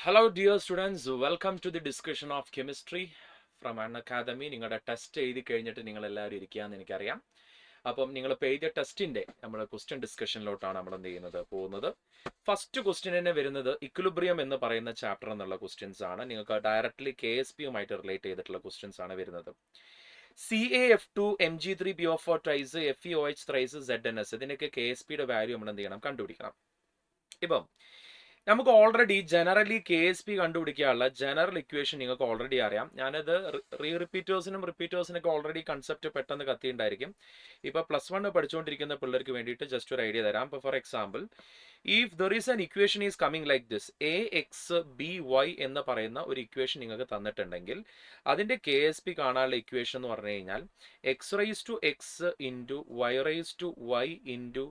Hello, dear students. Welcome to the discussion of chemistry from an academy. നിങ്ങളുടെ test എഴുതി കഴിഞ്ഞിട്ട് നിങ്ങൾ എല്ലാവരും ഇരിക്കുകയെന്ന് എനിക്കറിയാം. അപ്പം നിങ്ങൾ എഴുതിയ ടെസ്റ്റിന്റെ നമ്മുടെ ക്വസ്റ്റ്യൻ ഡിസ്കഷനിലോട്ടാണ് നമ്മൾ എന്ത് ചെയ്യുന്നത് പോകുന്നത്. ഫസ്റ്റ് ക്വസ്റ്റ്യൻ തന്നെ വരുന്നത് ഇക്വിലിബ്രിയം എന്ന് പറയുന്ന ചാപ്റ്റർ എന്നുള്ള ക്വസ്റ്റ്യൻസ് ആണ്. നിങ്ങൾക്ക് ഡയറക്ട്ലി KSPയുമായിട്ട് റിലേറ്റ് ചെയ്തിട്ടുള്ള ക്വസ്റ്റ്യൻസ് ആണ് വരുന്നത്. CaF2 Mg3 PO4 tries FeOH thrice ZnS ഇതിനൊക്കെ KSPയുടെ വാല്യൂ നമ്മൾ എന്ത് ചെയ്യണം കണ്ടുപിടിക്കണം. ഇപ്പം നമുക്ക് ഓൾറെഡി ജനറലി KSP കണ്ടുപിടിക്കാനുള്ള ജനറൽ ഇക്വേഷൻ നിങ്ങൾക്ക് ഓൾറെഡി അറിയാം. ഞാനത് റിപ്പീറ്റേഴ്സിനും റിപ്പീറ്റേഴ്സിനൊക്കെ ഓൾറെഡി കൺസെപ്റ്റ് പെട്ടെന്ന് കത്തിയുണ്ടായിരിക്കും. ഇപ്പോൾ +1 പഠിച്ചുകൊണ്ടിരിക്കുന്ന പിള്ളേർക്ക് വേണ്ടിയിട്ട് ജസ്റ്റ് ഒരു ഐഡിയ തരാം. ഇപ്പോൾ four example, if there is an equation is coming like this, AXBY എന്ന് പറയുന്ന ഒരു ഇക്വേഷൻ നിങ്ങൾക്ക് തന്നിട്ടുണ്ടെങ്കിൽ അതിൻ്റെ KSP കാണാനുള്ള ഇക്വേഷൻ എന്ന് പറഞ്ഞു കഴിഞ്ഞാൽ x⁻x into y⁻y into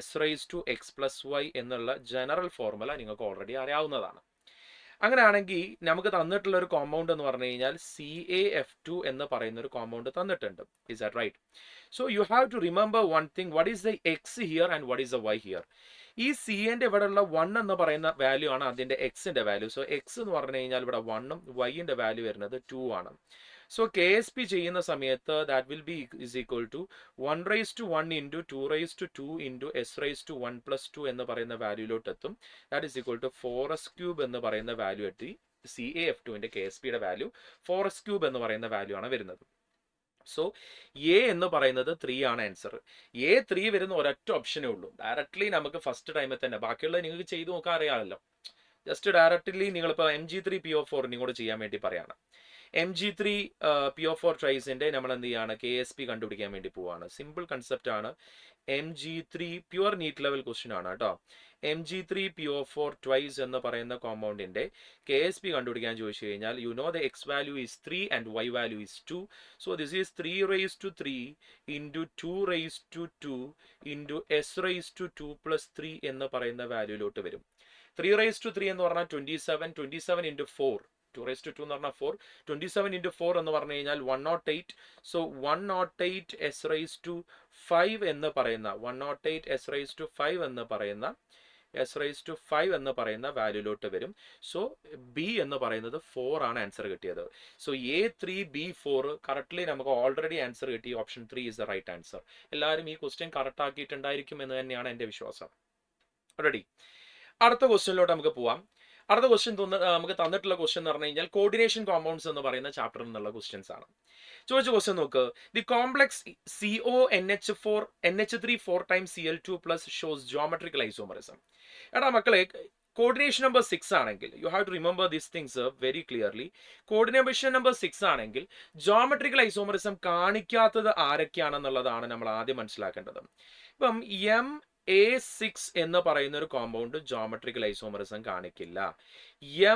s⁻x+y എന്നുള്ള ജനറൽ ഫോർമുല നിങ്ങൾക്ക് ഓൾറെഡി അറിയാവുന്നതാണ്. അങ്ങനെയാണെങ്കിൽ നമുക്ക് തന്നിട്ടുള്ള ഒരു കോമ്പൗണ്ട് എന്ന് പറഞ്ഞു കഴിഞ്ഞാൽ CaF2 എന്ന് പറയുന്ന ഒരു കോമ്പൗണ്ട് തന്നിട്ടുണ്ട്. Is that right? So you have to remember one thing, what is the X here and what is the Y here. ഈ CAന്റെ ഇവിടെയുള്ള 1 എന്ന് പറയുന്ന വാല്യൂ ആണ് അതിന്റെ എക്സിന്റെ വാല്യൂ. സോ എക്സ് എന്ന് പറഞ്ഞു കഴിഞ്ഞാൽ ഇവിടെ 1ഉം വൈന്റെ വാല്യൂ വരുന്നത് 2 ആണ്. സോ KSP ചെയ്യുന്ന സമയത്ത് that will be is equal to 1⁻1 into 2⁻2 into s⁻1+2 എന്ന് പറയുന്ന വാല്യൂലോട്ട് എത്തും. That is equal to 4s³ എന്ന് പറയുന്ന വാല്യൂ എത്തി. CaF2ന്റെ KSPയുടെ വാല്യൂ 4s³ എന്ന് പറയുന്ന വാല്യൂ ആണ് വരുന്നത്. സോ എ എന്ന് പറയുന്നത് 3 ആണ് ആൻസർ. A3 വരുന്ന ഒരൊറ്റ ഓപ്ഷനേ ഉള്ളൂ. ഡയറക്ട്ലി നമുക്ക് ഫസ്റ്റ് ടൈമിൽ തന്നെ, ബാക്കിയുള്ളത് നിങ്ങൾക്ക് ചെയ്തു നോക്കാൻ അറിയാമല്ലോ. ജസ്റ്റ് ഡയറക്റ്റ്ലി നിങ്ങളിപ്പോൾ Mg3 PO4 നിങ്ങളോട് ചെയ്യാൻ വേണ്ടി പറയാണ്. Mg3 PO4 ട്രൈസിന്റെ നമ്മൾ എന്ത് ചെയ്യാണ് KSP കണ്ടുപിടിക്കാൻ വേണ്ടി പോവാണ്. സിമ്പിൾ കൺസെപ്റ്റ് ആണ്. Mg3 pure NEET level question ആണ് കേട്ടോ. Mg3 PO4 ട്വൈസ് എന്ന് പറയുന്ന കോമ്പൗണ്ടിന്റെ KSP കണ്ടുപിടിക്കാൻ ചോദിച്ചു കഴിഞ്ഞാൽ you know the X value is 3 and Y value is 2. So this is 3⁻3 into 2⁻2 into s⁻2+3 എന്ന് പറയുന്ന വാല്യൂലോട്ട് വരും. 3⁻3 എന്ന് പറഞ്ഞാൽ 27 ഇൻറ്റു 4, 2⁻2 എന്ന് പറഞ്ഞാൽ 4, 27 ഇൻറ്റു 4 എന്ന് പറഞ്ഞു കഴിഞ്ഞാൽ 108. സോ 108 s⁻5 എന്ന് പറയുന്ന 108 s⁻5 എന്ന് പറയുന്ന വാല്യൂലോട്ട് വരും. സോ ബി എന്ന് പറയുന്നത് 4 ആണ് ആൻസർ കിട്ടിയത്. സോ A3B4 കറക്റ്റ്ലി നമുക്ക് ഓൾറെഡി ആൻസർ കിട്ടി. Option 3 is the right answer. എല്ലാവരും ഈ ക്വസ്റ്റ്യൻ കറക്റ്റ് ആക്കിയിട്ടുണ്ടായിരിക്കും എന്ന് തന്നെയാണ് എൻ്റെ വിശ്വാസം. റെഡി? അടുത്ത ക്വസ്റ്റ്യനിലോട്ട് നമുക്ക് പോവാം. അടുത്ത ക്വസ്റ്റ്യൻ നമുക്ക് തന്നിട്ടുള്ള ക്വസ്റ്റ്യൻ എന്ന് പറഞ്ഞു കഴിഞ്ഞാൽ കോർഡിനേഷൻ കോമ്പൗണ്ട്സ് എന്ന് പറയുന്ന ചാപ്റ്ററിൽ നിന്നുള്ള ക്വസ്റ്റ്യൻസ് ആണ്. ചോദിച്ച ക്വസ്റ്റ്യൻ നോക്ക്. The complex CONH3 4 times Cl2+ shows geometrical isomerism. എടാ മക്കളെ, കോർഡിനേഷൻ നമ്പർ 6 ആണെങ്കിൽ you have to remember these things very clearly. Coordination number 6 ആണെങ്കിൽ ജോമെട്രിക്കൽ ഐസോമറിസം കാണിക്കാത്തത് ആരൊക്കെയാണെന്നുള്ളതാണ് നമ്മൾ ആദ്യം മനസ്സിലാക്കേണ്ടത്. ഇപ്പം MA6 എന്ന് പറയുന്ന ഒരു കോമ്പൗണ്ട് ജോമെട്രിക്കൽ ഐസോമറിസം കാണിക്കില്ല.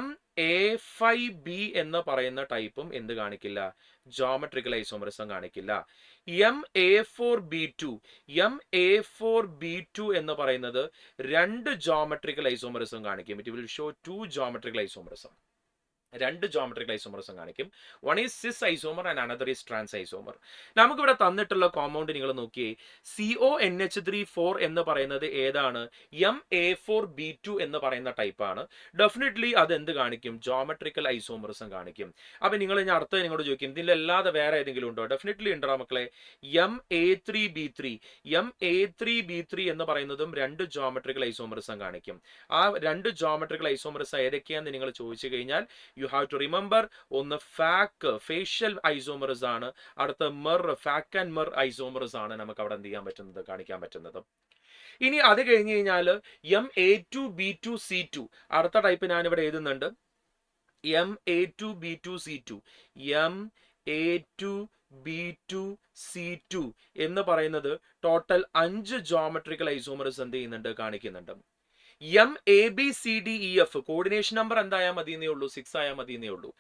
MA5B എന്ന് പറയുന്ന ടൈപ്പും എന്ത് കാണിക്കില്ല? ജോമെട്രിക്കൽ ഐസോമറിസം കാണിക്കില്ല. MA4B2 എന്ന് പറയുന്നത് 2 ജോമെട്രിക്കൽ ഐസോമറിസം കാണിക്കും. It will show 2 geometrical isomerism. 2 geometrical isomerism കാണിക്കും. One is cis isomer and another is trans isomer. നമുക്കിവിടെ തന്നിട്ടുള്ള കോമ്പൗണ്ട് നിങ്ങൾ നോക്കിയേ. CONH3 എന്ന് പറയുന്നത് ഏതാണ്? MA4B2 എന്ന് പറയുന്ന ടൈപ്പാണ്. ഡെഫിനറ്റ്ലി അത് എന്ത് കാണിക്കും? ജോമെട്രിക്കൽ ഐസോമറിസം കാണിക്കും. അപ്പൊ നിങ്ങൾ ഇനി അടുത്ത നിങ്ങളോട് ചോദിക്കും, ഇതിലല്ലാതെ വേറെ ഏതെങ്കിലും ഉണ്ടോ? ഡെഫിനറ്റ്ലി ഉണ്ടോ മക്കളെ. MA3B3 എന്ന് പറയുന്നതും 2 ജോമെട്രിക്കൽ ഐസോമറിസം കാണിക്കും. ആ 2 ജോമെട്രിക്കൽ ഐസോമറിസം ഏതൊക്കെയാണെന്ന് നിങ്ങൾ ചോദിച്ചു കഴിഞ്ഞാൽ you have to remember, ഒന്ന് ഫേഷ്യൽ ഐസോമർസ് ആണ്, അടുത്ത ഫാക്ക് ആൻഡ് മെർ ഐസോമർസ് ആണ് നമുക്ക് അവിടെ എന്ത് ചെയ്യാൻ പറ്റുന്നത്, കാണിക്കാൻ പറ്റുന്നത്. ഇനി അത് കഴിഞ്ഞ് കഴിഞ്ഞാൽ MA2B2C2 അടുത്ത ടൈപ്പ് ഞാൻ ഇവിടെ എഴുതുന്നുണ്ട്. MA2B2C2 എന്ന് പറയുന്നത് ടോട്ടൽ 5 ജോമെട്രിക്കൽ ഐസോമർസ് എന്ത് ചെയ്യുന്നുണ്ട്, കാണിക്കുന്നുണ്ട്. MABCDEF കോർഡിനേഷൻ നമ്പർ എന്തായാൽ മതി എന്നേ ഉള്ളൂ, 6 ആയാൽ മതി എന്നേ ഉള്ളൂ.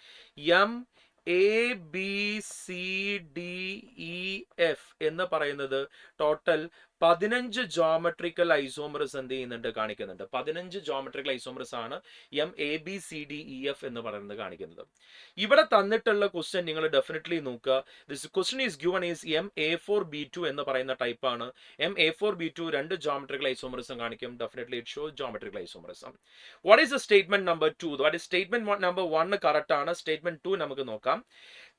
MABCDEF എന്ന് പറയുന്നത് ടോട്ടൽ 15 ജോമെട്രിക്കൽ ഐസോമറസ് എന്ത് ചെയ്യുന്നുണ്ട്, കാണിക്കുന്നുണ്ട്. 15 ജോമെട്രിക്കൽ ഐസോമറസ് ആണ് MABCDEF എന്ന് പറയുന്നത് കാണിക്കുന്നത്. ഇവിടെ തന്നിട്ടുള്ള ക്വസ്റ്റ്യൻ നിങ്ങൾ ഡെഫിനറ്റ്ലി നോക്കുക. This question is given is MA4B2 എന്ന് പറയുന്ന ടൈപ്പ് ആണ്. MA4B2 രണ്ട് ജോമെട്രിക്കൽ ഐസോമറിസം കാണിക്കും. Definitely it shows geometrical isomerism. What is the statement number 2? What is statement number 1 correct ആണ്. സ്റ്റേറ്റ്മെന്റ് 2 നമുക്ക് നോക്കാം.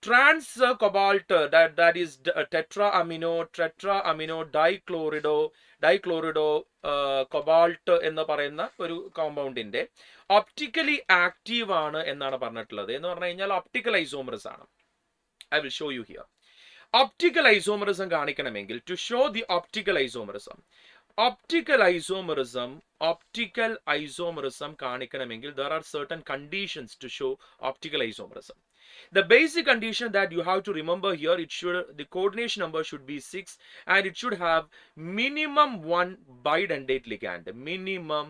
Trans cobalt, that is tetra amino dichlorido cobalt എന്ന് പറയുന്ന ഒരു കോമ്പൗണ്ടിന്റെ ഒപ്റ്റിക്കലി ആക്റ്റീവ് ആണ് എന്നാണ് പറഞ്ഞിട്ടുള്ളത്. എന്ന് പറഞ്ഞു കഴിഞ്ഞാൽ ഒപ്റ്റിക്കൽ ഐസോമറസ് ആണ്. I will show you here. Optical isomerism കാണിക്കണമെങ്കിൽ to show the optical isomerism കാണിക്കണമെങ്കിൽ there are certain conditions to show optical isomerism. The basic condition that you have to remember here, the coordination number should be 6 and it should have minimum 1 bidentate ligand. Minimum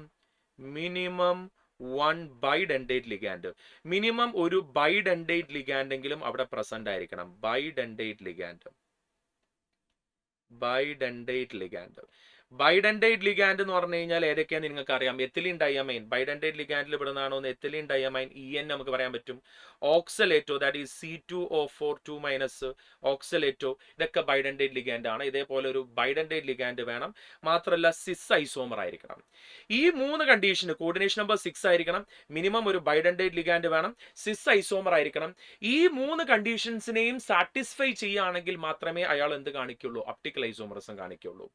1 bidentate ligand. Minimum ഒരു bidentate ligand എങ്കിലും അവിടെ present ആയിരിക്കണം. Bidentate ligand എന്ന് പറഞ്ഞു കഴിഞ്ഞാൽ ഏതൊക്കെയാന്ന് നിങ്ങൾക്ക് അറിയാം. Ethylene ഡയമൈൻ ബൈഡൻഡേറ്റ് ലിഗാൻഡിൽ പെടുന്നതാണോ എന്ന് എത്തിലീൻ ഡയമൈൻ EN നമുക്ക് പറയാൻ പറ്റും. ഓക്സലേറ്റോ ദാറ്റ് ഈസ് C2O4 2- ഓക്സലേറ്റോ ഇതൊക്കെ ബൈഡൻഡേറ്റ് ലിഗാൻഡ് ആണ്. ഇതേപോലെ ഒരു ബൈഡൻഡേറ്റ് ലിഗാൻഡ് വേണം. മാത്രമല്ല സിസ് ഐസോമർ ആയിരിക്കണം. ഈ മൂന്ന് കണ്ടീഷന് കോർഡിനേഷൻ നമ്പർ 6 ആയിരിക്കണം, മിനിമം ഒരു ബൈഡൻഡേറ്റ് ലിഗാൻഡ് വേണം, സിസ് ഐസോമർ ആയിരിക്കണം. ഈ മൂന്ന് കണ്ടീഷൻസിനെയും സാറ്റിസ്ഫൈ ചെയ്യുകയാണെങ്കിൽ മാത്രമേ അയാൾ എന്ത് കാണിക്കുള്ളൂ, ഒപ്റ്റിക്കൽ ഐസോമറിസം കാണിക്കുള്ളൂ.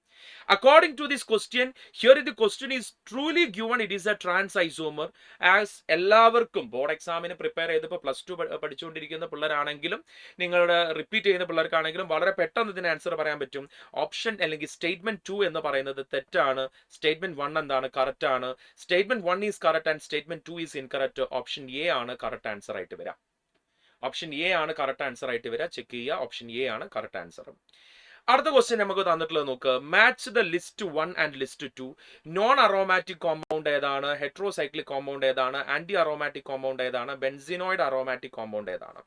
According to this question, here the question is truly given, it is a trans isomer. As എല്ലാവർക്കും ബോർഡ് എക്സാമിന് പ്രിപ്പയർ ചെയ്തപ്പോൾ +2 പഠിച്ചുകൊണ്ടിരിക്കുന്ന പിള്ളേരാണെങ്കിലും നിങ്ങളുടെ റിപ്പീറ്റ് ചെയ്യുന്ന പിള്ളേർക്കാണെങ്കിലും വളരെ പെട്ടെന്ന് ഇതിന് ആൻസർ പറയാൻ പറ്റും. ഓപ്ഷൻ അല്ലെങ്കിൽ സ്റ്റേറ്റ്മെന്റ് 2 എന്ന് പറയുന്നത് തെറ്റാണ്. സ്റ്റേറ്റ്മെന്റ് 1 എന്താണ്, കറക്റ്റ് ആണ്. Statement 1 is correct and statement 2 is incorrect. Option A ആണ് കറക്റ്റ് ആൻസർ ആയിട്ട് വരാം. ഓപ്ഷൻ എ ആണ് കറക്റ്റ് ആൻസർ ആയിട്ട് വരാം. ചെക്ക് ചെയ്യുക, ഓപ്ഷൻ എ ആണ് കറക്റ്റ് ആൻസർ. അടുത്ത ക്വസ്റ്റ്യൻ നമുക്ക് തന്നിട്ടുള്ളത് നോക്കുക. Match the list 1 and list 2. Non aromatic compound ഏതാണ്, ഹെട്രോസൈക്ലിക് കോമ്പൗണ്ട് ഏതാണ്, ആന്റി അറോമാറ്റിക് കോമ്പൗണ്ട് ഏതാണ്, ബെൻസിനോയിഡ് അറോമാറ്റിക് കോമ്പൗണ്ട് ഏതാണ്?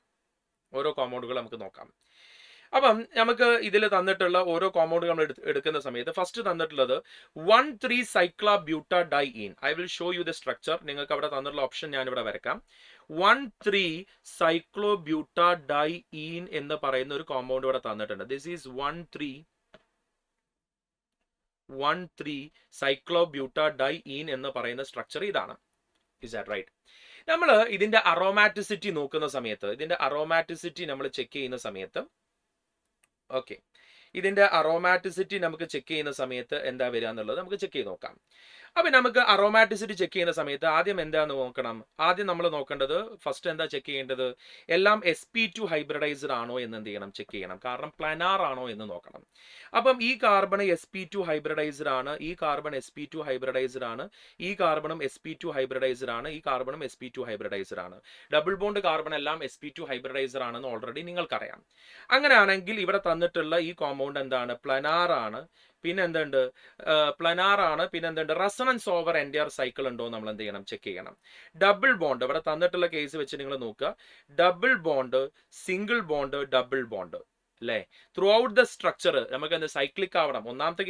ഓരോ കോമ്പൗണ്ടുകൾ നമുക്ക് നോക്കാം. അപ്പം നമുക്ക് ഇതിൽ തന്നിട്ടുള്ള ഓരോ കോമ്പൗണ്ടുകൾ നമ്മൾ എടുക്കുന്ന സമയത്ത് ഫസ്റ്റ് തന്നിട്ടുള്ളത് 1,3 cyclobutadiene. I will show you the structure. നിങ്ങൾക്ക് അവിടെ തന്നിട്ടുള്ള ഓപ്ഷൻ ഞാനിവിടെ വരക്കാം. 1,3 cyclobutadiene എന്ന് പറയുന്ന ഒരു കോമ്പൗണ്ട് ഇവിടെ തന്നിട്ടുണ്ട്. ദിസ് ഈസ് 1,3 cyclobutadiene എന്ന് പറയുന്ന സ്ട്രക്ചർ ഇതാണ്. Is that right? നമ്മൾ ഇതിന്റെ അറോമാറ്റിസിറ്റി നോക്കുന്ന സമയത്ത്, ഇതിന്റെ അറോമാറ്റിസിറ്റി നമ്മൾ ചെക്ക് ചെയ്യുന്ന സമയത്ത്, ഓക്കെ, ഇതിന്റെ അറോമാറ്റിസിറ്റി നമുക്ക് ചെക്ക് ചെയ്യുന്ന സമയത്ത് എന്താ വരിക എന്നുള്ളത് നമുക്ക് ചെക്ക് ചെയ്ത് നോക്കാം. അപ്പം നമുക്ക് അറോമാറ്റിസിറ്റി ചെക്ക് ചെയ്യുന്ന സമയത്ത് ആദ്യം എന്താന്ന് നോക്കണം. ആദ്യം നമ്മൾ നോക്കേണ്ടത് ഫസ്റ്റ് എന്താ ചെക്ക് ചെയ്യേണ്ടത്, എല്ലാം sp2 ഹൈബ്രിഡൈസ്ഡ് ആണോ എന്ന് എന്ത് ചെയ്യണം, ചെക്ക് ചെയ്യണം. കാരണം പ്ലാനാർ ആണോ എന്ന് നോക്കണം. അപ്പം ഈ കാർബൺ sp2 ഹൈബ്രിഡൈസ്ഡ് ആണ്, ഈ കാർബൺ sp2 ഹൈബ്രിഡൈസ്ഡ് ആണ്, ഈ കാർബണും sp2 ഹൈബ്രിഡൈസ്ഡ് ആണ്, ഈ കാർബണും sp2 ഹൈബ്രിഡൈസ്ഡ് ആണ്. ഡബിൾ ബോണ്ട് കാർബൺ എല്ലാം sp2 ഹൈബ്രിഡൈസ്ഡ് ആണെന്ന് ഓൾറെഡി നിങ്ങൾക്കറിയാം. അങ്ങനെയാണെങ്കിൽ ഇവിടെ തന്നിട്ടുള്ള ഈ കോമ്പൗണ്ട് എന്താണ്, പ്ലാനാർ ആണ്. പിന്നെ എന്തുണ്ട്, പ്ലാനാർ ആണ്. പിന്നെ എന്തുണ്ട്, റെസണൻസ് ഓവർ എൻറ്റയർ സൈക്കിൾ ഉണ്ടോ നമ്മൾ എന്ത് ചെയ്യണം, ചെക്ക് ചെയ്യണം. ഡബിൾ ബോണ്ട് ഇവിടെ തന്നിട്ടുള്ള കേസ് വെച്ച് നിങ്ങൾ നോക്കുക. Double bond, single bond, double bond അല്ലേ, ത്രൂ ഔട്ട് ദ സ്ട്രക്ചർ നമുക്ക് എന്ത് സൈക്ലിക് ആവണം. ഒന്നാമത്തെ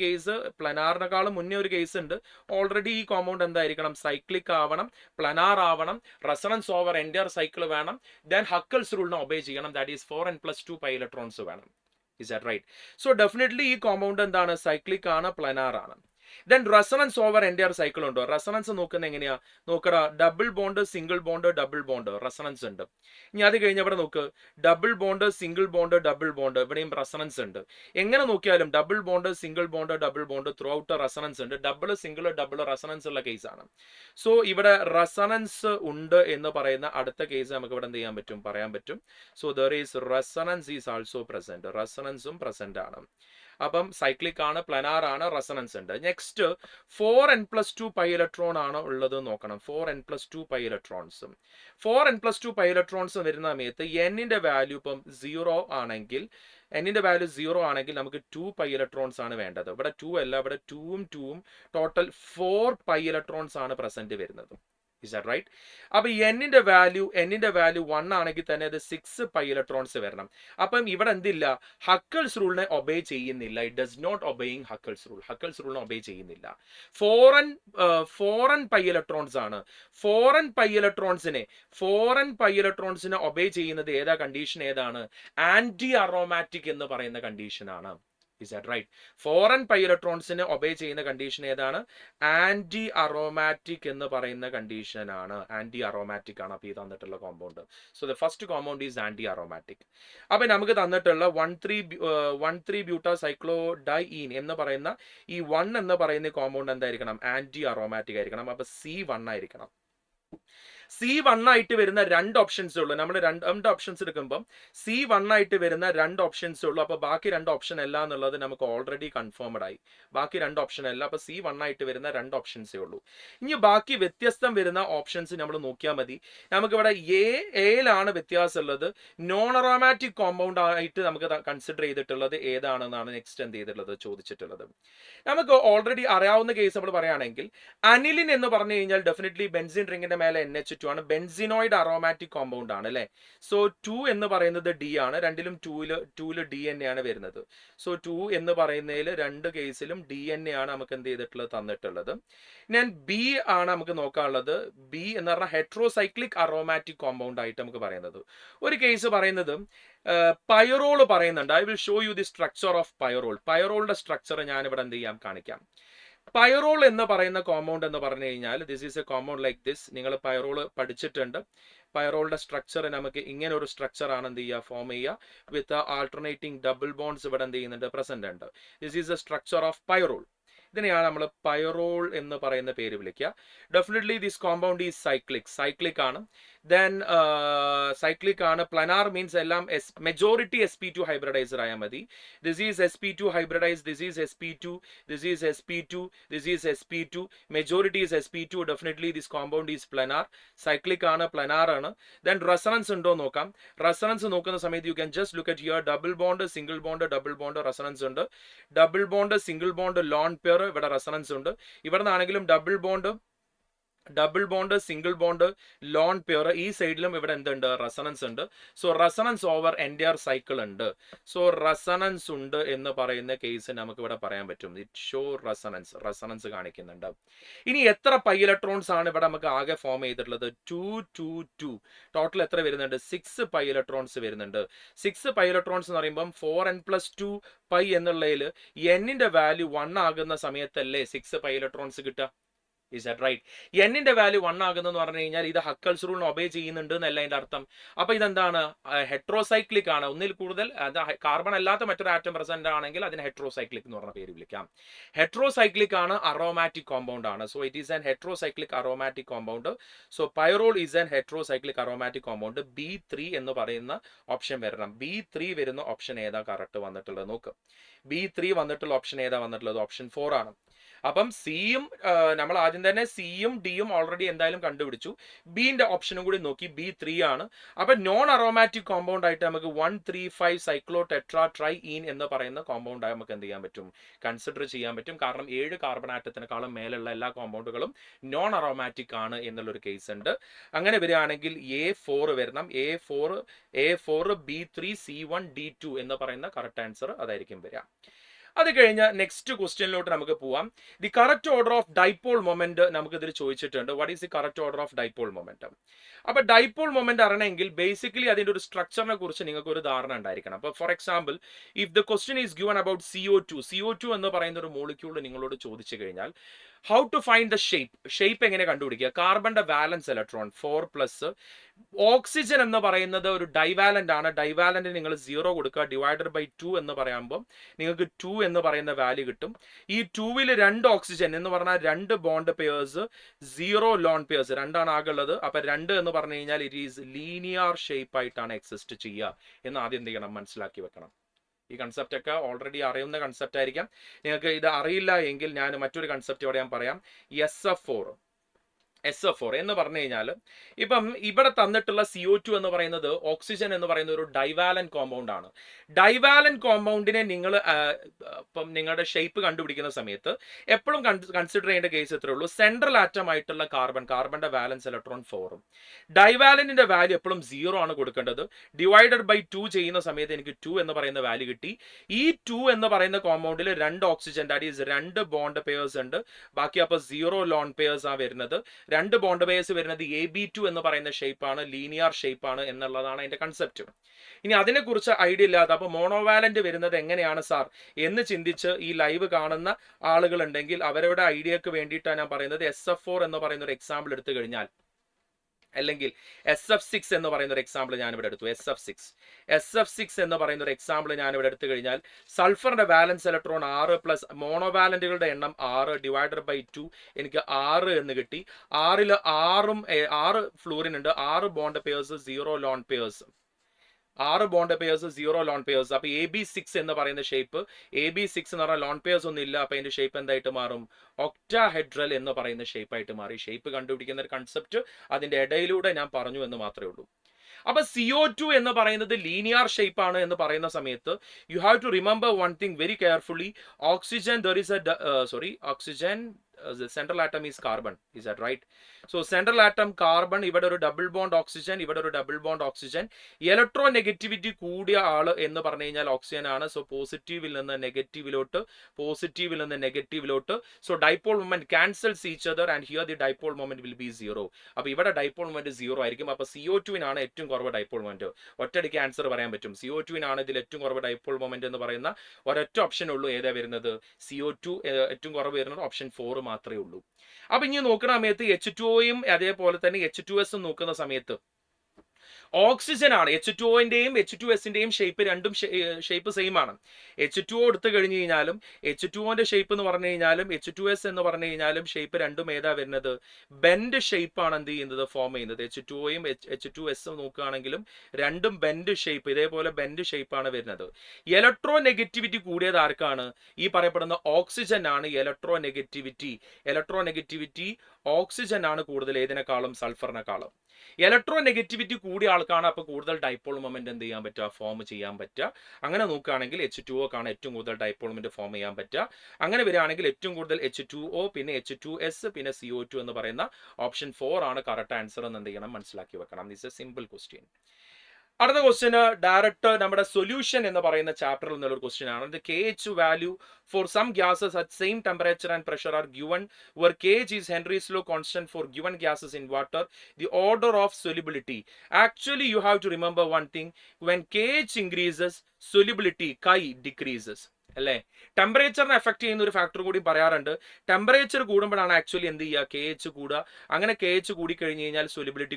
കേസ് പ്ലനാറിനെക്കാളും മുന്നേ ഒരു കേസ് ഉണ്ട്. ഓൾറെഡി ഈ കോമ്പൗണ്ട് എന്തായിരിക്കണം, സൈക്ലിക് ആവണം, പ്ലനാർ ആവണം, റെസണൻസ് ഓവർ എൻറ്റയർ സൈക്കിൾ വേണം, ദെൻ ഹക്കൽസ് റൂളിനെ ഒബേ ചെയ്യണം. That is 4n+2 pi electrons വേണം. Is that right? So definitely ഈ കോമ്പൗണ്ട് എന്താണ്, സൈക്ലിക് ആണ്, പ്ലനാർ ആണ്. Then resonance over entire cycle ഉണ്ടോ? റെസണൻസ് നോക്കുന്നത് എങ്ങനെയാ, നോക്കടാ, double bond, single bond, double bond, resonance ഉണ്ട്. ഇനി അത് കഴിഞ്ഞ ഇവിടെ നോക്ക്, double bond, single bond, double bond, ഇവിടെയും റെസണൻസ് ഉണ്ട്. എങ്ങനെ നോക്കിയാലും double bond, single bond, double bond through out resonance ഉണ്ട്. ഡബിൾ, സിംഗിൾ, ഡബിൾ റെസണൻസ് ഉള്ള കേസാണ്. സോ ഇവിടെ റെസണൻസ് ഉണ്ട് എന്ന് പറയുന്ന അടുത്ത കേസ് നമുക്ക് ഇവിടെ എന്ത് ചെയ്യാൻ പറ്റും, പറയാൻ പറ്റും. So there is resonance is also present. റെസണൻസും പ്രസന്റ് ആണ്. അപ്പം സൈക്ലിക് ആണ്, പ്ലനാർ ആണ്, റെസണൻസ് ഉണ്ട്. നെക്സ്റ്റ് 4n+2 പൈ ഇലക്ട്രോൺ ആണ് ഉള്ളത് നോക്കണം. 4n+2 pi ഇലക്ട്രോൺസും 4n+2 pi electrons വരുന്ന സമയത്ത് എന്നിന്റെ വാല്യൂ ഇപ്പം 0 ആണെങ്കിൽ, എന്നിന്റെ വാല്യൂ 0 ആണെങ്കിൽ നമുക്ക് 2 പൈ ഇലക്ട്രോൺസ് ആണ് വേണ്ടത്. ഇവിടെ 2 അല്ല, ഇവിടെ 2ഉം 2ഉം ടോട്ടൽ 4 പൈ ഇലക്ട്രോൺസ് ആണ് പ്രസന്റ് വരുന്നത്. Is that right? അപ്പോൾ എന്നിന്റെ വാല്യൂ 1 ആണെങ്കിൽ തന്നെ അത് 6 പൈ ഇലക്ട്രോൺസ് വരണം. അപ്പം ഇവിടെ എന്തില്ല, ഹക്കൽസ് റൂളിനെ ഒബേ ചെയ്യുന്നില്ല. It does not obeying Huckel's റൂളിനെ ഒബേ ചെയ്യുന്നില്ല. ഫോറൻ പൈ ഇലക്ട്രോൺസ് ആണ്. ഫോറൻ പൈ ഇലക്ട്രോൺസിനെ ഒബേ ചെയ്യുന്നത് കണ്ടീഷൻ ഏതാണ്? ആന്റി അറോമാറ്റിക് എന്ന് പറയുന്ന കണ്ടീഷനാണ്. Is that right? Four n pi ഇലക്ട്രോൺസിനെ ഒബേ ചെയ്യുന്ന കണ്ടീഷൻ ഏതാണ്? ആന്റി അറോമാറ്റിക് എന്ന് പറയുന്ന കണ്ടീഷൻ ആണ്. ആന്റി അറോമാറ്റിക് ആണ് അപ്പോൾ ഈ തന്നിട്ടുള്ള compound. So the first compound is anti aromatic. അപ്പൊ നമുക്ക് തന്നിട്ടുള്ള 1,3 ബ്യൂട്ടാസൈക്ലോഡൈഈൻ എന്ന് പറയുന്ന ഈ 1 എന്ന് പറയുന്ന കോമ്പൗണ്ട് എന്തായിരിക്കണം? ആന്റി അറോമാറ്റിക് ആയിരിക്കണം. അപ്പൊ C1 ആയിരിക്കണം. C1 ആയിട്ട് വരുന്ന 2 ഓപ്ഷൻസ് ഉള്ളൂ. നമ്മൾ രണ്ട് ഓപ്ഷൻസ് എടുക്കുമ്പോൾ C1 ആയിട്ട് വരുന്ന 2 ഓപ്ഷൻസ് ഉള്ളൂ. അപ്പൊ ബാക്കി 2 ഓപ്ഷൻ അല്ല എന്നുള്ളത് നമുക്ക് ഓൾറെഡി കൺഫേംഡ് ആയി. ബാക്കി 2 ഓപ്ഷൻ അല്ല. അപ്പൊ C1 ആയിട്ട് വരുന്ന 2 ഓപ്ഷൻസേ ഉള്ളൂ. ഇനി ബാക്കി വ്യത്യസ്തം വരുന്ന ഓപ്ഷൻസ് നമ്മൾ നോക്കിയാൽ മതി. നമുക്കിവിടെ എയിലാണ് വ്യത്യാസം ഉള്ളത്. നോൺ അറോമാറ്റിക് കോമ്പൗണ്ട് ആയിട്ട് നമുക്ക് കൺസിഡർ ചെയ്തിട്ടുള്ളത് ഏതാണെന്നാണ് നെക്സ്റ്റ് എന്ത് ചെയ്തിട്ടുള്ളത് ചോദിച്ചിട്ടുള്ളത്. നമുക്ക് ഓൾറെഡി അറിയാവുന്ന കേസ് നമ്മൾ പറയുകയാണെങ്കിൽ അനിലിൻ എന്ന് പറഞ്ഞു കഴിഞ്ഞാൽ ഡെഫിനറ്റ്ലി ബെൻസിൻ റിങ്ങിന്റെ മേലെ NH2 ആണ്. ബെൻസിനോയിഡ് അറോമാറ്റിക് കോമ്പൗണ്ട് ആണ് അല്ലെ. സോ 2 എന്ന് പറയുന്നത് D ആണ്. രണ്ടിലും 2ല് D തന്നെയാണ് വരുന്നത്. സോ 2 എന്ന് പറയുന്നതിൽ 2 കേസിലും D തന്നെയാണ് നമുക്ക് എന്ത് ചെയ്തിട്ടുള്ളത് തന്നിട്ടുള്ളത്. ഞാൻ B ആണ് നമുക്ക് നോക്കാനുള്ളത്. B എന്ന് പറഞ്ഞാൽ ഹെട്രോസൈക്ലിക് അറോമാറ്റിക് കോമ്പൗണ്ട് ആയിട്ട് നമുക്ക് പറയുന്നത്. ഒരു കേസ് പറയുന്നത് പൈറോൾ പറയുന്നുണ്ട്. I will show you the structure of pyrrole. പൈറോളിന്റെ സ്ട്രക്ചർ ഞാൻ ഇവിടെ എന്ത് ചെയ്യാം കാണിക്കാം. പൈറോൾ എന്ന് പറയുന്ന കോമ്പൗണ്ട് എന്ന് പറഞ്ഞു കഴിഞ്ഞാൽ this is A compound like this. നിങ്ങൾ പൈറോൾ പഠിച്ചിട്ടുണ്ട്. പൈറോളിന്റെ സ്ട്രക്ചർ നമുക്ക് ഇങ്ങനെ ഒരു സ്ട്രക്ചർ ആണ് എന്ത് ചെയ്യുക ഫോം ചെയ്യുക വിത്ത് ആൾട്ടർനേറ്റിംഗ് ഡബിൾ ബോൺസ് ഇവിടെ എന്ത് ചെയ്യുന്നുണ്ട് പ്രസന്റ് ഉണ്ട്. This is A structure of pyrrole. ഇതിനെയാണ് നമ്മൾ പൈറോൾ എന്ന് പറയുന്ന പേര് വിളിക്കുക. Definitely this compound is cyclic ആണ്. ദെൻ സൈക്ലിക് ആണ്. പ്ലനാർ മീൻസ് എല്ലാം മെജോറിറ്റി sp2 ഹൈബ്രിഡൈസർ ആയാൽ മതി. This is sp2 hybridise, this is sp2, this is sp2, this is sp2, majority is sp2. Definitely this compound is planar. Cyclic ആണ്, planar ആണ്. Then resonance ഉണ്ടോ നോക്കാം. Resonance നോക്കുന്ന സമയത്ത് you can just look at here. Double bond, single bond, double bond, resonance ഉണ്ട്. Double bond, single bond, lone pair ഇവിടെ resonance ഉണ്ട്. ഇവിടെ നിന്നാണെങ്കിലും double bond, single bond, lone pair. ഈ സൈഡിലും ഇവിടെ എന്തുണ്ട് റെസണൻസ് ഉണ്ട്. So resonance over entire cycle ഉണ്ട്. സോ റെസണൻസ് ഉണ്ട് എന്ന് പറയുന്ന കേസ് നമുക്ക് ഇവിടെ പറയാൻ പറ്റും. ഇറ്റ് ഷോ റെസണൻസ് കാണിക്കുന്നുണ്ട്. ഇനി എത്ര പൈ ഇലക്ട്രോൺസ് ആണ് ഇവിടെ നമുക്ക് ആകെ ഫോം ചെയ്തിട്ടുള്ളത്? 2 2 2. ടോട്ടൽ എത്ര വരുന്നുണ്ട്? 6 പൈ ഇലക്ട്രോൺസ് വരുന്നുണ്ട്. 6 പൈ ഇലക്ട്രോൺസ് എന്ന് പറയുമ്പോൾ 4n+2 പൈ എന്നുള്ളതിൽ എന്നിന്റെ വാല്യൂ 1 ആകുന്ന സമയത്തല്ലേ 6 പൈ ഇലക്ട്രോൺസ് കിട്ടുക? Is that right? എന്നിന്റെ വാല്യൂ 1 ആകുന്നെന്ന് പറഞ്ഞു കഴിഞ്ഞാൽ ഇത് ഹക്കൽസ് റൂളിന് ഒബേ ചെയ്യുന്നുണ്ട് എന്നല്ല അതിന്റെ അർത്ഥം. അപ്പൊ ഇതെന്താണ്? ഹെട്രോസൈക്ലിക് ആണ്. ഒന്നിൽ കൂടുതൽ കാർബൺ അല്ലാത്ത മറ്റൊരു ആറ്റം പ്രസന്റ് ആണെങ്കിൽ അതിന് ഹെട്രോസൈക്ലിക് എന്ന് പറഞ്ഞ പേര് വിളിക്കാം. ഹെട്രോസൈക്ലിക് ആണ്, അറോമാറ്റിക് കോമ്പൗണ്ട് ആണ്. So it is an heterocyclic aromatic compound. So pyrrole is an heterocyclic aromatic compound. B3 എന്ന് പറയുന്ന ഓപ്ഷൻ വരണം. B3 വരുന്ന ഓപ്ഷൻ ഏതാ കറക്റ്റ് വന്നിട്ടുള്ളത് നോക്ക്. B3 വന്നിട്ടുള്ള ഓപ്ഷൻ ഏതാ വന്നിട്ടുള്ളത്? ഓപ്ഷൻ 4 ആണ്. അപ്പം സിയും നമ്മൾ ആദ്യം തന്നെ സിയും ഡിയും ഓൾറെഡി എന്തായാലും കണ്ടുപിടിച്ചു. ബിന്റെ ഓപ്ഷനും കൂടി നോക്കി. B3 ആണ്. അപ്പൊ നോൺ അറോമാറ്റിക് കോമ്പൗണ്ട് ആയിട്ട് നമുക്ക് 1,3,5 സൈക്ലോ ടെട്രാ ട്രൈഈൻ എന്ന് പറയുന്ന കോമ്പൗണ്ട് ആയി നമുക്ക് എന്ത് ചെയ്യാൻ പറ്റും? കൺസിഡർ ചെയ്യാൻ പറ്റും. കാരണം 7 കാർബൺ ആറ്റത്തിനേക്കാളും മേലുള്ള എല്ലാ കോമ്പൗണ്ടുകളും നോൺ അറോമാറ്റിക് ആണ് എന്നുള്ളൊരു കേസ് ഉണ്ട്. അങ്ങനെ വരികയാണെങ്കിൽ A4 വരണം. A4 B3 C1 D2 എന്ന് പറയുന്ന കറക്റ്റ് ആൻസർ അതായിരിക്കും വരിക. അത് കഴിഞ്ഞ് നെക്സ്റ്റ് ക്വസ്റ്റ്യനിലോട്ട് നമുക്ക് പോവാം. The correct order of dipole moment നമുക്ക് ഇതിൽ ചോദിച്ചിട്ടുണ്ട്. What is the correct order of dipole moment? അപ്പൊ ഡൈപോൾ മൊമെന്റ് അറിയണമെങ്കിൽ ബേസിക്കലി അതിന്റെ ഒരു സ്ട്രക്ചറിനെ കുറിച്ച് നിങ്ങൾക്ക് ഒരു ധാരണ ഉണ്ടായിരിക്കണം. അപ്പൊ for example if the question is given about CO2 എന്ന് പറയുന്ന ഒരു മോളിക്യൂൾ നിങ്ങളോട് ചോദിച്ചു കഴിഞ്ഞാൽ how to find the shape എങ്ങനെ കണ്ടുപിടിക്കുക? കാർബണിന്റെ വാലൻസ് ഇലക്ട്രോൺ 4+. ഓക്സിജൻ എന്ന് പറയുന്നത് ഒരു ഡൈവാലന്റ് ആണ്. ഡൈവാലന്റ് നിങ്ങൾ 0 കൊടുക്കുക. ഡിവൈഡഡ് ബൈ 2 എന്ന് പറയുമ്പോൾ നിങ്ങൾക്ക് 2 എന്ന് പറയുന്ന വാല്യൂ കിട്ടും. ഈ 2വിൽ 2 ഓക്സിജൻ എന്ന് പറഞ്ഞാൽ 2 ബോണ്ട് പെയേഴ്സ്, 0 ലോൺ പെയേഴ്സ്, 2 ആണ് ആകെ ഉള്ളത്. അപ്പൊ 2 എന്ന് പറഞ്ഞു കഴിഞ്ഞാൽ ഇറ്റ് ഈസ് ലീനിയർ ഷേപ്പ് ആയിട്ടാണ് എക്സിസ്റ്റ് ചെയ്യുക എന്ന് ആദ്യം എന്ത് ചെയ്യണം? മനസ്സിലാക്കി വെക്കണം. ഈ കൺസെപ്റ്റ് ഒക്കെ ഓൾറെഡി അറിയുന്ന കൺസെപ്റ്റ് ആയിരിക്കാം. നിങ്ങൾക്ക് ഇത് അറിയില്ല എങ്കിൽ ഞാൻ മറ്റൊരു കൺസെപ്റ്റ് ഇവിടെ ഞാൻ പറയാം. SF4 SO4 എന്ന് പറഞ്ഞു കഴിഞ്ഞാൽ ഇപ്പം ഇവിടെ തന്നിട്ടുള്ള CO2 എന്ന് പറയുന്നത് ഓക്സിജൻ എന്ന് പറയുന്ന ഒരു ഡൈവാലന്റ് കോമ്പൗണ്ട് ആണ്. ഡൈവാലന്റ് കോമ്പൗണ്ടിനെ നിങ്ങൾ ഇപ്പം നിങ്ങളുടെ ഷേപ്പ് കണ്ടുപിടിക്കുന്ന സമയത്ത് എപ്പോഴും കൺസിഡർ ചെയ്യേണ്ട കേസ് എത്രയേ ഉള്ളൂ, സെൻട്രൽ ആറ്റം ആയിട്ടുള്ള കാർബണിന്റെ വാലൻസ് ഇലക്ട്രോൺ 4ഉം ഡൈവാലന്റിന്റെ വാല്യൂ എപ്പോഴും 0 ആണ് കൊടുക്കേണ്ടത്. ഡിവൈഡഡ് ബൈ 2 ചെയ്യുന്ന സമയത്ത് എനിക്ക് 2 എന്ന് പറയുന്ന വാല്യൂ കിട്ടി. ഈ 2 എന്ന് പറയുന്ന കോമ്പൗണ്ടിൽ 2 oxygen that is 2 bond pairs ഉണ്ട്. ബാക്കി അപ്പോൾ 0 ലോൺ പെയേഴ്സ് ആണ് വരുന്നത്. 2 ബോണ്ട് പെയേഴ്സ് വരുന്നത് AB2 എന്ന് പറയുന്ന ഷേപ്പാണ്, ലീനിയർ ഷേപ്പാണ് എന്നുള്ളതാണ് അതിന്റെ കൺസെപ്റ്റ്. ഇനി അതിനെക്കുറിച്ച് ഐഡിയ ഇല്ലാതെ അപ്പോൾ മോണോവാലന്റ് വരുന്നത് എങ്ങനെയാണ് സാർ എന്ന് ചിന്തിച്ച് ഈ ലൈവ് കാണുന്ന ആളുകൾ ഉണ്ടെങ്കിൽ അവരുടെ ഐഡിയക്ക് വേണ്ടിയിട്ടാണ് ഞാൻ പറയുന്നത്. SF4 എന്ന് പറയുന്ന ഒരു എക്സാമ്പിൾ എടുത്തു കഴിഞ്ഞാൽ, അല്ലെങ്കിൽ SF6 എന്ന് പറയുന്ന ഒരു എക്സാമ്പിൾ ഞാനിവിടെ എടുത്തു. SF6 എന്ന് പറയുന്ന ഒരു എക്സാമ്പിൾ ഞാനിവിടെ എടുത്തു കഴിഞ്ഞാൽ സൾഫറിന്റെ വാലൻസ് ഇലക്ട്രോൺ 6 പ്ലസ് മോണോവാലന്റുകളുടെ എണ്ണം 6 ഡിവൈഡഡ് ബൈ 2 എനിക്ക് 6 എന്ന് കിട്ടി. 6 ഫ്ലൂറിൻ ഉണ്ട്, 6 bond pairs, 0 lone pairs, 6 bond pairs, 0 lone pairs. അപ്പൊ AB6 എന്ന് പറയുന്ന ഷേപ്പ്, AB6 എന്ന് പറഞ്ഞാൽ ലോൺ പെയേഴ്സ് ഒന്നും ഇല്ല. അപ്പൊ അതിന്റെ ഷേപ്പ് എന്തായിട്ട് മാറും? ഒക്ടാഹെഡ്രൽ എന്ന് പറയുന്ന ഷേപ്പായിട്ട് മാറി. ഷേപ്പ് കണ്ടുപിടിക്കുന്ന ഒരു കൺസെപ്റ്റ് അതിന്റെ ഇടയിലൂടെ ഞാൻ പറഞ്ഞു എന്ന് മാത്രമേ ഉള്ളൂ. അപ്പൊ CO2 എന്ന് പറയുന്നത് ലീനിയർ ഷേപ്പ് ആണ് എന്ന് പറയുന്ന സമയത്ത് you have to remember one thing very carefully. Oxygen there is oxygen central atom is carbon, is that right? So central atom carbon, ഇവിടെ ഒരു ഡബിൾ ബോണ്ട് ഓക്സിജൻ, ഇവിടെ ഒരു double bond oxygen. Electronegativity കൂടിയ ആള് എന്ന് പറഞ്ഞു കഴിഞ്ഞാൽ oxygen ആണ്. സോ പോസിറ്റീവിൽ നിന്ന് നെഗറ്റീവിലോട്ട്, പോസിറ്റീവിൽ നിന്ന് നെഗറ്റീവിലോട്ട്. So dipole moment cancels each other and here the dipole moment will be 0. അപ്പൊ ഇവിടെ ഡൈപോൾ മൊമെന്റ് 0 ആയിരിക്കും. അപ്പൊ CO2 ഏറ്റവും കുറവ് ഡൈപോൾ മൊമെന്റ്. ഒറ്റയടിക്ക് ആൻസർ പറയാൻ പറ്റും. CO2 ഇതിൽ ഏറ്റവും കുറവ് ഡൈപോൾ മൊമെന്റ് എന്ന് പറയുന്ന ഒരൊറ്റ ഓപ്ഷൻ ഉള്ളൂ. ഏതാ വരുന്നത്? CO2 ഏറ്റവും കുറവ് വരുന്നത് ഓപ്ഷൻ 4 മാത്രമേ ഉള്ളൂ. അപ്പൊ ഇനി നോക്കുന്ന സമയത്ത് H2Oയും അതേപോലെ തന്നെ H2S നോക്കുന്ന സമയത്ത് ഓക്സിജൻ ആണ്. H2Oന്റെയും H2Sന്റെയും ഷേപ്പ് രണ്ടും ഷേപ്പ് സെയിം ആണ്. H2O എടുത്തു കഴിഞ്ഞു കഴിഞ്ഞാലും H2Oന്റെ ഷേപ്പ് എന്ന് പറഞ്ഞു കഴിഞ്ഞാലും H2S എന്ന് പറഞ്ഞു കഴിഞ്ഞാലും ഷേപ്പ് രണ്ടും ഏതാ വരുന്നത്? ബെൻഡ് ഷേപ്പ് ആണ് എന്ത് ചെയ്യുന്നത്? ഫോം ചെയ്യുന്നത്. H2Oയും H2Sഉം നോക്കുകയാണെങ്കിലും രണ്ടും ബെൻഡ് ഷേപ്പ്, ഇതേപോലെ ബെൻഡ് ഷേപ്പ് ആണ് വരുന്നത്. ഇലക്ട്രോ നെഗറ്റിവിറ്റി കൂടിയത് ആർക്കാണ്? ഈ പറയപ്പെടുന്ന ഓക്സിജൻ ആണ്. ഇലക്ട്രോ നെഗറ്റിവിറ്റി ഓക്സിജൻ ആണ് കൂടുതൽ, ഏതിനേക്കാളും? സൾഫറിനെക്കാളും. ഇലക്ട്രോ നെഗറ്റിവിറ്റി കൂടിയ ആൾക്കാണ് അപ്പൊ കൂടുതൽ ഡൈപോൾ മൊമെന്റ് എന്ത് ചെയ്യാൻ പറ്റുക? ഫോം ചെയ്യാൻ പറ്റുക. അങ്ങനെ നോക്കുകയാണെങ്കിൽ H2O ആണ് ഏറ്റവും കൂടുതൽ ഡൈപോൾ മൊമെന്റ് ഫോം ചെയ്യാൻ പറ്റുക. അങ്ങനെ വരികയാണെങ്കിൽ ഏറ്റവും കൂടുതൽ H2O, പിന്നെ H2S, പിന്നെ CO2 എന്ന് പറയുന്ന ഓപ്ഷൻ 4 ആണ് കറക്റ്റ് ആൻസർ എന്ന് എന്ത് ചെയ്യണം? മനസ്സിലാക്കി വെക്കണം. This A simple question. അടുത്ത ക്വസ്റ്റ്യന് ഡയറക്റ്റ് നമ്മുടെ സൊല്യൂഷൻ എന്ന് പറയുന്ന ചാപ്റ്ററിൽ നിന്നുള്ള ഒരു ക്വസ്റ്റ്യൻ ആണ്. The KH value for some gases at same temperature and pressure are given where KH is Henry's law constant for given gases in water. The order of solubility. Actually, you have to remember one thing. When KH increases, solubility chi decreases. അല്ലേ? ടെമ്പറേച്ചറിനെ effect ചെയ്യുന്ന ഒരു factor കൂടി പറയാറുണ്ട്. Temperature കൂടുമ്പോഴാണ് actually എന്ത് ചെയ്യുക? KH കൂടുക. അങ്ങനെ KH കൂടി കഴിഞ്ഞ് കഴിഞ്ഞാൽ സൊല്യൂബിലിറ്റി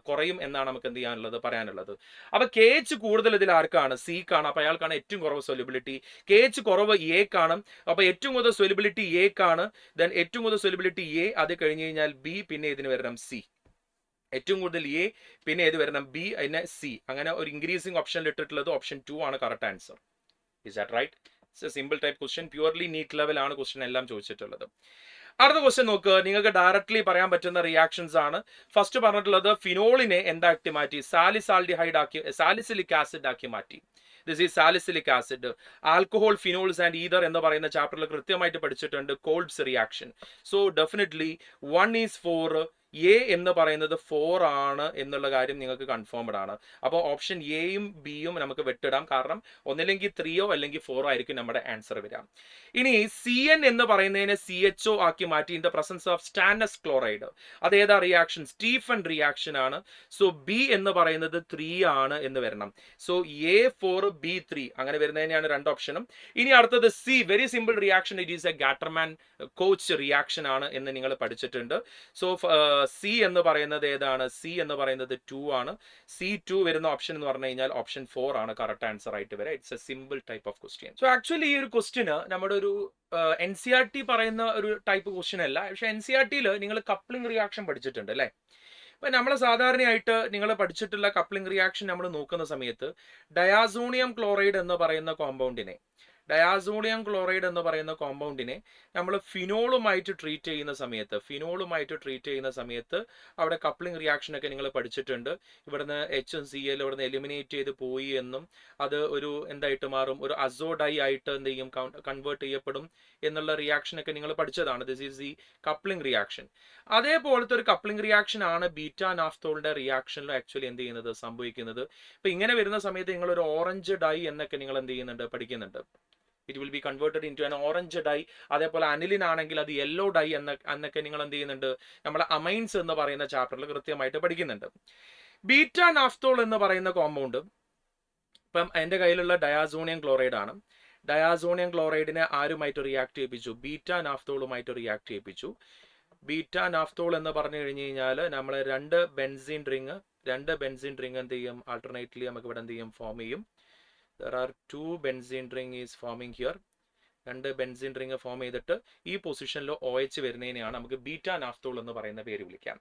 കുറയും എന്നാണ് നമുക്ക് എന്ത് ചെയ്യാനുള്ളത്? പറയാനുള്ളത്. അപ്പൊ KH കൂടുതൽ ഇതിൽ ആർക്കാണ്? സിക്കാണ്. അപ്പൊ അയാൾക്കാണ് ഏറ്റവും കുറവ് സൊല്യൂബിലിറ്റി. KH കുറവ് എക്കാണ്. അപ്പൊ ഏറ്റവും കൂടുതൽ സൊല്യൂബിലിറ്റി എക്കാണ്. ദെൻ ഏറ്റവും കൂടുതൽ സൊല്യൂബിലിറ്റി എ, അത് കഴിഞ്ഞ് കഴിഞ്ഞാൽ ബി, പിന്നെ ഇതിന് വരണം സി. ഏറ്റവും കൂടുതൽ എ, പിന്നെ ഏത് വരണം? ബി, പിന്നെ സി. അങ്ങനെ ഒരു ഇൻക്രീസിംഗ് ഓപ്ഷനിൽ ഇട്ടിട്ടുള്ളത് ഓപ്ഷൻ 2 ആണ് correct answer. Is that right? It's a simple type question. Purely NEET level ആണ് ക്വസ്റ്റ്യൻ എല്ലാം ചോദിച്ചിട്ടുള്ളത്. അടുത്ത ക്വസ്റ്റ്യൻ നോക്കുക. നിങ്ങൾക്ക് ഡയറക്ട്ലി പറയാൻ പറ്റുന്ന റിയാക്ഷൻസ് ആണ്. ഫസ്റ്റ് പറഞ്ഞിട്ടുള്ളത് ഫിനോളിനെ എന്താക്കി മാറ്റി? സാലിസിലിക് ആസിഡ് ആക്കി മാറ്റി. This is salicylic acid. Alcohol, phenols and ether എന്ന് പറയുന്ന ചാപ്റ്ററിൽ കൃത്യമായിട്ട് പഠിച്ചിട്ടുണ്ട് Kolbe's reaction. So definitely 1 is 4. A എന്ന് പറയുന്നത് 4 ആണ് എന്നുള്ള കാര്യം നിങ്ങൾക്ക് കൺഫേംഡ് ആണ്. അപ്പോൾ ഓപ്ഷൻ എയും ബിയും നമുക്ക് വെട്ടിടാം. കാരണം ഒന്നില്ലെങ്കിൽ 3 അല്ലെങ്കിൽ 4 ആയിരിക്കും നമ്മുടെ ആൻസർ വരാം. ഇനി CN എന്ന് പറയുന്നതിനെ CHO ആക്കി മാറ്റി in the presence of stannous chloride. അത് ഏതാ റിയാക്ഷൻ? സ്റ്റീഫൻ റിയാക്ഷൻ ആണ്. സോ ബി എന്ന് പറയുന്നത് 3 ആണ് എന്ന് വരണം. സോ A4 B3 അങ്ങനെ വരുന്നതിനെയാണ് 2 ഓപ്ഷനും. ഇനി അടുത്തത് C, very simple reaction. It is a Gattermann Koch reaction ആണ് എന്ന് നിങ്ങൾ പഠിച്ചിട്ടുണ്ട്. സോ സി എന്ന് പറയുന്നത് ഏതാണ്? സി എന്ന് പറയുന്നത് 2 ആണ്. C2 വരുന്ന ഓപ്ഷൻ എന്ന് പറഞ്ഞു കഴിഞ്ഞാൽ ഓപ്ഷൻ 4 ആണ് കറക്റ്റ് ആൻസർ ആയിട്ട് വരാം. It's a simple type of question. So actually ഈ ഒരു ക്വസ്റ്റ്യന് നമ്മുടെ ഒരു NCERT പറയുന്ന ഒരു ടൈപ്പ് ക്വസ്റ്റ്യൻ അല്ല. പക്ഷെ NCERTയിൽ നിങ്ങൾ കപ്ലിംഗ് റിയാക്ഷൻ പഠിച്ചിട്ടുണ്ട് അല്ലേ? അപ്പൊ നമ്മൾ സാധാരണയായിട്ട് നിങ്ങൾ പഠിച്ചിട്ടുള്ള കപ്ലിംഗ് റിയാക്ഷൻ നമ്മൾ നോക്കുന്ന സമയത്ത് ഡയാസോണിയം ക്ലോറൈഡ് എന്ന് പറയുന്ന കോമ്പൗണ്ടിനെ ഡയാസോണിയം ക്ലോറൈഡ് എന്ന് പറയുന്ന കോമ്പൗണ്ടിനെ നമ്മൾ ഫിനോളുമായിട്ട് ട്രീറ്റ് ചെയ്യുന്ന സമയത്ത് അവിടെ കപ്ലിംഗ് റിയാക്ഷൻ ഒക്കെ നിങ്ങൾ പഠിച്ചിട്ടുണ്ട്. ഇവിടുന്ന് HCl ഇവിടുന്ന് എലിമിനേറ്റ് ചെയ്ത് പോയി എന്നും അത് ഒരു എന്തായിട്ട് മാറും, ഒരു അസോഡൈ ആയിട്ട് എന്ത് ചെയ്യും, കൺവേർട്ട് ചെയ്യപ്പെടും എന്നുള്ള റിയാക്ഷൻ ഒക്കെ നിങ്ങൾ പഠിച്ചതാണ്. This is the coupling reaction. അതേപോലത്തെ ഒരു കപ്ലിംഗ് റിയാക്ഷൻ ആണ് ബീറ്റാ നാഫ്തോളിന്റെ റിയാക്ഷനിൽ ആക്ച്വലി എന്ത് ചെയ്യുന്നത്, സംഭവിക്കുന്നത്. ഇപ്പൊ ഇങ്ങനെ വരുന്ന സമയത്ത് നിങ്ങൾ ഒരു ഓറഞ്ച് ഡൈ എന്നൊക്കെ നിങ്ങൾ എന്ത് ചെയ്യുന്നുണ്ട്, പഠിക്കുന്നുണ്ട്. It will be converted in to an orange dye. അതേപോലെ അനിലിൻ ആണെങ്കിൽ അത് യെല്ലോ ഡൈ എന്നൊക്കെ നിങ്ങൾ എന്ത് ചെയ്യുന്നുണ്ട്, നമ്മുടെ അമൈൻസ് എന്ന് പറയുന്ന ചാപ്റ്ററിൽ കൃത്യമായിട്ട് പഠിക്കുന്നുണ്ട്. ബീറ്റാ നാഫ്തോൾ എന്ന് പറയുന്ന കോമ്പൗണ്ട് ഇപ്പം എൻ്റെ കയ്യിലുള്ള ഡയാസോണിയം ക്ലോറൈഡ് ആണ്. ഡയാസോണിയം ക്ലോറൈഡിനെ ആരുമായിട്ട് റിയാക്ട് ചെയ്യിപ്പിച്ചു, ബീറ്റാ നാഫ്തോളുമായിട്ട് റിയാക്ട് ചെയ്യിപ്പിച്ചു. ബീറ്റാ നാഫ്തോൾ എന്ന് പറഞ്ഞു കഴിഞ്ഞ് കഴിഞ്ഞാൽ നമ്മൾ രണ്ട് ബെൻസീൻ റിങ് എന്ത് ചെയ്യും, ആൾട്ടർനേറ്റ്ലി നമുക്ക് ഇവിടെ എന്ത് ചെയ്യും, ഫോം ചെയ്യും. There are two benzene ring is forming here. രണ്ട് ബെൻസിൻ റിങ് ഫോം ചെയ്തിട്ട് ഈ പൊസിഷനിൽ OH വരുന്നതിനെയാണ് നമുക്ക് ബീറ്റാ നാഫ്തോൾ എന്ന് പറയുന്ന പേര് വിളിക്കാം.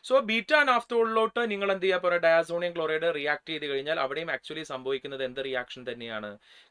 സോ ബീറ്റാ നാഫ്തോളിലോട്ട് നിങ്ങൾ എന്ത് ചെയ്യുക, ഇപ്പോൾ ഡയാസോണിയം ക്ലോറൈഡ് റിയാക്ട് ചെയ്ത് കഴിഞ്ഞാൽ അവിടെയും ആക്ച്വലി സംഭവിക്കുന്നത് എന്ത് റിയാക്ഷൻ തന്നെയാണ്,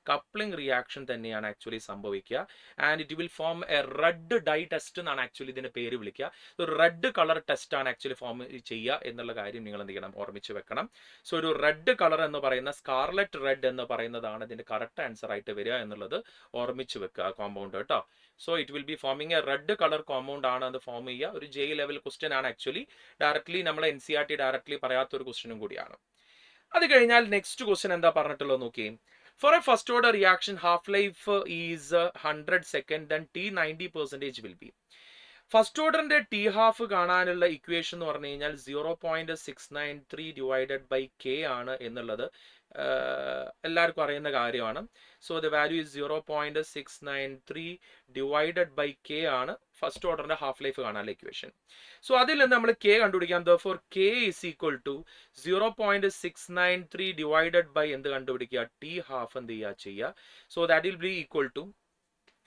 കപ്ലിംഗ് റിയാക്ഷൻ തന്നെയാണ് ആക്ച്വലി സംഭവിക്കുക. And it will form a red dye test എന്നാണ് ആക്ച്വലി ഇതിന്റെ പേര് വിളിക്കുക. ഒരു റെഡ് കളർ ടെസ്റ്റ് ആണ് ആക്ച്വലി ഫോം ചെയ്യുക എന്നുള്ള കാര്യം നിങ്ങൾ എന്ത് ചെയ്യണം, ഓർമ്മിച്ച് വെക്കണം. സോ ഒരു റെഡ് കളർ എന്ന് പറയുന്ന സ്കാർലറ്റ് റെഡ് എന്ന് പറയുന്നതാണ് ഇതിന്റെ കറക്റ്റ് ആൻസർ ആയിട്ട് വരിക എന്നുള്ളത് ഓർമ്മിച്ച് വെക്കുക കോമ്പൗണ്ട് കേട്ടോ. So it will be forming a red colour compound ആണ് അത് ഫോം ചെയ്യുക. ഒരു JEE ലെവൽ ക്വസ്റ്റ്യൻ ആണ് ആക്ച്വലി, ഡയറക്ട്ലി നമ്മളെ NCERT ഡയറക്ട്ലി പറയാത്ത ഒരു ക്വസ്റ്റ്യനും കൂടിയാണ്. അത് കഴിഞ്ഞാൽ നെക്സ്റ്റ് ക്വസ്റ്റ്യൻ എന്താ പറഞ്ഞിട്ടുള്ളത് നോക്കി. For a first order reaction half life is 100 seconds, then T90% will be. First ഓർഡറിന്റെ ടി ഹാഫ് കാണാനുള്ള ഇക്വേഷൻ എന്ന് പറഞ്ഞു കഴിഞ്ഞാൽ 0.693 ഡിവൈഡഡ് ബൈ K ആണ് എന്നുള്ളത് എല്ലാവർക്കും അറിയുന്ന കാര്യമാണ്. So the value is 0.693 divided by K ആണ് ഫസ്റ്റ് ഓർഡറിന്റെ ഹാഫ് ലൈഫ് കാണാനുള്ള ഇക്വേഷൻ. സോ അതിൽ നിന്ന് നമ്മൾ K കണ്ടുപിടിക്കാം. therefore K is equal to 0.693 divided by എന്ത് കണ്ടുപിടിക്കുക, ടി ഹാഫ് എന്ത് ചെയ്യുക. So that will be equal to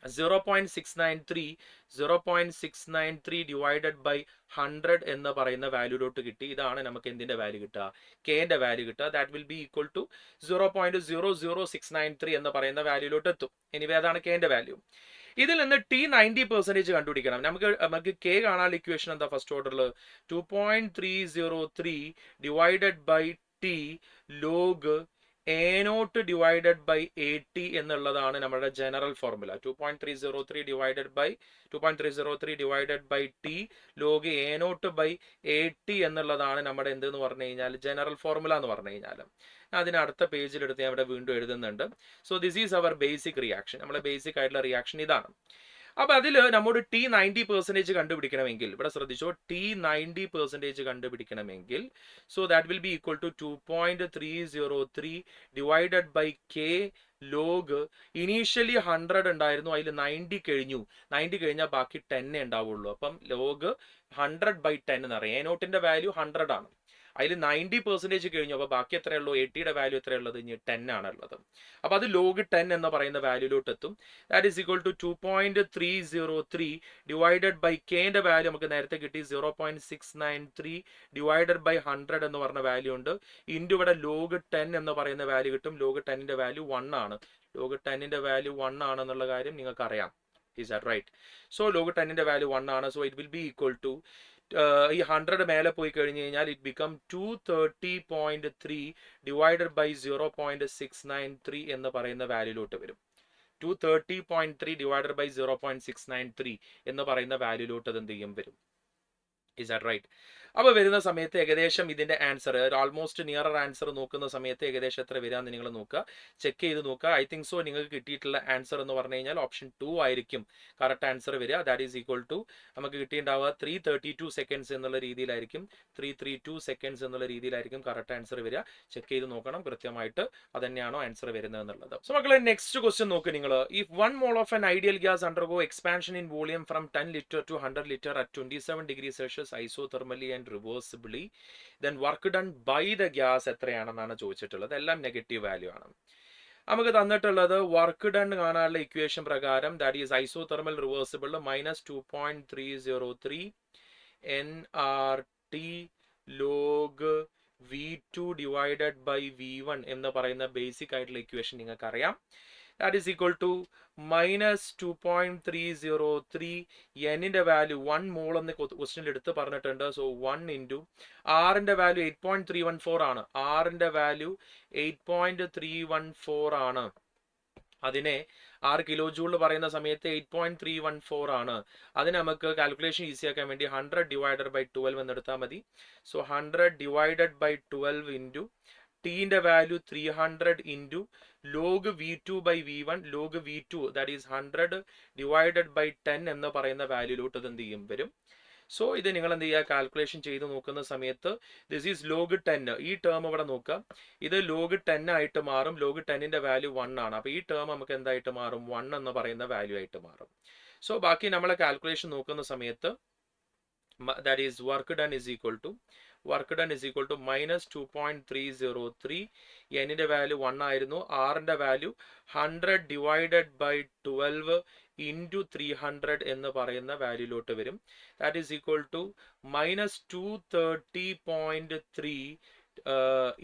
0.693 divided by 100 എന്ന് പറയുന്ന വാല്യൂലോട്ട് കിട്ടി. ഇതാണ് നമുക്ക് എന്തിന്റെ വാല്യൂ കിട്ടുക, Kന്റെ വാല്യൂ കിട്ടുക. That will be equal to 0.00693 എന്ന് പറയുന്ന വാല്യൂലോട്ട് എത്തും. എനിവേ അതാണ് Kന്റെ വാല്യൂ. ഇതിൽ നിന്ന് T90% കണ്ടുപിടിക്കണം. നമുക്ക് K കാണാനുള്ള ഇക്വേഷൻ എന്താ ഫസ്റ്റ് ഓർഡറിൽ, 2.303 divided by T log A0 divided by 80 എന്നുള്ളതാണ് നമ്മുടെ general formula. 2.303 divided by T log A0 by 80 എന്നുള്ളതാണ് നമ്മുടെ എന്തെന്ന് പറഞ്ഞു കഴിഞ്ഞാൽ ജനറൽ ഫോർമുല എന്ന് പറഞ്ഞു കഴിഞ്ഞാൽ. അതിന് അടുത്ത പേജിലെടുത്ത് ഞാൻ ഇവിടെ വീണ്ടും എഴുതുന്നുണ്ട്. So this is our basic reaction. നമ്മുടെ ബേസിക് ആയിട്ടുള്ള റിയാക്ഷൻ ഇതാണ്. അപ്പൊ അതിൽ നമ്മുടെ T90% കണ്ടുപിടിക്കണമെങ്കിൽ ഇവിടെ ശ്രദ്ധിച്ചോ, T90% കണ്ടുപിടിക്കണമെങ്കിൽ so that will be equal to 2.303 divided by K log initially 100 ഉണ്ടായിരുന്നു, അതിൽ 90 കഴിഞ്ഞാൽ ബാക്കി 10 ഉണ്ടാവുള്ളൂ. അപ്പം ലോഗ് 100/10 എന്ന് പറയാം. A0ന്റെ വാല്യൂ 100 ആണ്, അതിൽ 90% കഴിഞ്ഞു. അപ്പൊ ബാക്കി എത്രയുള്ളൂ, 80യുടെ വാല്യൂ എത്രയുള്ളത്, ഇനി 10 ആണ് ഉള്ളത്. അപ്പൊ അത് ലോഗ് 10 എന്ന് പറയുന്ന വാല്യൂലോട്ട് എത്തും. That is equal to 2.303 divided by Kന്റെ വാല്യൂ നമുക്ക് നേരത്തെ കിട്ടി 0.693 ഡിവൈഡഡ് ബൈ 100 എന്ന് പറഞ്ഞ വാല്യൂ ഉണ്ട്. ഇൻറ്റു ഇവിടെ ലോഗ് 10 എന്ന് പറയുന്ന വാല്യൂ കിട്ടും. ലോഗ് 10ന്റെ വാല്യൂ 1 ആണ്. ലോഗ് 10ന്റെ വാല്യൂ 1 ആണെന്നുള്ള കാര്യം നിങ്ങൾക്ക് അറിയാം. Is that right? So log 10ന്റെ വാല്യൂ 1 ആണ്. So it will be equal to ഈ 100 മേലെ പോയി കഴിഞ്ഞ് കഴിഞ്ഞാൽ ഇറ്റ് ബിക്കം 230.3 ഡിവൈഡഡ് ബൈ 0.693 എന്ന് പറയുന്ന വാല്യൂലോട്ട് വരും. 230.3 ഡിവൈഡഡ് ബൈ 0.693 എന്ന് പറയുന്ന വാല്യൂലോട്ട് അത് എന്ത് ചെയ്യും, വരും. Is that right? അപ്പോൾ വരുന്ന സമയത്ത് ഏകദേശം ഇതിന്റെ ആൻസർ ഓൾമോസ്റ്റ് നിയറർ ആൻസർ നോക്കുന്ന സമയത്ത് ഏകദേശം എത്ര വരാമെന്ന് നിങ്ങൾ നോക്കുക, ചെക്ക് ചെയ്ത് നോക്കുക. ഐ തിങ്ക് സോ നിങ്ങൾക്ക് കിട്ടിയിട്ടുള്ള ആൻസർ എന്ന് പറഞ്ഞു കഴിഞ്ഞാൽ ഓപ്ഷൻ 2 ആയിരിക്കും കറക്റ്റ് ആൻസർ വരിക. ദാറ്റ് ഈസ് ഈക്വൽ ടു നമുക്ക് കിട്ടിയിട്ടുണ്ടാവുക 332 സെക്കൻഡ്സ് എന്നുള്ള രീതിയിലായിരിക്കും. 332 സെക്കൻഡ്സ് എന്നുള്ള രീതിയിലായിരിക്കും കറക്റ്റ് ആൻസർ വരിക. ചെക്ക് ചെയ്ത് നോക്കണം കൃത്യമായിട്ട് അതന്നെയാണോ ആൻസർ വരുന്നത് എന്നുള്ളത്. സോ മക്കളെ നെക്സ്റ്റ് ക്വസ്റ്റ്യൻ നോക്ക് നിങ്ങൾ. If 1 mole of an ideal gas undergo expansion in volume from 10 liter to 100 liter at 27 degrees Celsius isothermally and reversibly, then work done by the gas എത്രയാണെന്നാണ് ചോദിച്ചിട്ടുള്ളത്. എല്ലാം നെഗറ്റീവ് വാല്യൂ ആണ്. നമുക്ക് തന്നിട്ടുള്ളത് work done കാണാനുള്ള equation പ്രകാരം that is isothermal reversible -2.303 nRT log V2 divided by V1 എന്ന് പറയുന്ന ബേസിക് ആയിട്ടുള്ള ഇക്വേഷൻ നിങ്ങൾക്ക് അറിയാം. that is equal to minus 2.303. N-ന്റെ വാല്യൂ 1 mole എന്ന് ക്വസ്റ്റ്യനിൽ എടുത്ത് പറഞ്ഞിട്ടുണ്ട്. സോ 1 ഇൻറ്റു ആറിൻ്റെ വാല്യൂ 8.314 ആണ്. ആറിൻ്റെ വാല്യൂ 8.314 ആണ്. അതിനെ 6 കിലോ ജൂൾ പറയുന്ന സമയത്ത് 8.314 ആണ്. അതിന് നമുക്ക് കാൽക്കുലേഷൻ ഈസി ആക്കാൻ വേണ്ടി 100 ഡിവൈഡഡ് ബൈ 12 എന്നെടുത്താൽ മതി. സോ 100 ഡിവൈഡഡ് ബൈ 12 ഇൻറ്റു ടിന്റെ value 300 into log v2 by v1, log v2 that is 100 divided by 10 എന്ന് പറയുന്ന വാല്യൂലോട്ട് ഇത് എന്ത് ചെയ്യും വരും. സോ ഇത് നിങ്ങൾ എന്ത് ചെയ്യുക, കാൽക്കുലേഷൻ ചെയ്ത് നോക്കുന്ന സമയത്ത് ദിസ് ഈസ് log 10. ഈ ടേം ഇവിടെ നോക്കുക, ഇത് log 10 ആയിട്ട് മാറും. log 10ന്റെ വാല്യൂ 1 ആണ്. അപ്പോൾ ഈ ടേം നമുക്ക് എന്തായിട്ട് മാറും, 1 എന്ന് പറയുന്ന വാല്യൂ ആയിട്ട് മാറും. സോ ബാക്കി നമ്മളെ കാൽക്കുലേഷൻ നോക്കുന്ന സമയത്ത് that is work done is equal to minus 2.303. N-ന്റെ വാല്യൂ 1 ആയിരുന്നു. R-ന്റെ വാല്യൂ 100 divided by 12 into 300 എന്ന് പറയുന്ന വാല്യൂലോട്ട് വരും. That is equal to minus 230.3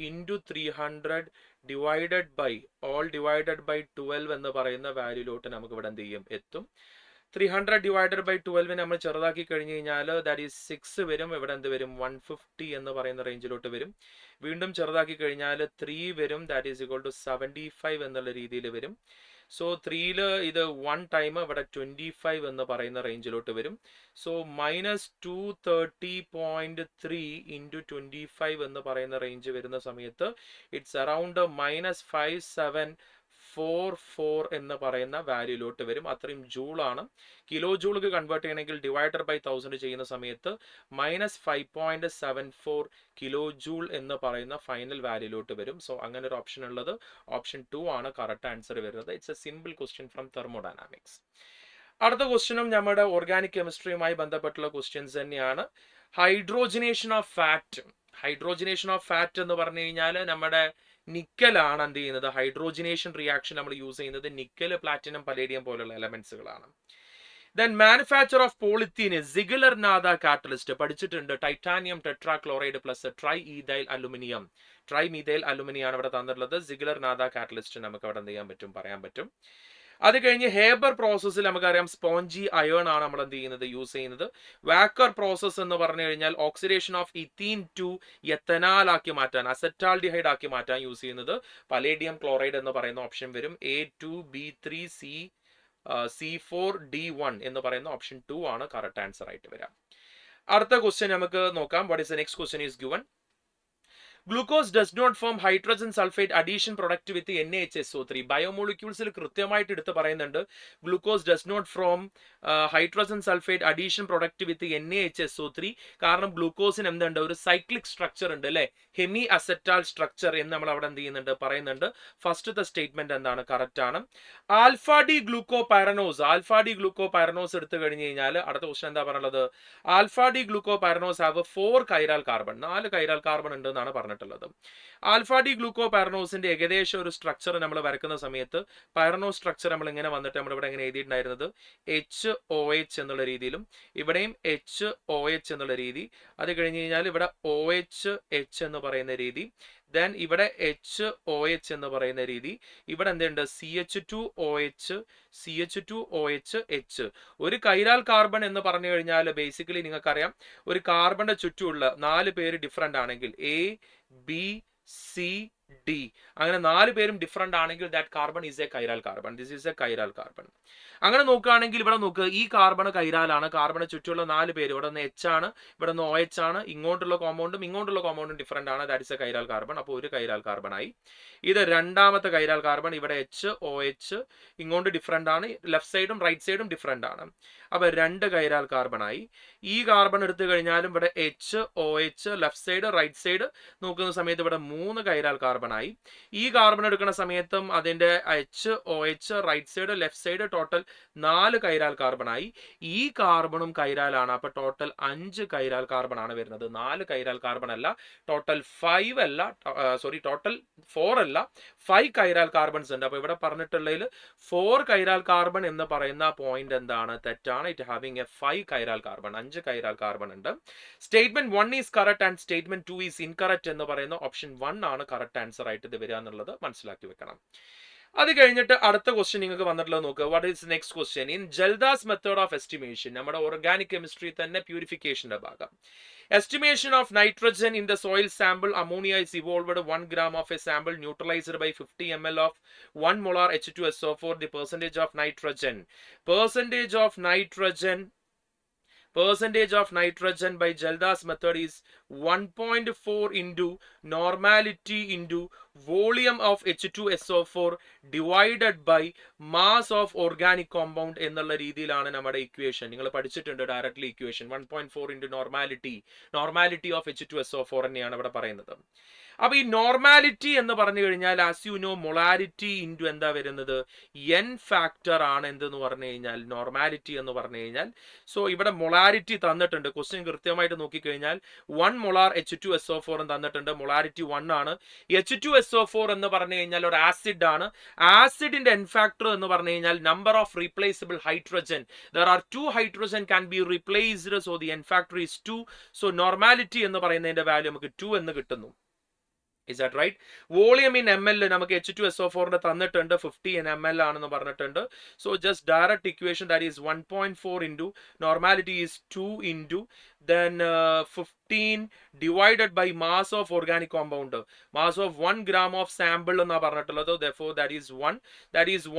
into 300 divided by 12 എന്ന് പറയുന്ന വാല്യൂലോട്ട് നമുക്ക് ഇവിടെ എന്ത് ചെയ്യും എത്തും. 300 divided by 12 നമ്മൾ ചെറുതാക്കി കഴിഞ്ഞ് കഴിഞ്ഞാൽ ദാറ്റ് ഈസ് 6 വരും. ഇവിടെ എന്ത് വരും, 150 എന്ന് പറയുന്ന റേഞ്ചിലോട്ട് വരും. വീണ്ടും ചെറുതാക്കി കഴിഞ്ഞാൽ 3 വരും. ദാറ്റ് ഈസ് ഈക്വൽ ടു 75 എന്നുള്ള രീതിയിൽ വരും. സോ 3ൽ ഇത് 1 ടൈം ഇവിടെ 25 എന്ന് പറയുന്ന റേഞ്ചിലോട്ട് വരും. സോ minus 230.3 ഇൻറ്റു 25 എന്ന് പറയുന്ന റേഞ്ച് വരുന്ന സമയത്ത് ഇറ്റ്സ് അറൗണ്ട് minus 5744 എന്ന് പറയുന്ന വാല്യൂലോട്ട് വരും. അത്രയും ജൂളാണ്. കിലോ ജൂൾക്ക് കൺവേർട്ട് ചെയ്യണമെങ്കിൽ ഡിവൈഡർ ബൈ 1000 ചെയ്യുന്ന സമയത്ത് minus 5.74 കിലോ ജൂൾ എന്ന് പറയുന്ന ഫൈനൽ വാല്യൂലോട്ട് വരും. സോ അങ്ങനെ ഒരു ഓപ്ഷൻ ഉള്ളത് ഓപ്ഷൻ 2 ആണ് കറക്റ്റ് ആൻസർ വരുന്നത്. It's a simple question from thermodynamics. അടുത്ത ക്വസ്റ്റ്യനും നമ്മുടെ ഓർഗാനിക് കെമിസ്ട്രിയുമായി ബന്ധപ്പെട്ടുള്ള ക്വസ്റ്റ്യൻസ് തന്നെയാണ്. Hydrogenation of fat. Hydrogenation of fat എന്ന് പറഞ്ഞു കഴിഞ്ഞാൽ നമ്മുടെ നിക്കലാണ് എന്ത് ചെയ്യുന്നത്, ഹൈഡ്രോജനേഷൻ റിയാക്ഷൻ നമ്മൾ യൂസ് ചെയ്യുന്നത് നിക്കൽ, പ്ലാറ്റിനം, പലേഡിയം പോലുള്ള എലമെന്റ്സുകളാണ്. ദെൻ മാനുഫാക്ചർ ഓഫ് പോളിത്തീൻ, സിഗലർ നാദ കാറ്റലിസ്റ്റ് പഠിച്ചിട്ടുണ്ട്. Titanium tetrachloride plus try methyl aluminium ആണ് ഇവിടെ തന്നിട്ടുള്ളത്. സിഗലർ നാദ കാറ്റലിസ്റ്റ് നമുക്ക് അവിടെ എന്ത് ചെയ്യാൻ പറ്റും, പറയാൻ പറ്റും. അത് കഴിഞ്ഞ് ഹേബർ പ്രോസസ്സിൽ നമുക്കറിയാം സ്പോഞ്ചി അയേൺ ആണ് നമ്മൾ എന്ത് ചെയ്യുന്നത്, യൂസ് ചെയ്യുന്നത്. വാക്കർ പ്രോസസ് എന്ന് പറഞ്ഞു കഴിഞ്ഞാൽ ഓക്സിഡേഷൻ ഓഫ് ഇത്തീൻ ടു എത്തനാൽ ആക്കി മാറ്റാൻ, അസറ്റാൽഡിഹൈഡ് ആക്കി മാറ്റാൻ യൂസ് ചെയ്യുന്നത് പലേഡിയം ക്ലോറൈഡ് എന്ന് പറയുന്ന ഓപ്ഷൻ വരും. A2B3C4D1 എന്ന് പറയുന്ന ഓപ്ഷൻ 2 ആണ് കറക്റ്റ് ആൻസർ ആയിട്ട് വരാം. അടുത്ത ക്വസ്റ്റ്യൻ നമുക്ക് നോക്കാം. What is the next question is given. Glucose does not form hydrogen sulfate addition product with NaHSO3. ബയോമോളിക്യൂൾസിൽ കൃത്യമായിട്ട് എടുത്ത് പറയുന്നുണ്ട് glucose does not from hydrogen sulphate addition product with NaHSO3. കാരണം ഗ്ലൂക്കോസിന് എന്തുണ്ട്, ഒരു സൈക്ലിക് സ്ട്രക്ചർ ഉണ്ട് അല്ലെ, ഹെമി അസറ്റാൽ സ്ട്രക്ചർ എന്ന് നമ്മൾ അവിടെ എന്ത് ചെയ്യുന്നുണ്ട്, പറയുന്നുണ്ട്. ഫസ്റ്റത്തെ സ്റ്റേറ്റ്മെന്റ് എന്താണ്, കറക്റ്റ് ആണ്. ആൽഫ ഡി ഗ്ലൂക്കോ പൈറനോസ് എടുത്തു കഴിഞ്ഞ് കഴിഞ്ഞാൽ അടുത്ത ക്വസ്റ്റൻ എന്താ പറയുന്നത്, alpha D glucopyranose have 4 chiral carbon, 4 chiral carbon ഉണ്ട് എന്നാണ് പറഞ്ഞിട്ടുള്ളത്. ആൽഫ ഡി ഗ്ലൂക്കോ പൈറനോസിന്റെ ഏകദേശം ഒരു സ്ട്രക്ചർ നമ്മൾ വരക്കുന്ന സമയത്ത് പൈറനോസ് സ്ട്രക്ചർ നമ്മൾ ഇങ്ങനെ വന്നിട്ട് നമ്മൾ ഇവിടെ എങ്ങനെ എഴുതിയിട്ടുണ്ടായിരുന്നത്, HOH എന്നുള്ള രീതിയിലും ഇവിടെയും HOH എന്നുള്ള രീതി. അത് കഴിഞ്ഞ് കഴിഞ്ഞാൽ ഇവിടെ OH എന്ന് പറയുന്ന രീതി, ദെൻ ഇവിടെ HOH എന്ന് പറയുന്ന രീതി, ഇവിടെ എന്തുണ്ട് CH2OH. ഒരു കൈരാൽ കാർബൺ എന്ന് പറഞ്ഞു കഴിഞ്ഞാൽ ബേസിക്കലി നിങ്ങൾക്കറിയാം ഒരു കാർബണിന്റെ ചുറ്റുമുള്ള 4 പേര് ഡിഫറെന്റ് ആണെങ്കിൽ ABCD അങ്ങനെ 4 പേരും ഡിഫറെന്റ് ആണെങ്കിൽ that carbon is a chiral carbon. This is a chiral carbon. അങ്ങനെ നോക്കുകയാണെങ്കിൽ ഇവിടെ നോക്കുക, ഈ കാർബൺ കൈരാലാണ്, കാർബണ് ചുറ്റുമുള്ള 4 പേര്, ഇവിടെ നിന്ന് H ആണ്, ഇവിടെ നിന്ന് OH ആണ്, ഇങ്ങോട്ടുള്ള കോമ്പൗണ്ടും ഡിഫറെന്റ് ആണ്. That is a chiral carbon. അപ്പോൾ ഒരു കൈരാൽ കാർബൺ ആയി. ഇത് രണ്ടാമത്തെ കൈരാൽ കാർബൺ, ഇവിടെ HOH ഇങ്ങോട്ട് ഡിഫറെന്റ് ആണ്, ലെഫ്റ്റ് സൈഡും റൈറ്റ് സൈഡും ഡിഫറെന്റ് ആണ്. അപ്പൊ 2 കൈരാൽ കാർബൺ ആയി. ഈ കാർബൺ എടുത്തു കഴിഞ്ഞാലും ഇവിടെ HOH left side right side നോക്കുന്ന സമയത്ത് ഇവിടെ 3 കൈരാൽ കാർബൺ ആയി. ഈ കാർബൺ എടുക്കുന്ന സമയത്തും അതിന്റെ HOH right side left side total 4 chiral carbon ആയി. ഈ കാർബണും കൈരാലാണ്. അപ്പൊ ടോട്ടൽ 5 കൈരാൽ കാർബൺ ആണ് വരുന്നത്. 4 കൈരാൽ കാർബൺ അല്ല, ടോട്ടൽ 4 അല്ല 5 കൈരാൽ കാർബൺസ് ഉണ്ട്. അപ്പൊ ഇവിടെ പറഞ്ഞിട്ടുള്ളതിൽ 4 കൈരാൽ കാർബൺ എന്ന് പറയുന്ന പോയിന്റ് എന്താണ്, തെറ്റാണ്. It having a 5 chiral carbon, 5 chiral carbon ഉണ്ട്. Statement 1 is correct and statement 2 is incorrect എന്ന് പറയുന്ന ഓപ്ഷൻ 1 ആണ് കറക്റ്റ് ആൻസർ ആയിട്ട് ഇത് വരിക എന്നുള്ളത് മനസ്സിലാക്കി വെക്കണം. അത് കഴിഞ്ഞിട്ട് അടുത്ത ക്വസ്റ്റ്യൻ നിങ്ങൾക്ക് വന്നിട്ടുള്ളത് നോക്കുക. What is next question? In Kjeldahl's method of estimation, നമ്മുടെ ഓർഗാനിക് കെമിസ്ട്രി തന്നെ പ്യൂരിഫിക്കേഷന്റെ ഭാഗം. Estimation of nitrogen in the soil sample, ammonia is evolved 1 gram of a sample neutralized by 50 ml of 1 molar H2SO4. The percentage of nitrogen by Jaldas method is 1.4 into normality into volume of H2SO4 divided by mass of organic compound എന്നുള്ള രീതിയിലാണ് നമ്മുടെ equation. നിങ്ങൾ പഠിച്ചിട്ടുണ്ട് directly equation 1.4 into normality of H2SO4 തന്നെയാണ് ഇവിടെ പറയുന്നത്. അപ്പൊ ഈ നോർമാലിറ്റി എന്ന് പറഞ്ഞു കഴിഞ്ഞാൽ as you know molarity into എന്താ വരുന്നത്, എൻ ഫാക്ടർ ആണ് എന്തെന്ന് പറഞ്ഞു കഴിഞ്ഞാൽ നോർമാലിറ്റി എന്ന് പറഞ്ഞു കഴിഞ്ഞാൽ. സോ ഇവിടെ മൊളാരിറ്റി തന്നിട്ടുണ്ട്, ക്വസ്റ്റ്യൻ കൃത്യമായിട്ട് നോക്കിക്കഴിഞ്ഞാൽ 1 molar H2SO4 തന്നിട്ടുണ്ട്, മൊളാരിറ്റി 1 ആണ്. H2SO4 എന്ന് പറഞ്ഞു കഴിഞ്ഞാൽ ഒരു ആസിഡ് ആണ്. ആസിഡിന്റെ എൻ ഫാക്ടർ എന്ന് പറഞ്ഞു കഴിഞ്ഞാൽ number of replaceable hydrogen. There are 2 hydrogen can be replaced, so the N factor is 2. So normality എന്ന് പറയുന്നതിന്റെ വാല്യൂ നമുക്ക് 2 എന്ന് കിട്ടുന്നു. Is that right? Volume in ml നമുക്ക് H2SO4 തന്നിട്ടുണ്ട് 50 ml ആണെന്ന് പറഞ്ഞിട്ടുണ്ട്. So just direct equation, that is 1.4 into normality is 2 into then 15 divided by mass of organic compound, mass of 1 gram of sample എന്നാ പറഞ്ഞിട്ടുള്ളത്. Therefore that is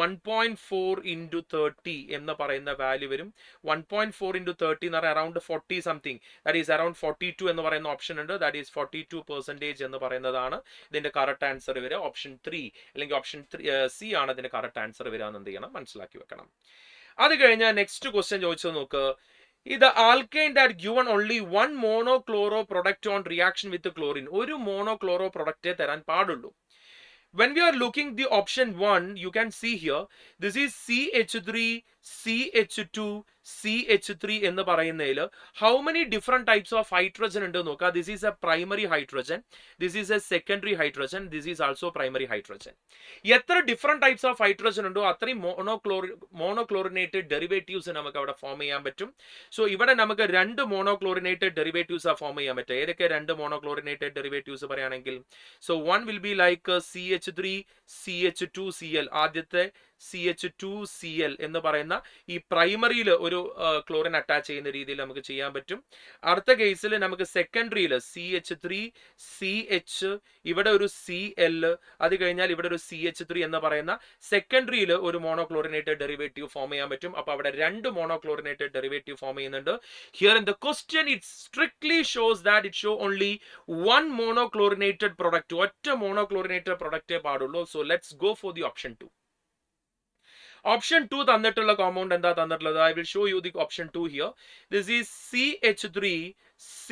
1.4 into 30 എന്ന് പറയുന്ന value വരും. 1.4 into 30 എന്ന് പറഞ്ഞാൽ around 40 something, that is around 42 എന്ന് പറയുന്ന option ഉണ്ട്. that is 42% എന്ന് പറയുന്നതാണ് ഇതിന്റെ കറക്റ്റ് ആൻസർ വരിക. ഓപ്ഷൻ 3 അല്ലെങ്കിൽ ഓപ്ഷൻ സി ആണ് ഇതിന്റെ കറക്റ്റ് ആൻസർ വരിക എന്ന് എന്ത് ചെയ്യണം, മനസ്സിലാക്കി വെക്കണം. അത് കഴിഞ്ഞാൽ നെക്സ്റ്റ് ക്വസ്റ്റ്യൻ ചോദിച്ചത് നോക്ക്. ഇത് alkyne that given only 1 മോണോക്ലോറോ product on reaction with chlorine, ഒരു മോണോക്ലോറോ പ്രൊഡക്റ്റേ തരാൻ പാടുള്ളൂ. When we are looking the option 1, you can see here this is CH3 CH2 CH3 എന്ന് പറയുന്നതിൽ how many different types of hydrogen ഉണ്ട് നോക്കുക. This is a primary hydrogen, this is a secondary hydrogen, this is also primary hydrogen. എത്ര different types of hydrogen ഉണ്ടോ അത്രയും മോണോക്ലോറിനേറ്റഡ് derivatives നമുക്ക് അവിടെ form ചെയ്യാൻ പറ്റും. സോ ഇവിടെ നമുക്ക് 2 മോണോക്ലോറിനേറ്റഡ് ഡെറിവേറ്റീവ്സ് ഫോം ചെയ്യാൻ പറ്റും. ഏതൊക്കെ 2 മോണോക്ലോറിനേറ്റഡ് ഡെറിവേറ്റീവ്സ് പറയുകയാണെങ്കിൽ, so 1 will be like CH3 CH2Cl, ആദ്യത്തെ CH2Cl എന്ന് പറയുന്ന ഈ പ്രൈമറിയിൽ ഒരു ക്ലോറിൻ അറ്റാച്ച് ചെയ്യുന്ന രീതിയിൽ നമുക്ക് ചെയ്യാൻ പറ്റും. അടുത്ത കേസിൽ നമുക്ക് സെക്കൻഡറിയിൽ CH3 CH, ഇവിടെ ഒരു Cl, അത് കഴിഞ്ഞാൽ ഇവിടെ ഒരു CH3 എന്ന് പറയുന്ന സെക്കൻഡറിയിൽ ഒരു മോണോക്ലോറിനേറ്റഡ് ഡെറിവേറ്റീവ് ഫോം ചെയ്യാൻ പറ്റും. അപ്പൊ അവിടെ 2 മോണോക്ലോറിനേറ്റഡ് ഡെറിവേറ്റീവ് ഫോം ചെയ്യുന്നുണ്ട്. Here in the question it strictly shows that it show only 1 monochlorinated product, ഒറ്റ മോണോക്ലോറിനേറ്റഡ് പ്രൊഡക്റ്റേ പാടുള്ളൂ. So let's go for the option 2. Option 2 തന്നിട്ടുള്ള കോമ്പൗണ്ട് എന്താ തന്നിട്ടുള്ളത്? I will show you the option 2 here. This is CH3C,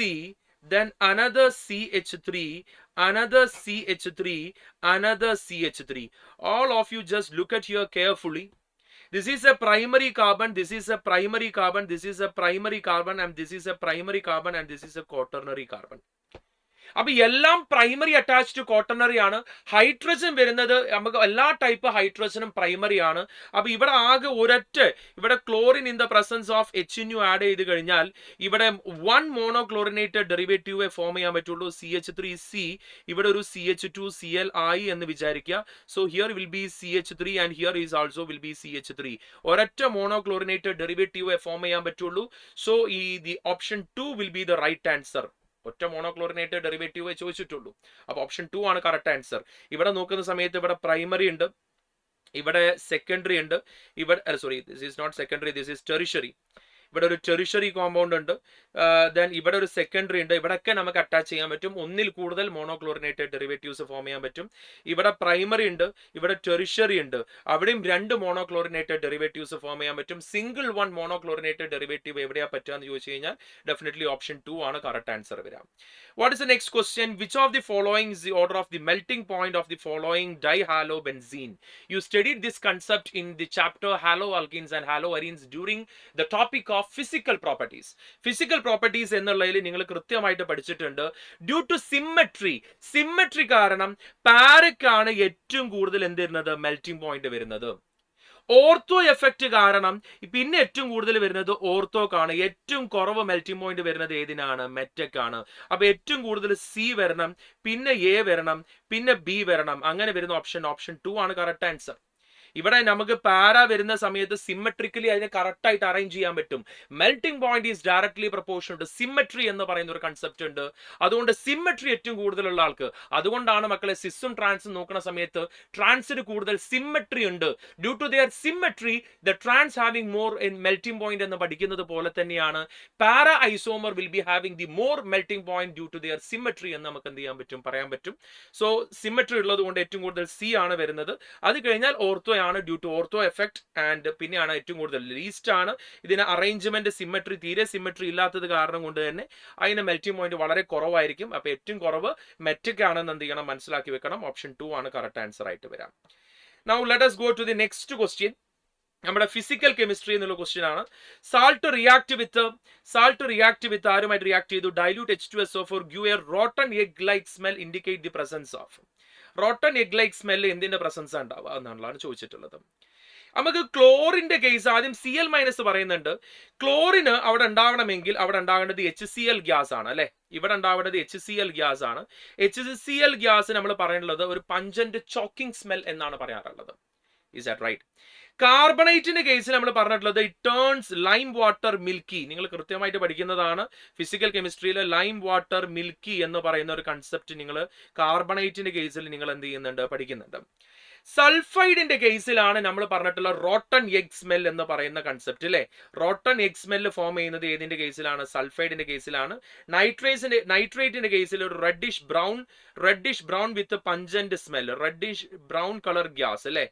then another CH3, another CH3, another CH3. All of you just look at here carefully. This is a primary carbon, this is a primary carbon, this is a primary carbon, and this is a primary carbon, and this is a quaternary carbon. അപ്പൊ എല്ലാം primary attached quaternary ആണ്. Hydrogen വരുന്നത് നമുക്ക് എല്ലാ type ഹൈഡ്രജനും primary ആണ്. അപ്പൊ ഇവിടെ ആകെ ഒരൊറ്റ ഇവിടെ chlorine in the presence of HNU add ചെയ്ത് കഴിഞ്ഞാൽ ഇവിടെ 1 മോണോക്ലോറിനേറ്റഡ് ഡെറിവേറ്റീവ് ഫോം ചെയ്യാൻ പറ്റുള്ളൂ, CH3C. ഇവിടെ ഒരു CH2Cl ആയി എന്ന് വിചാരിക്കുക. So here will be CH3 and here is also will be CH3. ഒരൊറ്റ മോണോക്ലോറിനേറ്റഡ് ഡെറിവേറ്റീവ് ഫോം ചെയ്യാൻ പറ്റുള്ളൂ. സോ ഈ the option 2 will be the right answer. ഒറ്റ മോണോക്ലോറിനേറ്റഡ് ഡെറിവേറ്റീവ് ചോദിച്ചിട്ടുള്ളൂ. അപ്പൊ ഓപ്ഷൻ 2 ആണ് കറക്റ്റ് ആൻസർ. ഇവിടെ നോക്കുന്ന സമയത്ത് ഇവിടെ പ്രൈമറി ഉണ്ട്, ഇവിടെ സെക്കൻഡറി ഉണ്ട്, ഇവിടെ sorry this is not secondary, this is tertiary. ഇവിടെ ഒരു ടെറിഷറി കോമ്പൗണ്ട് ഉണ്ട്, ദെൻ ഇവിടെ ഒരു സെക്കൻഡറി ഉണ്ട്. ഇവിടെയൊക്കെ നമുക്ക് അറ്റാച്ച് ചെയ്യാൻ പറ്റും, ഒന്നിൽ കൂടുതൽ മോണോക്ലോറിനേറ്റഡ് ഡെറിവേറ്റീവ്സ് ഫോം ചെയ്യാൻ പറ്റും. ഇവിടെ പ്രൈമറി ഉണ്ട്, ഇവിടെ ടെറിഷറി ഉണ്ട്, അവിടെയും 2 മോണോക്ലോറിനേറ്റഡ് ഡെറിവേറ്റീവ്സ് ഫോം ചെയ്യാൻ പറ്റും. സിംഗിൾ 1 മോണോക്ലോറിനേറ്റഡ് ഡെറിവേറ്റീവ് എവിടെയാ പറ്റുക എന്ന് ചോദിച്ചു കഴിഞ്ഞാൽ ഡെഫിനറ്റ്ലി ഓപ്ഷൻ 2 ആണ് കറക്റ്റ് ആൻസർ വരാം. What is the next question? Which of the following is the order of the melting point of the following dihalobenzene? You studied this concept in the chapter haloalkenes and haloarenes during the topic of physical properties. Physical properties എന്നുള്ളതിൽ നിങ്ങൾ കൃത്യമായിട്ട് പഠിച്ചിട്ടുണ്ട്. Due to symmetry കാരണം പാരക്കാണ് ഏറ്റവും കൂടുതൽ എന്ത് വരുന്നത്, melting point വരുന്നത്. ഓർത്തോ എഫക്റ്റ് കാരണം പിന്നെ ഏറ്റവും കൂടുതൽ വരുന്നത് ഓർത്തോക്കാണ്. ഏറ്റവും കുറവ് മെൽറ്റിംഗ് പോയിന്റ് വരുന്നത് ഏതിനാണ്, മെറ്റക്കാണ്. അപ്പൊ ഏറ്റവും കൂടുതൽ C വരണം, പിന്നെ A വരണം, പിന്നെ B വരണം. അങ്ങനെ വരുന്ന ഓപ്ഷൻ 2 ആണ് കറക്റ്റ് ആൻസർ. ഇവിടെ നമുക്ക് പാര വരുന്ന സമയത്ത് സിമെട്രിക്കലി അതിനെ കറക്റ്റ് ആയിട്ട് അറേഞ്ച് ചെയ്യാൻ പറ്റും. Melting point is directly proportional to symmetry എന്ന് പറയുന്ന ഒരു കൺസെപ്റ്റ് ഉണ്ട്. അതുകൊണ്ട് സിമെട്രി ഏറ്റവും കൂടുതലുള്ള ആൾക്ക്, അതുകൊണ്ടാണ് മക്കളെ സിസും ട്രാൻസും നോക്കുന്ന സമയത്ത് ട്രാൻസിന് കൂടുതൽ സിമെട്രി ഉണ്ട്. Due to their symmetry the trans having more in melting point എന്ന് പഠിക്കുന്നത് പോലെ തന്നെയാണ് para isomer will be having the more melting point due to their symmetry എന്ന് നമുക്ക് എന്ത് ചെയ്യാൻ പറ്റും, പറയാൻ പറ്റും. സോ സിമെട്രി ഉള്ളത് കൊണ്ട് ഏറ്റവും കൂടുതൽ സി ആണ് വരുന്നത്. അത് കഴിഞ്ഞാൽ ഓർത്തോ ആണ്, due to ortho effect. And പിന്നെയാണ് ഏറ്റവും കൂടുതൽ ലീസ്റ്റ് ആണ്. ഇതിന് അറേഞ്ച്മെന്റ് സിമെട്രി, തീരെ സിമെട്രി ഇല്ലാത്തത് കാരണം കൊണ്ട് തന്നെ അതിന് മെൽറ്റിംഗ് പോയിന്റ് വളരെ കുറവായിരിക്കും. അപ്പൊ ഏറ്റവും കുറവ് മെറ്റിക് ആണെന്ന് എന്ത് ചെയ്യണം, മനസ്സിലാക്കി വെക്കണം. ഓപ്ഷൻ 2 ആണ് കറക്റ്റ് ആൻസർ ആയിട്ട് വരാം. Now let us go to the next question. നമ്മുടെ ഫിസിക്കൽ കെമിസ്ട്രി എന്നുള്ള ക്വസ്റ്റ്യൻ ആണ്. സാൾട്ട് റിയാക്ട് വിത്ത് ആരുമായിട്ട് റിയാക്ട് ചെയ്തു? Dilute H2SO4 give a rotten egg like smell indicate the presence of. Rotten egg like smell എന്തിന്റെ presence ഉണ്ടാവുക എന്നുള്ളതാണ് ചോദിച്ചിട്ടുള്ളത്. നമുക്ക് ക്ലോറിന്റെ കേസ് ആദ്യം Cl- പറയുന്നുണ്ട്. ക്ലോറിന് അവിടെ ഉണ്ടാവണമെങ്കിൽ അവിടെ ഉണ്ടാവേണ്ടത് HCl ഗ്യാസ് ആണ് അല്ലെ. ഇവിടെ ഉണ്ടാവേണ്ടത് HCl ഗ്യാസ് ആണ്. HCl ഗ്യാസ് നമ്മൾ പറയുന്നത് ഒരു പഞ്ചന്റ് ചോക്കിംഗ് സ്മെൽ എന്നാണ് പറയാറുള്ളത്. Is that right? കാർബണേറ്റിന്റെ കേസിൽ നമ്മൾ പറഞ്ഞിട്ടുള്ളത് it turns lime water milky. നിങ്ങൾ കൃത്യമായിട്ട് പഠിക്കുന്നതാണ് ഫിസിക്കൽ കെമിസ്ട്രിയിലെ ലൈം വാട്ടർ മിൽക്കി എന്ന് പറയുന്ന ഒരു കൺസെപ്റ്റ് നിങ്ങൾ കാർബണേറ്റിന്റെ കേസിൽ നിങ്ങൾ എന്ത് ചെയ്യുന്നുണ്ട്, പഠിക്കുന്നുണ്ട്. സൾഫൈഡിന്റെ കേസിലാണ് നമ്മൾ പറഞ്ഞിട്ടുള്ള റോട്ടൺ എഗ് സ്മെൽ എന്ന് പറയുന്ന കൺസെപ്റ്റ് അല്ലെ. റോട്ടൺ എഗ് സ്മെൽ ഫോം ചെയ്യുന്നത് ഏതിന്റെ കേസിലാണ്? സൾഫൈഡിന്റെ കേസിലാണ്. നൈട്രേറ്റിന്റെ കേസിൽ ഒരു reddish brown with pungent smell, reddish brown colour gas അല്ലെ.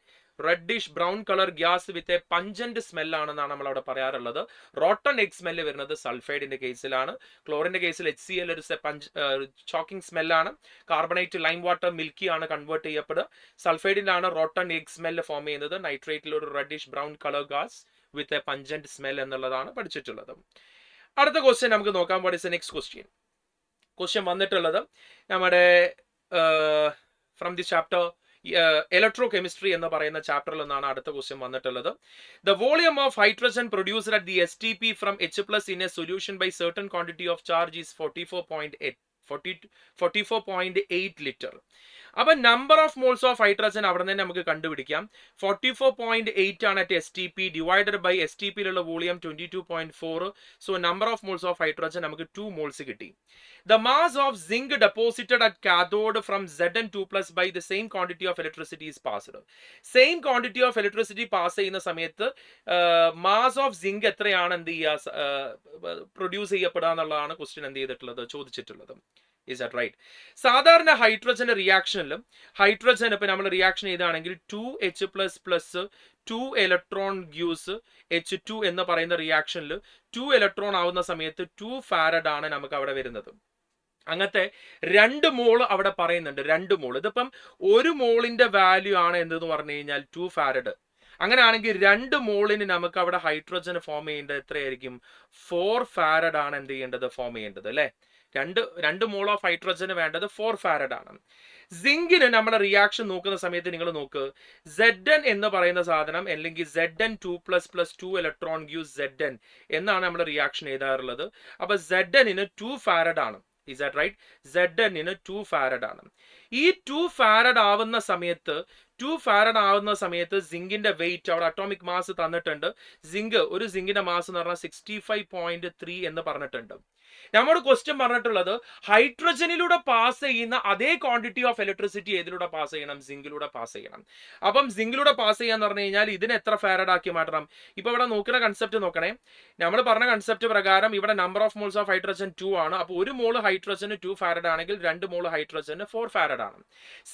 Reddish brown colour gas with a pungent smell ആണെന്നാണ് നമ്മൾ അവിടെ പറയാറുള്ളത്. റോട്ടൺ എഗ് സ്മെല്ല് വരുന്നത് സൾഫൈഡിന്റെ കേസിലാണ്. ക്ലോറിന്റെ കേസിൽ HCl ഒരു ചോക്കിംഗ് സ്മെല്ലാണ്. കാർബണേറ്റ് ലൈം വാട്ടർ മിൽക്കി ആണ് കൺവേർട്ട് ചെയ്യപ്പെടുക. സൾഫൈഡിലാണ് റോട്ടൺ എഗ് സ്മെല്ല് ഫോം ചെയ്യുന്നത്. നൈട്രേറ്റിൽ ഒരു reddish brown colour gas with a pungent smell എന്നുള്ളതാണ് പഠിച്ചിട്ടുള്ളത്. അടുത്ത ക്വസ്റ്റ്യൻ നമുക്ക് നോക്കാം. What is the next question വന്നിട്ടുള്ളത് നമ്മുടെ from the chapter electrochemistry എന്ന് പറയുന്ന ചാപ്റ്ററിൽ നിന്നാണ് അടുത്ത ക്വസ്റ്റ്യൻ വന്നിട്ടുള്ളത്. The volume of hydrogen produced at the STP from H+ in a solution by certain quantity of charge is 44.8 litre. അപ്പൊ number of moles of hydrogen അവിടെ തന്നെ നമുക്ക് കണ്ടുപിടിക്കാം. 44.8 ആണ് അറ്റ് STP ഡിവൈഡഡ് ബൈ STPയിലുള്ള volume 22.4. So number of moles of hydrogen നമുക്ക് 2 moles കിട്ടി. The mass of zinc deposited at cathode from Zn2+ by the same quantity of electricity is passed. Same quantity of electricity pass ചെയ്യുന്ന സമയത്ത് mass of zinc എത്രയാണ് എന്ത് ചെയ്യുക, produce ചെയ്യപ്പെടുക എന്നുള്ളതാണ് question എന്ത് ചെയ്തിട്ടുള്ളത്, ചോദിച്ചിട്ടുള്ളത്. Is that right? സാധാരണ ഹൈഡ്രജന്റെ റിയാക്ഷനിലും ഇപ്പൊ നമ്മൾ റിയാക്ഷൻ ചെയ്താണെങ്കിൽ 2H++ 2 ഇലക്ട്രോൺ ഗ്യൂസ് H2 എന്ന് പറയുന്ന റിയാക്ഷനിൽ 2 ഇലക്ട്രോൺ ആവുന്ന സമയത്ത് 2 ഫാരഡ് ആണ് നമുക്ക് അവിടെ വരുന്നത്. അങ്ങനത്തെ 2 മോൾ അവിടെ പറയുന്നുണ്ട്. 2 മോൾ ഇതിപ്പം 1 മോളിന്റെ വാല്യൂ ആണ് എന്തെന്ന് പറഞ്ഞു കഴിഞ്ഞാൽ 2 ഫാരഡ്. അങ്ങനെയാണെങ്കിൽ 2 മോളിന് നമുക്ക് അവിടെ ഹൈഡ്രജൻ ഫോം ചെയ്യേണ്ടത് എത്രയായിരിക്കും? 4 ഫാരഡ് ആണ് എന്ത് ചെയ്യേണ്ടത്, ഫോം ചെയ്യേണ്ടത് അല്ലെ. 2 മോൾ ഓഫ് ഹൈഡ്രജന് വേണ്ടത് 4 ഫാരഡ് ആണ്. സിങ്കിന് നമ്മുടെ റിയാക്ഷൻ നോക്കുന്ന സമയത്ത് നിങ്ങൾ നോക്ക്, Zn എന്ന് പറയുന്ന സാധനം അല്ലെങ്കിൽ Zn2++ 2 ഇലക്ട്രോൺ ഗ്യൂസ് Zn എന്നാണ് നമ്മൾ റിയാക്ഷൻ എഴുതാറുള്ളത്. അപ്പൊ Zn-ന് 2 ഫാരഡ് ആണ്. Is that right? Zn-ന് 2 ഫാരഡ് ആണ്. ഈ 2 ഫാരഡ് ആവുന്ന സമയത്ത് സിങ്കിന്റെ വെയിറ്റ് അവിടെ അറ്റോമിക് മാസ് തന്നിട്ടുണ്ട്. ഒരു സിങ്കിന്റെ മാസ് എന്ന് പറഞ്ഞാൽ 65.3 എന്ന് പറഞ്ഞിട്ടുണ്ട്. നമ്മുടെ ക്വസ്റ്റ്യൻ പറഞ്ഞിട്ടുള്ളത് ഹൈഡ്രജനിലൂടെ പാസ് ചെയ്യുന്ന അതേ ക്വാണ്ടിറ്റി ഓഫ് ഇലക്ട്രിസിറ്റി ഏതിലൂടെ പാസ് ചെയ്യണം? സിങ്കിലൂടെ പാസ് ചെയ്യണം. അപ്പം സിങ്കിലൂടെ പാസ് ചെയ്യാന്ന് പറഞ്ഞു കഴിഞ്ഞാൽ ഇതിന് എത്ര ഫാരഡ് ആക്കി മാറ്റണം? ഇപ്പൊ ഇവിടെ നോക്കുന്ന കൺസെപ്റ്റ് നോക്കണേ. നമ്മൾ പറഞ്ഞ കൺസെപ്റ്റ് പ്രകാരം ഇവിടെ number of moles of hydrogen 2 ആണ്. അപ്പോൾ 1 മോൾ ഹൈഡ്രജന് 2 ഫാരഡ് ആണെങ്കിൽ 2 മോൾ ഹൈഡ്രജന് 4 ഫാരഡ് ആണ്.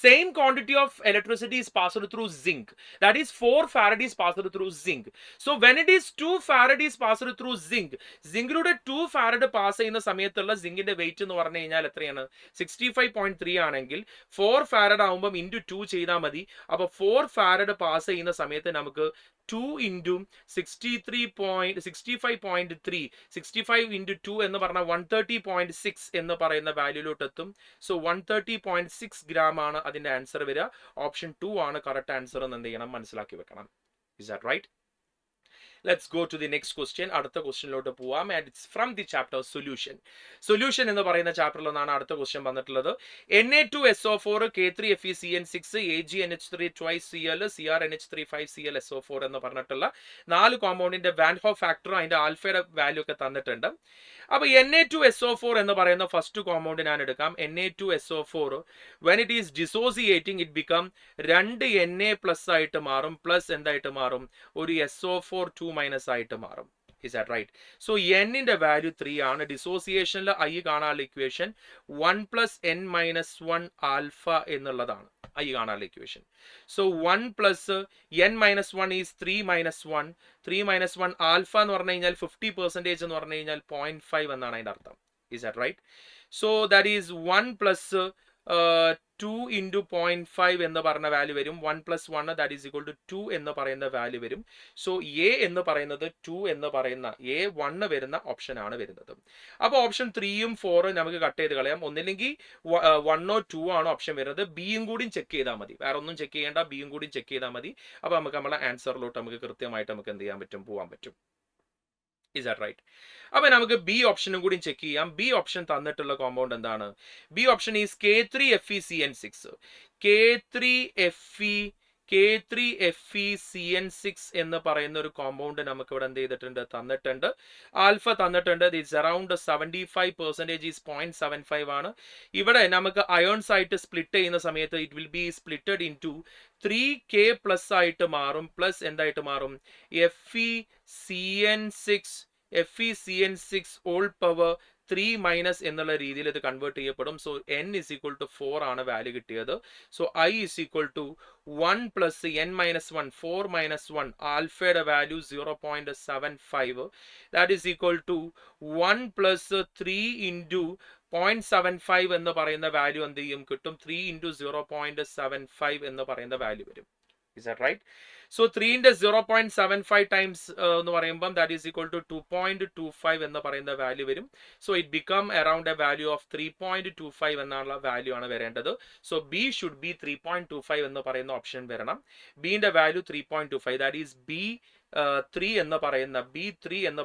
Same quantity of electricity is passed through zinc. That is 4 farad is passed through zinc. So when it is 2 farad is passed through zinc, zinc-ലൂടെ 2 farad pass ചെയ്യുന്ന സമയത്തുള്ള സിങ്കിന്റെ wait എന്ന് പറഞ്ഞു കഴിഞ്ഞാൽ എത്രയാണ്? 65.3 ആണെങ്കിൽ 4 ഫാരഡ് ആവുമ്പോൾ ഇൻറ്റു 2 ചെയ്താൽ മതി. അപ്പൊ 4 ഫാരഡ് പാസ് ചെയ്യുന്ന സമയത്ത് നമുക്ക് 2 into 65.3 65 into 2 എന്ന് പറഞ്ഞാൽ 130.6 എന്ന് പറയുന്ന വാല്യൂലോട്ട് എത്തും. സോ 130.6 ഗ്രാം ആണ് അതിന്റെ ആൻസർ വരിക. ഓപ്ഷൻ 2 ആണ് കറക്റ്റ് ആൻസർ എന്ന് എന്ത് ചെയ്യണം, മനസ്സിലാക്കി വെക്കണം. Is that right? Let's go to the next question. അടുത്ത ക്വസ്റ്റ്യനിലോട്ട് പോവാം. And it's from the chapter solution. Solution എന്ന് പറയുന്ന ചാപ്റ്ററിൽ നിന്നാണ് അടുത്ത ക്വസ്റ്റ്യൻ വന്നിട്ടുള്ളത്. Na2SO4 K3FeCN6 AgNH3 twice Cl CrNH3 5Cl SO4 എന്ന് പറഞ്ഞിട്ടുള്ള 4 കോമ്പൗണ്ടിന്റെ വാൻ ഹോഫ് ഫാക്ടറും അതിന്റെ ആൽഫയുടെ വാല്യൂ ഒക്കെ തന്നിട്ടുണ്ട്. അപ്പോൾ Na2SO4 എന്ന് പറയുന്ന ഫസ്റ്റ് കോമ്പൗണ്ട് ഞാൻ എടുക്കാം. Na2SO4 when it is dissociating it become 2 Na plus ആയിട്ട് മാറും, പ്ലസ് എന്തായിട്ട് മാറും, ഒരു SO4 2- ആയിട്ട് മാറും. Is that right? So n ന്റെ വാല്യൂ 3 ആണ്. ഡിസോസിയേഷനിൽ I കാണാനുള്ള ഇക്വേഷൻ 1 + n-1 ആൽഫ എന്നുള്ളതാണ് I കാണാനുള്ള equation. So 1 + n-1 is 3-1. 3-1 alpha എന്ന് പറഞ്ഞു കഴിഞ്ഞാൽ 50% എന്ന് പറഞ്ഞു കഴിഞ്ഞാൽ 0.5 എന്നാണ് അതിന്റെ അർത്ഥം. Is that right? So that is 1 + 2 × 0.5 എന്ന് പറഞ്ഞ വാല്യൂ വരും. 1 + 1 that is equal to 2 എന്ന് പറയുന്ന വാല്യൂ വരും. സോ എ എന്ന് പറയുന്നത് 2 എന്ന് പറയുന്ന A1 വരുന്ന ഓപ്ഷൻ ആണ് വരുന്നത്. അപ്പോൾ ഓപ്ഷൻ 3ഉം 4ഉം നമുക്ക് കട്ട് ചെയ്ത് കളയാം. ഒന്നില്ലെങ്കിൽ 1 or 2 ആണ് ഓപ്ഷൻ വരുന്നത്. ബിയും കൂടി ചെക്ക് ചെയ്താൽ മതി, വേറെ ഒന്നും ചെക്ക് ചെയ്യേണ്ട, ബിയും കൂടി ചെക്ക് ചെയ്താൽ മതി. അപ്പോൾ നമുക്ക് നമ്മളെ ആൻസറിലോട്ട് നമുക്ക് കൃത്യമായിട്ട് നമുക്ക് എന്ത് ചെയ്യാൻ പറ്റും, പോകാൻ പറ്റും. Is that right? അപ്പോൾ നമുക്ക് ബി ഓപ്ഷനും കൂടി ചെക്ക് ചെയ്യാം. ബി ഓപ്ഷൻ തന്നിട്ടുള്ള കോമ്പൗണ്ട് എന്താണ്? B option is K3FeCN6. K3FeCN6 എന്ന് പറയുന്ന ഒരു കോമ്പൗണ്ട് നമുക്ക് ഇവിടെ എന്ത് ചെയ്തിട്ടുണ്ട്, തന്നിട്ടുണ്ട്. ആൽഫ തന്നിട്ടുണ്ട്. ഇറ്റ്സ് അറൌണ്ട് 75% ഈസ് 0.75 ആണ്. ഇവിടെ നമുക്ക് അയോൺസ് ആയിട്ട് സ്പ്ലിറ്റ് ചെയ്യുന്ന സമയത്ത് it will be splitted in to 3K plus ആയിട്ട് മാറും, പ്ലസ് എന്തായിട്ട് മാറും, FeCN6 ഓൾ പവർ 3- എന്നുള്ള രീതിയിൽ ഇത് കൺവേർട്ട് ചെയ്യപ്പെടും. സോ n = 4 ആണ് വാല്യൂ കിട്ടിയത്. സോ I = 1 + n-1 4-1 ആൽഫയുടെ value 0.75. That is equal to 1 + 3 × 0.75 എന്ന് പറയുന്ന വാല്യൂ എന്ത് ചെയ്യും, കിട്ടും. 3 × 0.75 എന്ന് പറയുന്ന വാല്യൂ വരും. Is that right? So 3 ന്റെ 0.75 ടൈംസ് എന്ന് പറയുമ്പോൾ ദാറ്റ് ഈസ് ഈക്വൽ ടു 2.25 എന്ന് പറയുന്ന വാല്യൂ വരും. So it become around A value of 3.25 എന്നുള്ള വാല്യൂ ആണ് വരേണ്ടത്. സോ ബി ഷുഡ് ബി 3.25 എന്ന് പറയുന്ന ഓപ്ഷൻ വരണം. ബിന്റെ വാല്യൂ 3.25, ദാറ്റ് ഈസ് B3 എന്ന്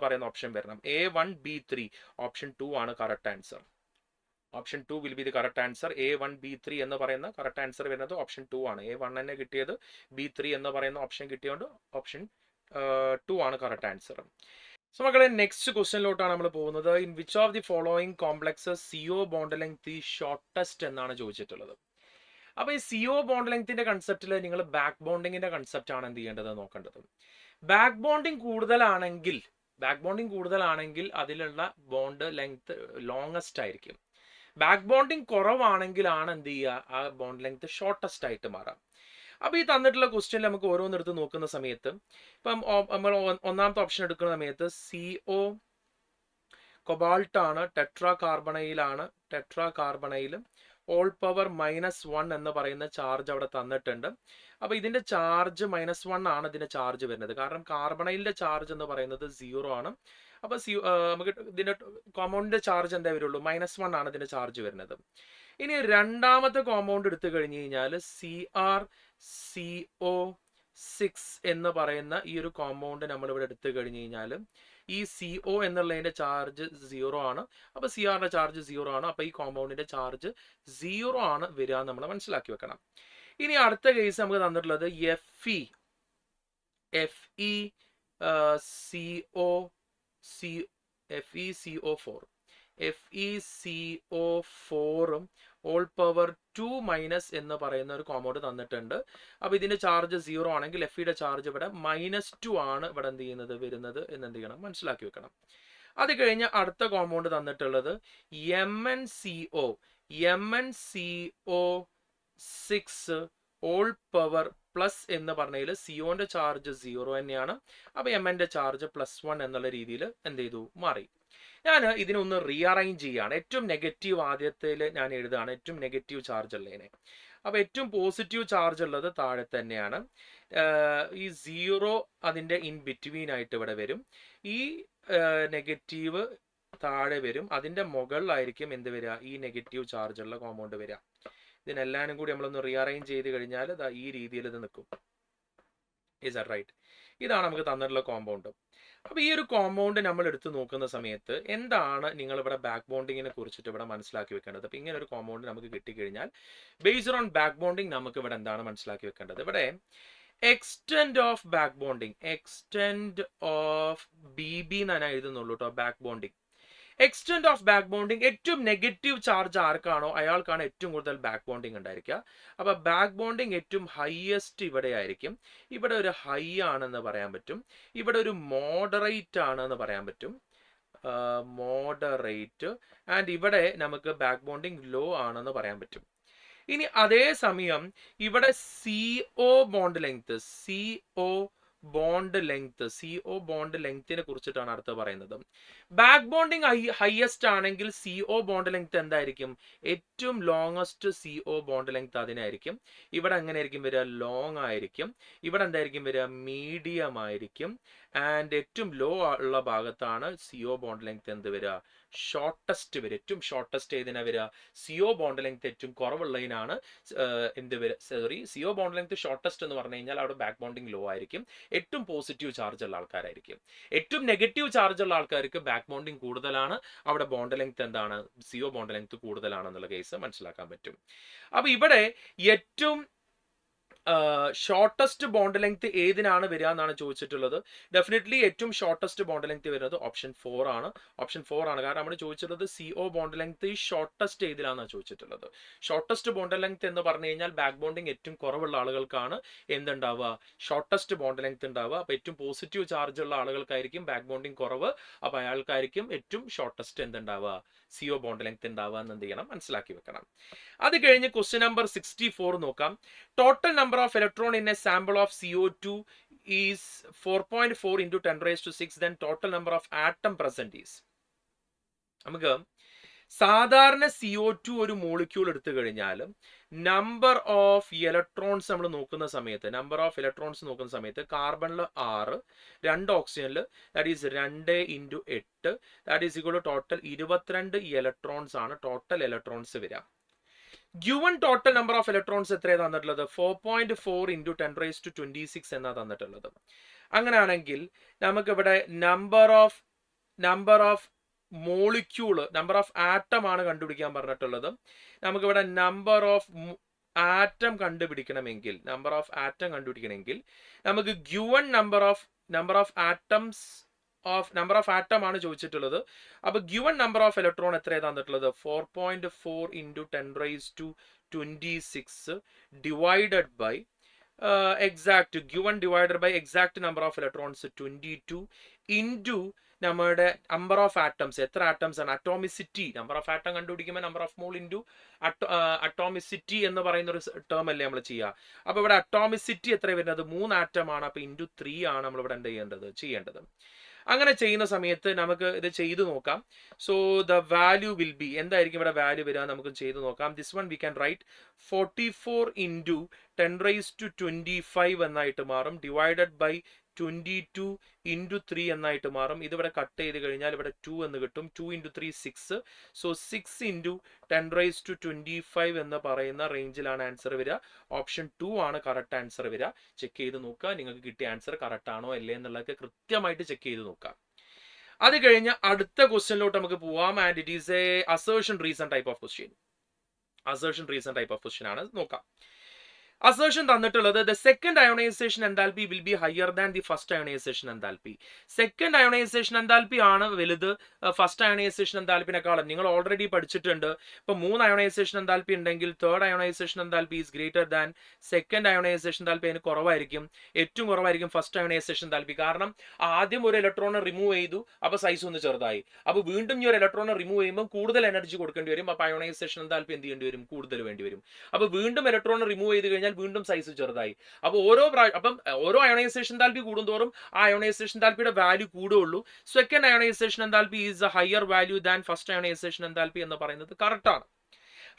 പറയുന്ന ഓപ്ഷൻ വരണം. A1 B3 ഓപ്ഷൻ 2 ആണ് correct answer. Option 2 will be the correct answer. A1 B3 എന്ന് പറയുന്ന കറക്റ്റ് ആൻസർ വരുന്നത് ഓപ്ഷൻ 2 ആണ്. A1 തന്നെ കിട്ടിയത്, B3 എന്ന് പറയുന്ന ഓപ്ഷൻ കിട്ടിയോണ്ട് ഓപ്ഷൻ 2 ആണ് കറക്റ്റ് ആൻസർ. സോ മക്കളെ, നെക്സ്റ്റ് ക്വസ്റ്റ്യനിലോട്ടാണ് നമ്മൾ പോകുന്നത്. In which of the following complexes CO bond length the shortest എന്നാണ് ചോദിച്ചിട്ടുള്ളത്. അപ്പോൾ ഈ CO ബോണ്ട് ലെങ്ത്തിന്റെ കൺസെപ്റ്റിൽ നിങ്ങൾ ബാക്ക് ബോണ്ടിങ്ങിന്റെ കൺസെപ്റ്റ് ആണ് എന്ത് ചെയ്യേണ്ടത്, നോക്കേണ്ടത്. ബാക്ക് ബോണ്ടിങ് കൂടുതലാണെങ്കിൽ അതിലുള്ള ബോണ്ട് ലെങ്ത് ലോങ്ങസ്റ്റ് ആയിരിക്കും. ബാക്ക് ബോണ്ടിങ് കുറവാണെങ്കിലാണ് എന്ത് ചെയ്യുക, ആ ബോണ്ട് ലെങ്ത് ഷോർട്ടസ്റ്റ് ആയിട്ട് മാറാം. അപ്പോൾ ഈ തന്നിട്ടുള്ള ക്വസ്റ്റ്യനിൽ നമുക്ക് ഓരോന്നെടുത്ത് നോക്കുന്ന സമയത്ത്, ഇപ്പം നമ്മൾ ഒന്നാമത്തെ ഓപ്ഷൻ എടുക്കുന്ന സമയത്ത് CO കൊബാൾട്ട് ആണ്, ടെട്രാ കാർബണയിലും ഓൾ പവർ -1 എന്ന് പറയുന്ന ചാർജ് അവിടെ തന്നിട്ടുണ്ട്. അപ്പോൾ ഇതിന്റെ ചാർജ് -1 ആണ് ഇതിന്റെ ചാർജ് വരുന്നത്. കാരണം കാർബണൈലിന്റെ ചാർജ് എന്ന് പറയുന്നത് 0 ആണ്. അപ്പോൾ നമുക്ക് ഇതിന്റെ കോമ്പൗണ്ടിന്റെ ചാർജ് എന്താ വരുള്ളൂ, -1 ആണ് ഇതിന്റെ ചാർജ് വരുന്നത്. ഇനി രണ്ടാമത്തെ കോമ്പൗണ്ട് എടുത്തു കഴിഞ്ഞു കഴിഞ്ഞാൽ CrCO6 എന്ന് പറയുന്ന ഈ ഒരു കോമ്പൗണ്ട് നമ്മൾ ഇവിടെ എടുത്തു കഴിഞ്ഞു കഴിഞ്ഞാൽ ഈ CO എന്നുള്ളതിന്റെ ചാർജ് 0 ആണ്. അപ്പോൾ CRന്റെ ചാർജ് 0 ആണ്. അപ്പോൾ ഈ കോമ്പൗണ്ടിന്റെ ചാർജ് 0 ആണ് വരിക എന്ന് നമ്മൾ മനസ്സിലാക്കി വെക്കണം. ഇനി അടുത്ത കേസ് നമുക്ക് തന്നിട്ടുള്ളത് FeCO4 ഓൾ പവർ 2- എന്ന് പറയുന്ന ഒരു കോമ്പൗണ്ട് തന്നിട്ടുണ്ട്. അപ്പോൾ ഇതിന്റെ ചാർജ് 0 ആണെങ്കിൽ Feയുടെ ചാർജ് ഇവിടെ -2 ആണ് ഇവിടെ എന്ത് ചെയ്യുന്നത്, വരുന്നത് എന്ന് എന്ത് ചെയ്യണം, മനസ്സിലാക്കി വെക്കണം. അത് കഴിഞ്ഞ് അടുത്ത കോമ്പൗണ്ട് തന്നിട്ടുള്ളത് MnCO6 ഓൾ പവർ പ്ലസ് എന്ന് പറഞ്ഞാൽ സിഒന്റെ ചാർജ് 0 തന്നെയാണ്. അപ്പോൾ Mന്റെ ചാർജ് +1 എന്നുള്ള രീതിയിൽ എന്ത് ചെയ്തു, മാറി. ഞാൻ ഇതിനൊന്ന് റീഅറേഞ്ച് ചെയ്യാണ്. ഏറ്റവും നെഗറ്റീവ് ആദ്യത്തിൽ ഞാൻ എഴുതുകയാണ്, ഏറ്റവും നെഗറ്റീവ് ചാർജ് ഉള്ളതിനെ. അപ്പോൾ ഏറ്റവും പോസിറ്റീവ് ചാർജ് ഉള്ളത് താഴെ തന്നെയാണ്. ഈ 0 അതിൻ്റെ ഇൻ ബിറ്റ്വീൻ ആയിട്ട് ഇവിടെ വരും. ഈ നെഗറ്റീവ് താഴെ വരും. അതിൻ്റെ മുകളിലായിരിക്കും എന്ത് വരിക, ഈ നെഗറ്റീവ് ചാർജ് ഉള്ള കോമ്പൗണ്ട് വരിക. ഇതിനെല്ലാവരും കൂടി നമ്മളൊന്ന് റീഅറേഞ്ച് ചെയ്ത് കഴിഞ്ഞാൽ ഈ രീതിയിൽ ഇത് നിൽക്കും. Is that right? ഇതാണ് നമുക്ക് തന്നിട്ടുള്ള കോമ്പൗണ്ട്. അപ്പോൾ ഈ ഒരു കോമ്പൗണ്ട് നമ്മൾ എടുത്ത് നോക്കുന്ന സമയത്ത് എന്താണ് നിങ്ങൾ ഇവിടെ ബാക്ക് ബോണ്ടിങ്ങിനെ കുറിച്ചിട്ട് ഇവിടെ മനസ്സിലാക്കി വെക്കേണ്ടത്? അപ്പോൾ ഇങ്ങനെ ഒരു കോമ്പൗണ്ട് നമുക്ക് കിട്ടിക്കഴിഞ്ഞാൽ ബേസ്ഡ് ഓൺ ബാക്ക് ബോണ്ടിങ് നമുക്ക് ഇവിടെ എന്താണ് മനസ്സിലാക്കി വെക്കേണ്ടത്? ഇവിടെ extend of back bonding, extend of BB എന്നാണ് എഴുതുന്നുള്ളൂ കേട്ടോ. Back bonding, extend of back bonding, ഏറ്റവും നെഗറ്റീവ് ചാർജ് ആർക്കാണോ അയാൾക്കാണ് ഏറ്റവും കൂടുതൽ ബാക്ക് ബോണ്ടിങ് ഉണ്ടായിരിക്കുക. അപ്പൊ ബാക്ക് ബോണ്ടിങ് ഏറ്റവും ഹയസ്റ്റ് ഇവിടെ ആയിരിക്കും. ഇവിടെ ഒരു ഹൈ ആണെന്ന് പറയാൻ പറ്റും, ഇവിടെ ഒരു മോഡറേറ്റ് ആണെന്ന് പറയാൻ പറ്റും, മോഡറേറ്റ്, ആൻഡ് ഇവിടെ നമുക്ക് ബാക്ക് ബോണ്ടിങ് ലോ ആണെന്ന് പറയാൻ പറ്റും. ഇനി അതേ സമയം ഇവിടെ CO bond length, CO bond ലെങ്തിനെ കുറിച്ചിട്ടാണ് അടുത്ത് പറയുന്നത്. ബാക്ക് ബോണ്ടിങ് ഹയസ്റ്റ് ആണെങ്കിൽ CO ബോണ്ട് ലെങ്ത് എന്തായിരിക്കും? ഏറ്റവും ലോങ്ങസ്റ്റ് CO ബോണ്ട് ലെങ്ത് അതിനായിരിക്കും. ഇവിടെ എങ്ങനെയായിരിക്കും വരിക? ലോങ് ആയിരിക്കും. ഇവിടെ എന്തായിരിക്കും വരിക? മീഡിയം ആയിരിക്കും. ആൻഡ് ഏറ്റവും ലോ ഉള്ള ഭാഗത്താണ് CO ബോണ്ട് ലെങ്ത് എന്ത് വരിക? ഷോർട്ടസ്റ്റ് വരും. ഏറ്റവും ഷോർട്ടസ്റ്റ് ഏതിനാ വരിക? CO ബോണ്ട് ലെങ്ത് ഏറ്റവും കുറവുള്ളതിനാണ് എന്ത് വരിക? Sorry, CO bond length shortest എന്ന് പറഞ്ഞു കഴിഞ്ഞാൽ അവിടെ ബാക്ക് ബോണ്ടിങ് ലോ ആയിരിക്കും. ഏറ്റവും പോസിറ്റീവ് ചാർജ് ഉള്ള ആൾക്കാരായിരിക്കും. ഏറ്റവും നെഗറ്റീവ് ചാർജ് ഉള്ള ആൾക്കാർക്ക് ബാക്ക് ബോണ്ടിങ് കൂടുതലാണ്, അവിടെ ബോണ്ട് ലെങ്ത് എന്താണ്? CO ബോണ്ട് ലെങ്ത് കൂടുതലാണെന്നുള്ള കേസ് മനസ്സിലാക്കാൻ പറ്റും. അപ്പൊ ഇവിടെ ഏറ്റവും ഷോർട്ടസ്റ്റ് ബോണ്ട് ലെങ്ത് ഏതിനാണ് വരിക എന്നാണ് ചോദിച്ചിട്ടുള്ളത്. ഡെഫിനറ്റ്ലി ഏറ്റവും ഷോർട്ടസ്റ്റ് ബോണ്ട് ലെങ്ത് വരുന്നത് ഓപ്ഷൻ 4 ആണ്. ഓപ്ഷൻ 4 ആണ്, കാരണം നമ്മൾ ചോദിച്ചിട്ടുള്ളത് CO ബോണ്ട് ലെങ്ത് ഈ ഷോർട്ടസ്റ്റ് ഏതിലാണെന്നാണ് ചോദിച്ചിട്ടുള്ളത്. ഷോർട്ടസ്റ്റ് ബോണ്ട് ലെങ്ത് എന്ന് പറഞ്ഞു കഴിഞ്ഞാൽ ബാക്ക് ബോണ്ടിങ് ഏറ്റവും കുറവുള്ള ആളുകൾക്കാണ് എന്തുണ്ടാവുക? ഷോർട്ടസ്റ്റ് ബോണ്ട് ലെങ്ത് ഉണ്ടാവുക. അപ്പൊ ഏറ്റവും പോസിറ്റീവ് ചാർജ് ഉള്ള ആളുകൾക്കായിരിക്കും ബാക്ക് ബോണ്ടിങ് കുറവ്, അപ്പൊ അയാൾക്കായിരിക്കും ഏറ്റവും ഷോർട്ടസ്റ്റ് എന്തുണ്ടാവുക? CO ബോണ്ട് ലെങ്ത് ഉണ്ടാവുക എന്ന് എന്ത് ചെയ്യണം? മനസ്സിലാക്കി വെക്കണം. അത് കഴിഞ്ഞ് ക്വസ്റ്റ്യൻ നമ്പർ 64 നോക്കാം. Total number of electron in a sample of CO2 is 4.4 into 10 raised to 6, then total number of atom present is. നമുക്ക് സാധാരണ CO2 ഒരു മോളിക്യൂൾ എടുത്തു കഴിഞ്ഞാൽ നമ്പർ ഓഫ് ഇലക്ട്രോൺസ് നമ്മൾ നോക്കുന്ന സമയത്ത് കാർബണിൽ 6, 2 ഓക്സിജനിൽ that is 2 into 8, that is equal to total 22 electrons ആണ് ടോട്ടൽ ഇലക്ട്രോൺസ് വരിക. Given total number of electrons എത്രയാണ് തന്നിട്ടുള്ളത്? 4.4 into 10 raised to 26 എന്നാണ് തന്നിട്ടുള്ളത്. അങ്ങനെയാണെങ്കിൽ നമുക്കിവിടെ number of molecule, number of atom ആണ് കണ്ടുപിടിക്കാൻ പറഞ്ഞിട്ടുള്ളത്. നമുക്കിവിടെ നമ്പർ ഓഫ് ആറ്റം കണ്ടുപിടിക്കണമെങ്കിൽ നമുക്ക് given number of atoms number of atom ആണ് ചോദിച്ചിട്ടുള്ളത്. അപ്പൊ given നമ്പർ ഓഫ് ഇലക്ട്രോൺ എത്രയാണ് തന്നിട്ടുള്ളത്? 4.4 into 10 raised to 26 divided by exact number of electrons 22 into നമ്മുടെ നമ്പർ ഓഫ് ആറ്റംസ്. എത്ര ആറ്റംസ് ആണ്? അറ്റോമിസിറ്റി. നമ്പർ ഓഫ് ആറ്റം കണ്ടുപിടിക്കുമ്പോൾ number of mole into atomicity എന്ന് പറയുന്ന ഒരു ടേം അല്ലേ നമ്മൾ ചെയ്യുക. അപ്പൊ ഇവിടെ അറ്റോമിസിറ്റി എത്ര വരുന്നത്? 3 ആറ്റം ആണ്. അപ്പൊ ഇൻറ്റു 3 ആണ് നമ്മൾ ഇവിടെ എന്ത് ചെയ്യേണ്ടത്. അങ്ങനെ ചെയ്യുന്ന സമയത്ത് നമുക്ക് ഇത് ചെയ്തു നോക്കാം. So the value will be, എന്തായിരിക്കും ഇവിടെ വാല്യൂ വരിക നമുക്ക് ചെയ്തു നോക്കാം. This one we can write 44 into 10 raised to 25 എന്നായിട്ട് മാറും, ഡിവൈഡഡ് ബൈ 22 into 3 എന്നായിട്ട് മാറും. ഇതിവിടെ കട്ട് ചെയ്ത് കഴിഞ്ഞാൽ ഇവിടെ 2 എന്ന് കിട്ടും. 2 into 3 6. So 6 into 10 raised to 25 എന്ന് പറയുന്ന റേഞ്ചിലാണ് ആൻസർ വരിക. ഓപ്ഷൻ 2 ആണ് കറക്റ്റ് ആൻസർ വരിക. ചെക്ക് ചെയ്ത് നോക്കുക, നിങ്ങൾക്ക് കിട്ടിയ ആൻസർ കറക്റ്റ് ആണോ അല്ലേ എന്നുള്ളതൊക്കെ കൃത്യമായിട്ട് ചെക്ക് ചെയ്ത് നോക്കാം. അത് കഴിഞ്ഞ് അടുത്ത ക്വസ്റ്റ്യനിലോട്ട് നമുക്ക് പോവാം. And it is A assertion reason type of question ആണ്. നോക്കാം. അസേർഷൻ തന്നിട്ടുള്ളത് the second ionization enthalpy will be higher than the first ionization enthalpy. Second ionization enthalpy ആണ് വലുത് ഫസ്റ്റ് അയോണൈസേഷൻ എൻതാൽപ്പിനെക്കാളും. നിങ്ങൾ ഓൾറെഡി പഠിച്ചിട്ടുണ്ട്. ഇപ്പൊ 3 അയോണൈസേഷൻ എൻതാൽപ്പി ഉണ്ടെങ്കിൽ third ionisation enthalpy is greater than second ionization enthalpy. അതിന് ഏറ്റവും കുറവായിരിക്കും ഫസ്റ്റ് അയോണൈസേഷൻ എൻതാൽപ്പി. കാരണം ആദ്യം ഒരു ഇലക്ട്രോണെ റിമൂവ് ചെയ്തു, അപ്പൊ സൈസ് ഒന്ന് ചെറുതായി. അപ്പൊ വീണ്ടും ഈ ഒരു ഇലക്ട്രോണെ റിമൂവ് ചെയ്യുമ്പോൾ കൂടുതൽ എനർജി കൊടുക്കേണ്ടി വരും. അപ്പൊ അയോണൈസേഷൻ എൻതാൽപ്പി എന്ത് ചെയ്യേണ്ടി വരും? കൂടുതൽ വേണ്ടി വരും. അപ്പൊ വീണ്ടും ഇലക്ട്രോണെ റിമൂവ് ചെയ്ത് കഴിഞ്ഞാൽ വീണ്ടും സൈസ് ചെറുതായി. അപ്പൊ ഓരോ അയോണൈസേഷൻ എൻതാൽപ്പി കൂടുന്തോറും ആ അയോണൈസേഷൻ എൻതാൽപ്പിയുടെ വാല്യൂ കൂടുള്ളൂ. Second ionization enthalpy is a higher value than first ionization enthalpy എന്ന് പറയുന്നത് കറക്റ്റ് ആണ്.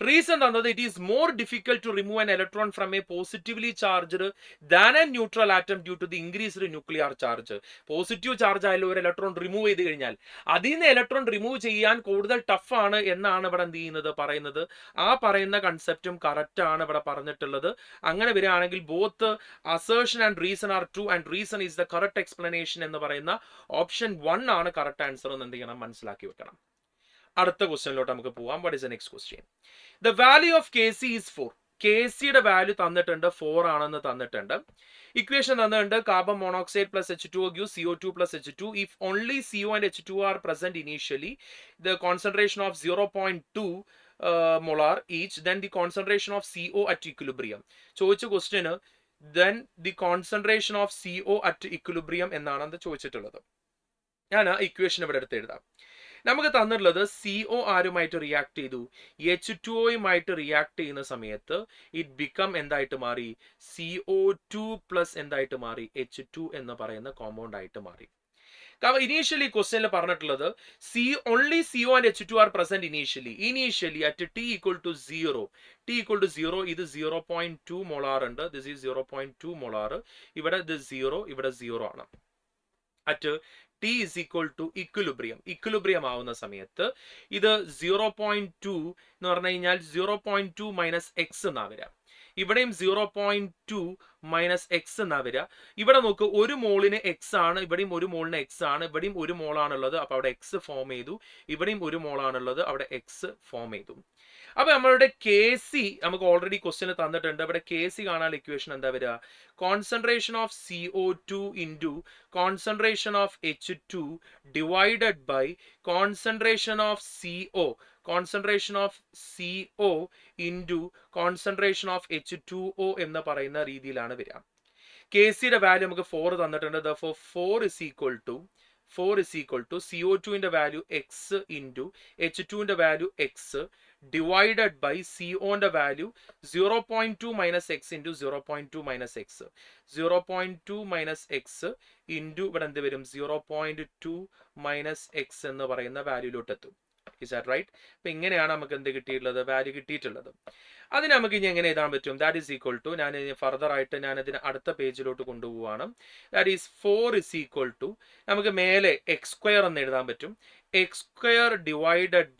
റീസൺ തന്നത് it is more difficult to remove an electron from a positively charged than a neutral atom due to the increased nuclear charge. Positive charge ആയാലും ഒരു electron remove ചെയ്ത് കഴിഞ്ഞാൽ അതിൽ നിന്ന് ഇലക്ട്രോൺ റിമൂവ് ചെയ്യാൻ കൂടുതൽ ടഫാണ് എന്നാണ് ഇവിടെ എന്ത് ചെയ്യുന്നത് പറയുന്നത്. ആ പറയുന്ന കൺസെപ്റ്റും കറക്റ്റ് ആണ് ഇവിടെ പറഞ്ഞിട്ടുള്ളത്. അങ്ങനെ വരികയാണെങ്കിൽ both assertion and reason are true and reason is the correct explanation എന്ന് പറയുന്ന ഓപ്ഷൻ 1 ആണ് കറക്റ്റ് ആൻസർ എന്ന് എന്ത് ചെയ്യണം, മനസ്സിലാക്കി വെക്കണം. അടുത്ത ക്വസ്റ്റ്യനിലോട്ട് നമുക്ക് പോവാം. What is the next question? The value of K C is 4. K സിയുടെ വാല്യൂ തന്നിട്ടുണ്ട് 4 ആണെന്ന് തന്നിട്ടുണ്ട്. ഇക്വേഷൻ തന്നിട്ടുണ്ട് carbon monoxide plus H2O gives CO2 plus H2. If only CO and H2 are present initially, the concentration of 0.2 molar each, then the concentration of CO at equilibrium. ചോദിച്ച question then the concentration of CO at equilibrium എന്നാണ് അത് ചോദിച്ചിട്ടുള്ളത്. ഞാൻ ആ equation ഇവിടെ എടുത്ത് എഴുതാം. നമുക്ക് തന്നിട്ടുള്ളത് CO ആരുമായിട്ട് റിയാക്ട് ചെയ്തു, H2Oയുമായിട്ട് റിയാക്ട് ചെയ്യുന്ന സമയത്ത് ഇറ്റ് ബിക്കം എന്തായിട്ട് മാറി, CO2 പ്ലസ് എന്തായിട്ട് മാറി, H2 എന്ന് പറയുന്ന കോമ്പൗണ്ട് ആയിട്ട് മാറി. കാരണം ഇനീഷ്യലി ക്വസ്റ്റ്യനിൽ പറഞ്ഞിട്ടുള്ളത് only CO and H2 are present initially at T equal to 0. T equal to 0 ഇത് 0.2 molar ഉണ്ട്. This is 0.2 molar. ഇവിടെ ഇത് 0, ഇവിടെ 0 ആണ്. At T is equal to equilibrium ആവുന്ന സമയത്ത് ഇത് 0.2 എന്ന് പറഞ്ഞു കഴിഞ്ഞാൽ 0.2 മൈനസ് എക്സ് എന്നാ വരിക. ഇവിടെയും 0.2 മൈനസ് എക്സ് എന്നാ വരിക. ഇവിടെ നോക്ക്, ഒരു മോളിന് എക്സ് ആണ്, ഇവിടെയും ഒരു മോളിന് എക്സ് ആണ്, ഇവിടെയും ഒരു മോളാണുള്ളത്, അപ്പൊ അവിടെ എക്സ് ഫോം ചെയ്തു. ഇവിടെയും ഒരു മോളാണുള്ളത്, അവിടെ എക്സ് ഫോം ചെയ്തു. അപ്പൊ നമ്മളുടെ കെ സി നമുക്ക് ഓൾറെഡി ക്വസ്റ്റ്യൻ തന്നിട്ടുണ്ട്. ഇവിടെ കെ സി കാണാൻ ഇക്വേഷൻ എന്താ വരിക, concentration of CO2 into concentration of H2 divided by concentration of CO, concentration of CO into concentration of H2O എന്ന് പറയുന്ന രീതിയിലാണ് വരിക. കെ സിയുടെ വാല്യൂ നമുക്ക് 4 തന്നിട്ടുണ്ട്. Therefore 4 is equal to CO2ന്റെ വാല്യൂ എക്സ് ഇൻറ്റു H2ന്റെ വാല്യൂ എക്സ് divided by CO-ന്റെ value 0.2 minus X into 0.2 minus X, 0.2 minus X into ഇവിടെ എന്ത് വരും, 0.2 മൈനസ് എക്സ് എന്ന് പറയുന്ന വാല്യൂലോട്ട് എത്തും. Is that right? അപ്പൊ ഇങ്ങനെയാണ് നമുക്ക് എന്ത് കിട്ടിയിട്ടുള്ളത്, വാല്യൂ കിട്ടിയിട്ടുള്ളത്. അതിന് നമുക്ക് ഇനി എങ്ങനെ എഴുതാൻ പറ്റും, ദാറ്റ് ഈസ് ഈക്വൽ ടു, ഞാൻ ഫർദർ ആയിട്ട് ഞാൻ ഇതിന് അടുത്ത പേജിലോട്ട് കൊണ്ടുപോവാണ്. That is 4 is equal to, നമുക്ക് മേലെ എക്സ് സ്ക്വയർ എന്ന് എഴുതാൻ പറ്റും. എക്സ് സ്ക്വയർ ഡിവൈഡഡ്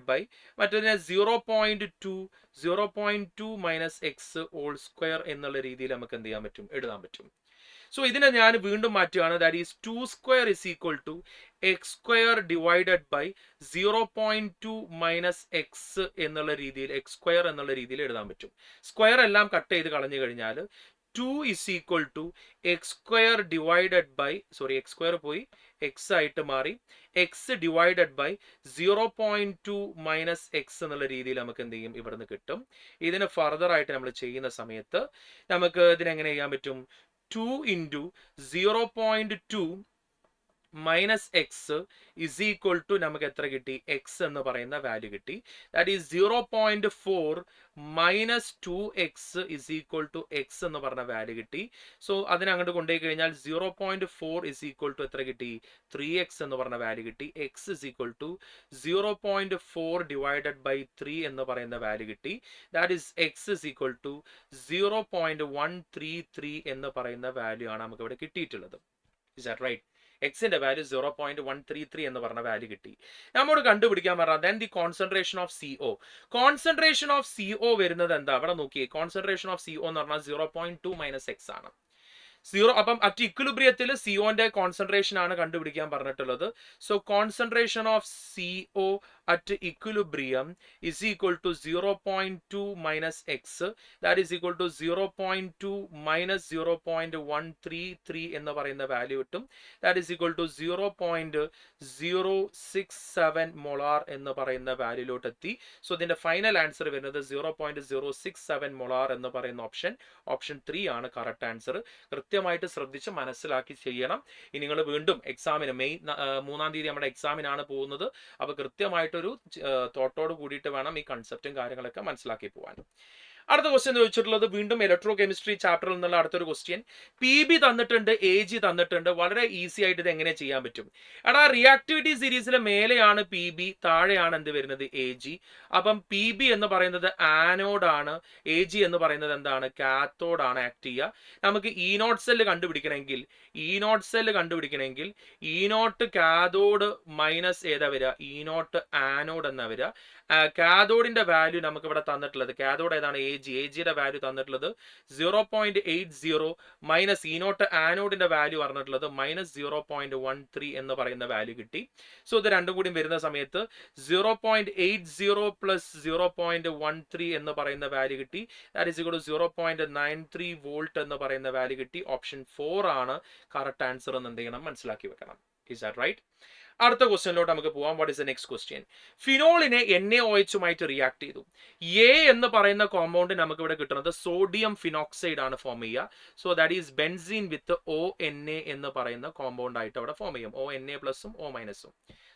ബൈ മറ്റൊരു 0.2 മൈനസ് എക്സ് ഹോൾ സ്ക്വയർ എന്നുള്ള രീതിയിൽ നമുക്ക് എന്ത് ചെയ്യാൻ പറ്റും, എഴുതാൻ പറ്റും. സോ ഇതിനെ ഞാൻ വീണ്ടും മാറ്റുകയാണ്. That is 2 square is equal to X square divided by 0.2 minus X എന്നുള്ള രീതിയിൽ, എക്സ് സ്ക്വയർ എന്നുള്ള രീതിയിൽ എഴുതാൻ പറ്റും. സ്ക്വയർ എല്ലാം കട്ട് ചെയ്ത് കളഞ്ഞു കഴിഞ്ഞാൽ 2 is equal to X square divided by, X square പോയി എക്സ് ആയിട്ട് മാറി, X divided by 0.2 minus X എന്നുള്ള രീതിയിൽ നമുക്ക് എന്ത് ചെയ്യും, ഇവിടുന്ന് കിട്ടും. ഇതിന് ഫർദർ ആയിട്ട് നമ്മൾ ചെയ്യുന്ന സമയത്ത് നമുക്ക് ഇതിനെങ്ങനെ ചെയ്യാൻ പറ്റും, 2 into 0.2 minus X is equal to നമുക്ക് എത്ര കിട്ടി, എക്സ് എന്ന് പറയുന്ന വാല്യൂ കിട്ടി. That is 0.4 minus 2x is equal to X എന്ന് പറഞ്ഞ വാല്യൂ കിട്ടി. സോ അതിനെ അങ്ങോട്ട് കൊണ്ടുപോയി കഴിഞ്ഞാൽ 0.4 ഇസ് ഈക്വൽ ടു എത്ര കിട്ടി, 3x എന്ന് പറഞ്ഞ വാല്യൂ കിട്ടി. X is equal to 0.4 divided by 3 എന്ന് പറയുന്ന വാല്യൂ കിട്ടി. That is X is equal to 0.133 എന്ന് പറയുന്ന വാല്യൂ ആണ് നമുക്ക് ഇവിടെ കിട്ടിയിട്ടുള്ളത്. Is that right? എക്സിന്റെ വാല്യൂ 0.133 എന്ന് പറഞ്ഞ വാല്യൂ കിട്ടി. നമ്മോട് കണ്ടുപിടിക്കാൻ പറഞ്ഞാൽ then the concentration of CO. Concentration of CO വരുന്നത് എന്താ, അവിടെ നോക്കിയേ. കോൺസെൻട്രേഷൻ ഓഫ് CO എന്ന് പറഞ്ഞാൽ 0.2 മൈനസ് എക്സ് ആണ്. 0. അപ്പം അറ്റ് ഇക്വിലിബ്രിയത്തിൽ CO-ന്റെ കോൺസെൻട്രേഷൻ ആണ് കണ്ടുപിടിക്കാൻ പറഞ്ഞിട്ടുള്ളത്. So concentration of CO at equilibrium is equal to 0.2 minus x, that is equal to 0.2 minus 0.133 എന്ന് പറയുന്ന വാല്യൂ കിട്ടും. that is equal to 0.067 molar എന്ന് പറയുന്ന വാല്യൂലോട്ട് എത്തി. സോ ഇതിന്റെ ഫൈനൽ ആൻസർ വരുന്നത് 0.067 molar എന്ന് പറയുന്ന ഓപ്ഷൻ 3 ആണ് കറക്റ്റ് ആൻസർ. കൃത്യമായിട്ട് ശ്രദ്ധിച്ച് മനസ്സിലാക്കി ചെയ്യണം. ഇനി നിങ്ങൾ വീണ്ടും എക്സാമിന് മെയ് 3-ാം തീയതി നമ്മുടെ എക്സാമിനാണ് പോകുന്നത്. അപ്പൊ കൃത്യമായിട്ട് ഒരു തോട്ടോട് കൂടിയിട്ട് വേണം ഈ കൺസെപ്റ്റും കാര്യങ്ങളൊക്കെ മനസ്സിലാക്കി പോകാൻ. അടുത്ത ക്വസ്റ്റ്യൻ ചോദിച്ചിട്ടുള്ളത് വീണ്ടും ഇലക്ട്രോ കെമിസ്ട്രി ചാപ്റ്ററിൽ നിന്നുള്ള അടുത്തൊരു ക്വസ്റ്റ്യൻ. പി ബി തന്നിട്ടുണ്ട്, എ ജി തന്നിട്ടുണ്ട്. വളരെ ഈസി ആയിട്ട് ഇത് എങ്ങനെ ചെയ്യാൻ പറ്റും? എടാ റിയാക്ടിവിറ്റി സീരീസിലെ മേലെയാണ് പി ബി, താഴെയാണ് എന്ത് വരുന്നത്, എ ജി. അപ്പം പി ബി എന്ന് പറയുന്നത് ആനോഡാണ്, എ ജി എന്ന് പറയുന്നത് എന്താണ്, കാത്തോഡാണ് ആക്ട് ചെയ്യുക. നമുക്ക് ഇ നോട്ട് സെല്ല് കണ്ടുപിടിക്കണമെങ്കിൽ ഇ നോട്ട് കാഥോഡ് മൈനസ് ഏതാ വരിക, ഇ നോട്ട് ആനോഡ് എന്നാ വരിക. കാഥോഡിന്റെ വാല്യൂ നമുക്ക് ഇവിടെ തന്നിട്ടുള്ളത്, കാഥോഡ് ഏതാണ്, എ ജിയുടെ വാല്യൂ തന്നിട്ടുള്ളത് 0.80 മൈനസ് ഇ നോട്ട് ആനോഡിന്റെ വാല്യൂ പറഞ്ഞിട്ടുള്ളത് -0.13 എന്ന് പറയുന്ന വാല്യൂ കിട്ടി. സോ ഇത് രണ്ടും കൂടി വരുന്ന സമയത്ത് 0.80 പ്ലസ് 0.13 എന്ന് പറയുന്ന വാല്യൂ കിട്ടി. That is equal to 0.93 volt എന്ന് പറയുന്ന വാല്യൂ കിട്ടി. ഓപ്ഷൻ 4 ആണ് കറക്റ്റ് ആൻസർ എന്ന് എന്ത് ചെയ്യണം, മനസ്സിലാക്കി വെക്കണം. Is that right? അടുത്ത ക്വസ്റ്റ്യനിലോട്ട് നമുക്ക് പോവാം. What is the next question? ഫിനോളിനെ NaOH റിയാക്ട് ചെയ്തു. എ എന്ന് പറയുന്ന കോമ്പൗണ്ട് നമുക്ക് ഇവിടെ കിട്ടുന്നത് സോഡിയം ഫിനോക്സൈഡ് ആണ് ഫോം ചെയ്യുക. So that is benzene with ONa എന്ന് പറയുന്ന കോമ്പൗണ്ട് ആയിട്ട് അവിടെ ഫോം ചെയ്യും. ONa പ്ലസും O മൈനസും,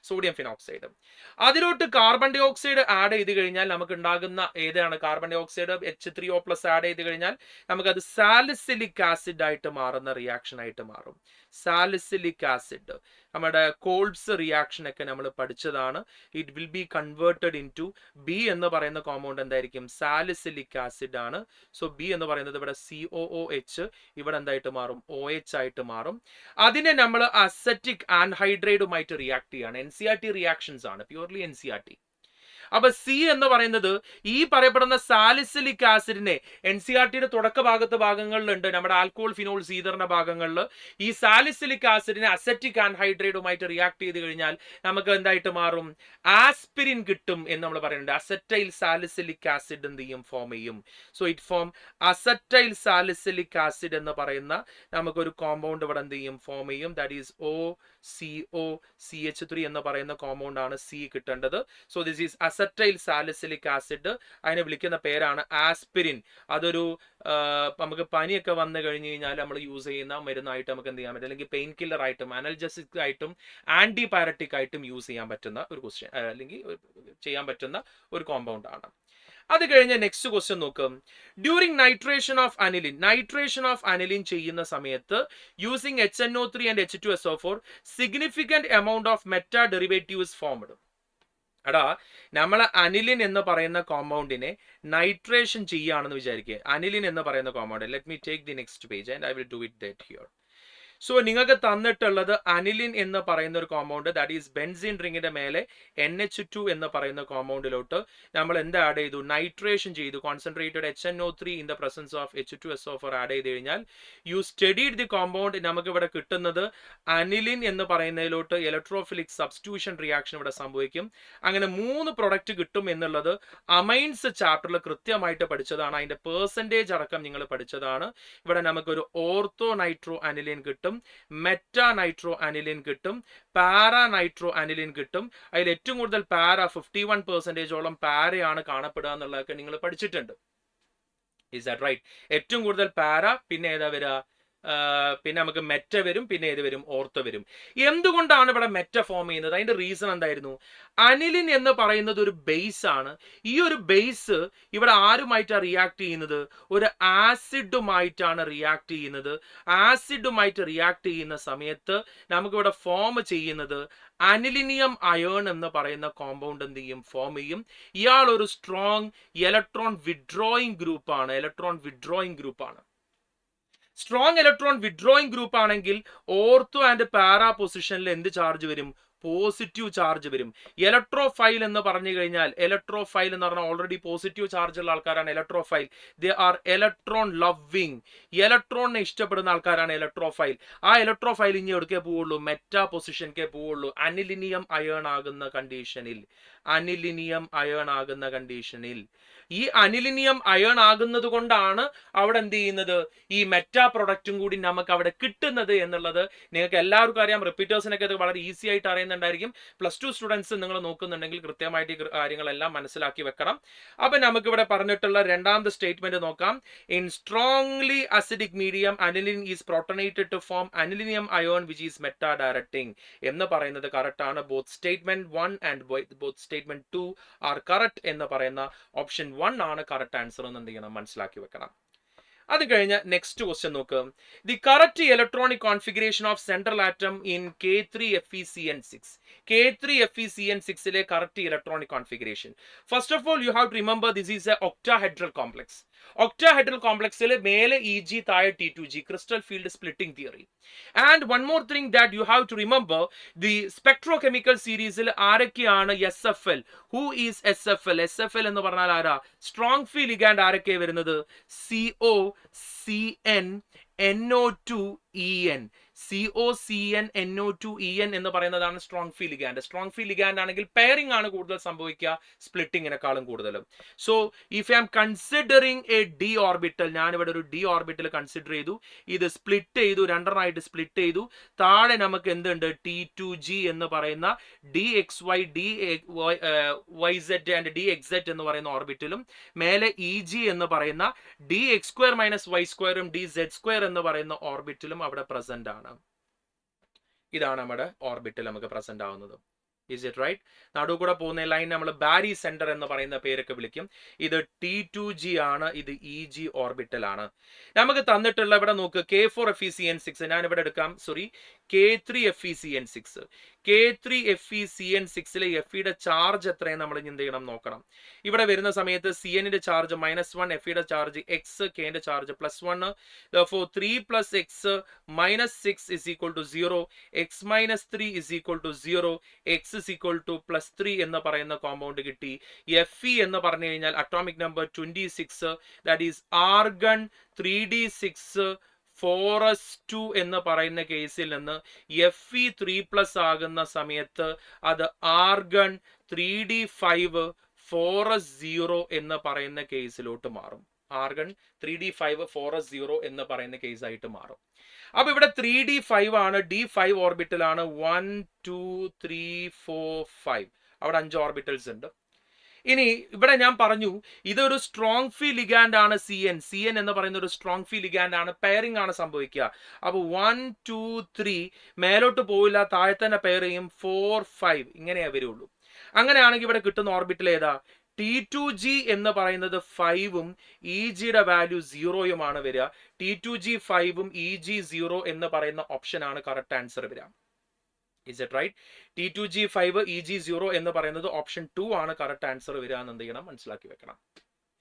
സോഡിയം ഫിനോക്സൈഡ്. അതിലോട്ട് കാർബൺ ഡൈ ഓക്സൈഡ് ആഡ് ചെയ്ത് കഴിഞ്ഞാൽ നമുക്ക് ഉണ്ടാകുന്ന ഏതാണ്, carbon dye oxide H3O+ add ചെയ്ത് കഴിഞ്ഞാൽ നമുക്കത് സാലിസിലിക് ആസിഡ് ആയിട്ട് മാറുന്ന റിയാക്ഷൻ ആയിട്ട് മാറും. സാലിസിലിക് ആസിഡ് നമ്മുടെ കോൾബ്സ് റിയാക്ഷൻ ഒക്കെ നമ്മൾ പഠിച്ചതാണ്. It will be converted in to B എന്ന് പറയുന്ന കോമ്പൗണ്ട് എന്തായിരിക്കും, സാലിസിലിക് ആസിഡ് ആണ്. സോ ബി എന്ന് പറയുന്നത് ഇവിടെ COOH, ഇവിടെ എന്തായിട്ട് മാറും, OH ആയിട്ട് മാറും. അതിനെ നമ്മൾ അസറ്റിക് ആൻഹൈഡ്രൈഡുമായിട്ട് റിയാക്ട് ചെയ്യാണ്. NCRT റിയാക്ഷൻസ് ആണ്, പ്യൂർലി NCRT. അപ്പൊ സി എന്ന് പറയുന്നത് ഈ പറയപ്പെടുന്ന സാലിസിലിക് ആസിഡിനെ NCRTയുടെ തുടക്ക ഭാഗങ്ങളിലുണ്ട്, നമ്മുടെ ആൽക്കോഹോൾ ഫിനോൾ സീതറിന്റെ ഭാഗങ്ങളിൽ ഈ സാലിസിലിക് ആസിഡിനെ അസറ്റിക് ആൻഹൈഡ്രൈഡുമായിട്ട് റിയാക്ട് ചെയ്ത് കഴിഞ്ഞാൽ നമുക്ക് എന്തായിട്ട് മാറും, ആസ്പിരിൻ കിട്ടും എന്ന് നമ്മൾ പറയുന്നുണ്ട്. അസറ്റൈൽ സാലിസിലിക് ആസിഡ് എന്ത് ചെയ്യും, ഫോം ചെയ്യും. So it form acetyl salicylic acid എന്ന് പറയുന്ന നമുക്കൊരു കോമ്പൗണ്ട് ഇവിടെ എന്ത് ചെയ്യും, ഫോം ചെയ്യും. ദാറ്റ് ഈസ് OCOCH3 എന്ന് പറയുന്ന കോമ്പൗണ്ട് ആണ് സി കിട്ടേണ്ടത്. So this is acetyl salicylic acid. അതിനെ വിളിക്കുന്ന പേരാണ് ആസ്പിരിൻ. അതൊരു നമുക്ക് പനിയൊക്കെ വന്നു കഴിഞ്ഞു കഴിഞ്ഞാൽ നമ്മൾ യൂസ് ചെയ്യുന്ന മരുന്നായിട്ട് നമുക്ക് എന്ത് ചെയ്യാൻ പറ്റും, അല്ലെങ്കിൽ പെയിൻ കില്ലർ ആയിട്ടും അനൽജസിക് ആയിട്ടും ആന്റിബയോട്ടിക് ആയിട്ടും യൂസ് ചെയ്യാൻ പറ്റുന്ന ഒരു ക്വസ്റ്റ്യൻ, അല്ലെങ്കിൽ ചെയ്യാൻ പറ്റുന്ന ഒരു കോമ്പൗണ്ട് ആണ്. അത് കഴിഞ്ഞ നെക്സ്റ്റ് ക്വസ്റ്റ്യൻ നോക്കും. ഡ്യൂറിങ് നൈട്രേഷൻ ഓഫ് അനിലിൻ ചെയ്യുന്ന സമയത്ത് using HNO3 and H2SO4 significant amount of meta derivatives formed. എടാ നമ്മൾ അനിലിൻ എന്ന് പറയുന്ന കോമ്പൗണ്ടിനെ നൈട്രേഷൻ ചെയ്യുകയാണെന്ന് വിചാരിക്കുക. അനിലിൻ എന്ന് പറയുന്ന compound, let me take the next page and I will do it that here. So നിങ്ങൾക്ക് തന്നിട്ടുള്ളത് അനിലിൻ എന്ന് പറയുന്ന ഒരു കോമ്പൗണ്ട്, ദാറ്റ് ഈസ് ബെൻസീൻ റിങ്ങിന്റെ മേലെ NH2 എന്ന് പറയുന്ന കോമ്പൗണ്ടിലോട്ട് നമ്മൾ എന്ത് ആഡ് ചെയ്തു, നൈട്രേഷൻ ചെയ്തു. Concentrated HNO3 in the presence of H2SO4 add ചെയ്ത് കഴിഞ്ഞാൽ യു സ്റ്റഡീഡ് ദി കോമ്പൗണ്ട്. നമുക്ക് ഇവിടെ കിട്ടുന്നത് അനിലിൻ എന്ന് പറയുന്നതിലോട്ട് ഇലക്ട്രോഫിലിക് സബ്സ്റ്റിറ്റ്യൂഷൻ റിയാക്ഷൻ ഇവിടെ സംഭവിക്കും. അങ്ങനെ 3 പ്രൊഡക്റ്റ് കിട്ടും എന്നുള്ളത് അമൈൻസ് ചാപ്റ്ററിൽ കൃത്യമായിട്ട് പഠിച്ചതാണ്. അതിന്റെ പെർസെൻറ്റേജ് അടക്കം നിങ്ങൾ പഠിച്ചതാണ്. ഇവിടെ നമുക്കൊരു ഓർത്തോ നൈട്രോ അനിലിൻ കിട്ടും, മെറ്റാ നൈട്രോ അനിലിൻ കിട്ടും, പാരാ നൈട്രോ അനിലിൻ കിട്ടും. അതിൽ ഏറ്റവും കൂടുതൽ പാര 51% പാരയാണ് കാണപ്പെടുക എന്നുള്ളതൊക്കെ നിങ്ങൾ പഠിച്ചിട്ടുണ്ട്. Is that right? ഏറ്റവും കൂടുതൽ പാര, പിന്നെ ഏതാ വരിക, പിന്നെ നമുക്ക് മെറ്റ വരും, പിന്നെ ഏത് വരും, ഓർത്തോ വരും. എന്തുകൊണ്ടാണ് ഇവിടെ മെറ്റ ഫോം ചെയ്യുന്നത്? അതിന്റെ റീസൺ എന്തായിരുന്നു? അനിലിൻ എന്ന് പറയുന്നത് ഒരു ബേസ് ആണ്. ഈ ഒരു ബേസ് ഇവിടെ ആരുമായിട്ടാണ് റിയാക്ട് ചെയ്യുന്നത്? ഒരു ആസിഡുമായിട്ടാണ് റിയാക്ട് ചെയ്യുന്നത്. ആസിഡുമായിട്ട് റിയാക്ട് ചെയ്യുന്ന സമയത്ത് നമുക്കിവിടെ ഫോം ചെയ്യുന്നത് അനിലിനിയം അയേൺ എന്ന് പറയുന്ന കോമ്പൗണ്ട് എന്ത് ചെയ്യും, ഫോം ചെയ്യും. ഇയാൾ ഒരു സ്ട്രോങ് ഇലക്ട്രോൺ വിഡ്രോയിങ് ഗ്രൂപ്പാണ്. സ്ട്രോങ് ഇലക്ട്രോൺ വിഡ്രോയിങ് ഗ്രൂപ്പ് ആണെങ്കിൽ ഓർത്തോ ആൻഡ് പാരാ പൊസിഷനിൽ എന്ത് ചാർജ് വരും, പോസിറ്റീവ് ചാർജ് വരും. ഇലക്ട്രോഫൈൽ എന്ന് പറഞ്ഞു കഴിഞ്ഞാൽ, ഇലക്ട്രോഫൈൽ എന്ന് പറഞ്ഞാൽ ഓൾറെഡി പോസിറ്റീവ് ചാർജ് ഉള്ള ആൾക്കാരാണ് electrophile. They are electron loving. ഇലക്ട്രോണിനെ ഇഷ്ടപ്പെടുന്ന ആൾക്കാരാണ് ഇലക്ട്രോഫൈൽ. ആ ഇലക്ട്രോഫൈൽ ഇനി എവിടേക്കേ പോവുള്ളൂ, മെറ്റാ പൊസിഷൻക്കേ പോവുള്ളൂ. അനിലിനിയം അയേൺ ആകുന്ന കണ്ടീഷനിൽ ഈ അനിലിനിയം അയേൺ ആകുന്നത് കൊണ്ടാണ് അവിടെ എന്ത് ചെയ്യുന്നത്, ഈ മെറ്റാ പ്രൊഡക്റ്റും കൂടി നമുക്ക് അവിടെ കിട്ടുന്നത് എന്നുള്ളത് നിങ്ങൾക്ക് എല്ലാവർക്കും അറിയാം. റിപ്പീറ്റേഴ്സിനൊക്കെ അത് വളരെ ഈസി ആയിട്ട് അറിയുന്നുണ്ടായിരിക്കും. +2 സ്റ്റുഡൻസ് നിങ്ങൾ നോക്കുന്നുണ്ടെങ്കിൽ കൃത്യമായിട്ട് ഈ കാര്യങ്ങളെല്ലാം മനസ്സിലാക്കി വെക്കണം. അപ്പൊ നമുക്ക് ഇവിടെ പറഞ്ഞിട്ടുള്ള രണ്ടാമത്തെ സ്റ്റേറ്റ്മെന്റ് നോക്കാം. In strongly acidic medium aniline is protonated to form anilinium ion which is meta directing എന്ന് പറയുന്നത് കറക്റ്റ് ആണ്. Both statement 1 and both statement 2 are correct എന്ന് പറയുന്ന ഓപ്ഷൻ 1 ആണ് കറക്റ്റ് ആൻസർ എന്ന് എന്ത് ചെയ്യണം, മനസ്സിലാക്കി വെക്കണം. അത് കഴിഞ്ഞ് നെക്സ്റ്റ് ക്വസ്റ്റ്യൻ നോക്കുക. The correct electronic configuration of central atom in K3FeCN6. K3FeCN6ലെ correct electronic configuration. First of all you have to remember this is a octahedral complex. Octahedral കോംപ്ലക്സിൽ മേലെ EG താഴെ T2G, crystal field splitting theory. And one more thing that you have to remember, the spectrochemical സീരീസിൽ ആരൊക്കെയാണ് SFL? Who is SFL? SFL എന്ന് പറഞ്ഞാൽ ആരാ? Strong ഫീ ligand ആരൊക്കെ വരുന്നത്? COCN-NO2-EN. COCN-NO2-EN എന്ന് പറയുന്നതാണ് സ്ട്രോങ് ഫീ ലിഗാൻഡ്. സ്ട്രോങ് ഫീ ലിഗാൻഡ് ആണെങ്കിൽ പെയറിംഗ് ആണ് കൂടുതൽ സംഭവിക്കുക, സ്പ്ലിറ്റിങ്ങിനെക്കാളും കൂടുതലും. So if I am considering a d orbital, ഞാനിവിടെ ഒരു ഡി ഓർബിറ്റൽ കൺസിഡർ ചെയ്തു, ഇത് സ്പ്ലിറ്റ് ചെയ്തു, രണ്ടെണ്ണമായിട്ട് സ്പ്ലിറ്റ് ചെയ്തു. താഴെ നമുക്ക് എന്തുണ്ട്? T2G എന്ന് പറയുന്ന DXY, DYZ ആൻഡ് DXZ എന്ന് പറയുന്ന ഓർബിറ്റലും, മേലെ EG എന്ന് പറയുന്ന DX² - Y² DZ² എന്ന് പറയുന്ന ഓർബിറ്റലും അവിടെ പ്രസന്റ് ആണ്. ഇതാണ് നമ്മുടെ ഓർബിറ്റൽ നമുക്ക് പ്രസന്റ് ആവുന്നത്. Is it right? നടു കൂടെ പോകുന്ന ലൈൻ നമ്മൾ ബാരി സെന്റർ എന്ന് പറയുന്ന പേരൊക്കെ വിളിക്കും. ഇത് T2G ആണ്, ഇത് EG ഓർബിറ്റൽ ആണ്. നമുക്ക് തന്നിട്ടുള്ള ഇവിടെ നോക്ക്, K4FeCN6, ഞാൻ ഇവിടെ എടുക്കാം, സോറി, K3FeCN6. K3FeCN6ലെ Feയുടെ ചാർജ് എത്രയും നമ്മൾ എന്ത് ചെയ്യണം നോക്കണം. ഇവിടെ വരുന്ന സമയത്ത് CNന്റെ ചാർജ് -1, Feയുടെ ചാർജ് X, Kന്റെ charge +1. Therefore 3 + X - 6 = 0, X - 3 = 0, X +3 എന്ന് പറയുന്ന കോമ്പൗണ്ട് കിട്ടി. Fe എന്ന് പറഞ്ഞു കഴിഞ്ഞാൽ atomic number 26, that is argon 3d6 4s2 എന്ന് പറയുന്ന കേസിൽ നിന്ന് Fe 3+ ആകുന്ന സമയത്ത് അത് ആർഗൺ 3d5 4s0 എന്ന് പറയുന്ന കേസിലോട്ട് മാറും. ആർഗൺ 3d5 4s0 എന്ന് പറയുന്ന കേസായിട്ട് മാറും. അപ്പൊ ഇവിടെ 3d5 ആണ്, D5 ഓർബിറ്റൽ ആണ്. 1 2 3 4 5, അവിടെ 5 ഓർബിറ്റൽസ് ഉണ്ട്. ഇനി ഇവിടെ ഞാൻ പറഞ്ഞു ഇതൊരു സ്ട്രോങ് ഫീ ലിഗാൻഡ് ആണ്. CN എന്ന് പറയുന്ന ഒരു സ്ട്രോങ് ഫീ ലിഗാൻഡ് ആണ്, പെയറിംഗ് ആണ് സംഭവിക്കുക. അപ്പൊ 1 2 3 മേലോട്ട് പോയില്ല, താഴെ തന്നെ പെയർ ചെയ്യും. 4 5 ഇങ്ങനെയേ വരുള്ളൂ. അങ്ങനെയാണെങ്കിൽ ഇവിടെ കിട്ടുന്ന ഓർബിറ്റൽ ഏതാ? T2G എന്ന് പറയുന്നത് 5ഉം EGയുടെ വാല്യൂ 0യുമാണ് വരിക. T2G 5ഉം EG 0 എന്ന് പറയുന്ന ഓപ്ഷൻ ആണ് കറക്റ്റ് ആൻസർ വരിക. Is it right? T2G 5 EG 0 എന്ന് പറയുന്നത് ഓപ്ഷൻ 2 ആണ് കറക്റ്റ് ആൻസർ വരിക എന്ന് എന്ത് ചെയ്യണം, മനസ്സിലാക്കി വെക്കണം.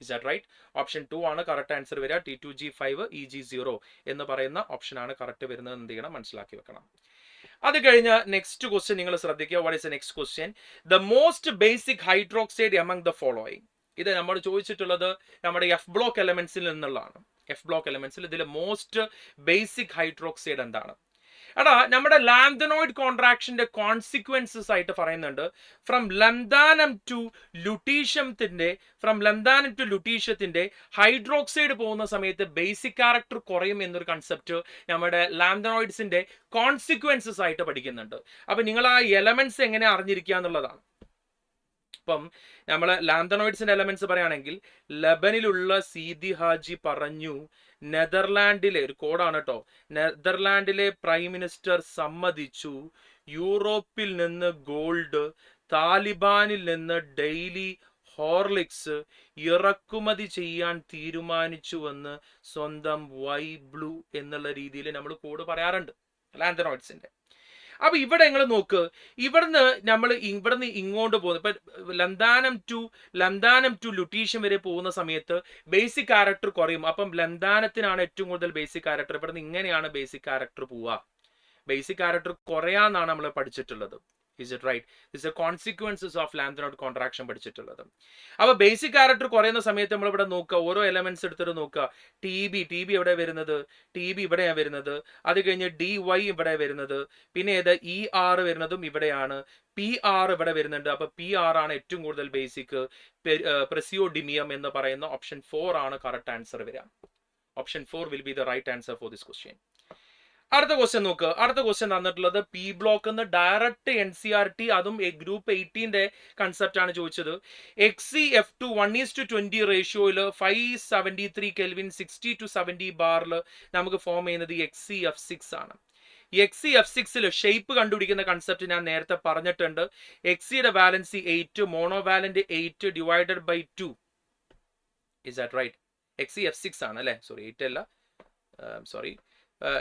Is that right? ഓപ്ഷൻ 2 ആണ് കറക്റ്റ് ആൻസർ വരിക. T2G 5 EG 0 എന്ന് പറയുന്ന ഓപ്ഷൻ ആണ് കറക്റ്റ് വരുന്നത് എന്ത് ചെയ്യണം, മനസ്സിലാക്കി വെക്കണം. അത് കഴിഞ്ഞ നെക്സ്റ്റ് ക്വസ്റ്റ്യൻ നിങ്ങൾ ശ്രദ്ധിക്കുക. What is the next question? The most basic hydroxide among the following. ഇത് നമ്മൾ ചോദിച്ചിട്ടുള്ളത് നമ്മുടെ എഫ് ബ്ലോക്ക് എലമെന്റ്സിൽ നിന്നുള്ളതാണ്. എഫ് ബ്ലോക്ക് എലമെന്റ്സിൽ ഇതിൽ മോസ്റ്റ് ബേസിക് ഹൈഡ്രോക്സൈഡ് എന്താണ്? എടാ, നമ്മുടെ ലാംതനോയിഡ് കോൺട്രാക്ഷന്റെ കോൺസിക്വൻസസ് ആയിട്ട് പറയുന്നുണ്ട്. ഫ്രം ലംദാനം ടു ലുട്ടീഷ്യത്തിന്റെ ഹൈഡ്രോക്സൈഡ് പോകുന്ന സമയത്ത് ബേസിക് ക്യാരക്ടർ കുറയും എന്നൊരു കൺസെപ്റ്റ് നമ്മുടെ ലാംതനോയിഡ്സിന്റെ കോൺസിക്വൻസസ് ആയിട്ട് പഠിക്കുന്നുണ്ട്. അപ്പൊ നിങ്ങൾ ആ എലമെന്റ്സ് എങ്ങനെ അറിഞ്ഞിരിക്കുക എന്നുള്ളതാണ്. ഇപ്പം നമ്മള് ലാംതനോയിഡ്സിന്റെ എലമെന്റ്സ് പറയുകയാണെങ്കിൽ, ലബനിലുള്ള സീതി ഹാജി പറഞ്ഞു നെതർലാൻഡിലെ ഒരു കോഡാണ് കേട്ടോ, നെതർലാൻഡിലെ പ്രൈം മിനിസ്റ്റർ സമ്മതിച്ചു യൂറോപ്പിൽ നിന്ന് ഗോൾഡ്, താലിബാനിൽ നിന്ന് ഡെയിലി ഹോർലിക്സ് ഇറക്കുമതി ചെയ്യാൻ തീരുമാനിച്ചുവെന്ന് സ്വന്തം വൈ ബ്ലൂ എന്നുള്ള രീതിയിൽ നമ്മൾ കോഡ് പറയാറുണ്ട് ലാംതനോയിഡ്സിന്റെ. അപ്പൊ ഇവിടെ നിങ്ങൾ നോക്ക്, ഇവിടുന്ന് ഇങ്ങോട്ട് പോകുന്നു. ഇപ്പൊ ലംദാനം ടു ലുട്ടീഷ്യം വരെ പോകുന്ന സമയത്ത് ബേസിക് ക്യാരക്ടർ കുറയും. അപ്പം ലംദാനത്തിനാണ് ഏറ്റവും കൂടുതൽ ബേസിക് ക്യാരക്ടർ. ഇവിടുന്ന് ഇങ്ങനെയാണ് ബേസിക് ക്യാരക്ടർ പോവുക. ബേസിക് ക്യാരക്ടർ കുറയാന്നാണ് നമ്മൾ പഠിച്ചിട്ടുള്ളത്. Is it right? This is the consequences of lambda contraction പഠിച്ചിട്ടുള്ളത്. അപ്പൊ ബേസിക് ക്യാരക്ടർ കുറയുന്ന സമയത്ത് നമ്മൾ ഇവിടെ നോക്കുക, ഓരോ എലമെന്റ്സ് എടുത്തിട്ട് നോക്കുക. ടി ബി എവിടെ വരുന്നത്? ടി ബി ഇവിടെയാണ് വരുന്നത്. അത് കഴിഞ്ഞ് DY ഇവിടെ വരുന്നത്. പിന്നെ ഏത് ER വരുന്നതും ഇവിടെയാണ്. PR ഇവിടെ വരുന്നുണ്ട്. അപ്പൊ PR ആണ് ഏറ്റവും കൂടുതൽ ബേസിക്. പ്രസിയോഡിമിയം എന്ന് പറയുന്ന ഓപ്ഷൻ 4 ആണ് കറക്റ്റ് ആൻസർ വരിക. Option 4 will be the right answer for this question. അടുത്ത ക്വസ്റ്റ്യൻ നോക്കുക. അടുത്ത ക്വസ്റ്റ്യൻ തന്നിട്ടുള്ളത് പി ബ്ലോക്ക് എന്ന് ഡയറക്റ്റ് NCERT, അതും ഗ്രൂപ്പ് 18ന്റെ കൺസെപ്റ്റ് ആണ് ചോദിച്ചത്. XeF2 1:20 റേഷ്യോയിൽ 573 കെൽവിൻ 60 to 70 ബാറിൽ നമുക്ക് ഫോം ചെയ്യുന്നത് XeF6 ആണ്. XeF6ൽ ഷേപ്പ് കണ്ടുപിടിക്കുന്ന കൺസെപ്റ്റ് ഞാൻ നേരത്തെ പറഞ്ഞിട്ടുണ്ട്. Xeയുടെ valency 8, monovalent 8 divided by 2. Is that right? XeF6 ആണ് അല്ലേ, സോറി 8 അല്ല, സോറി.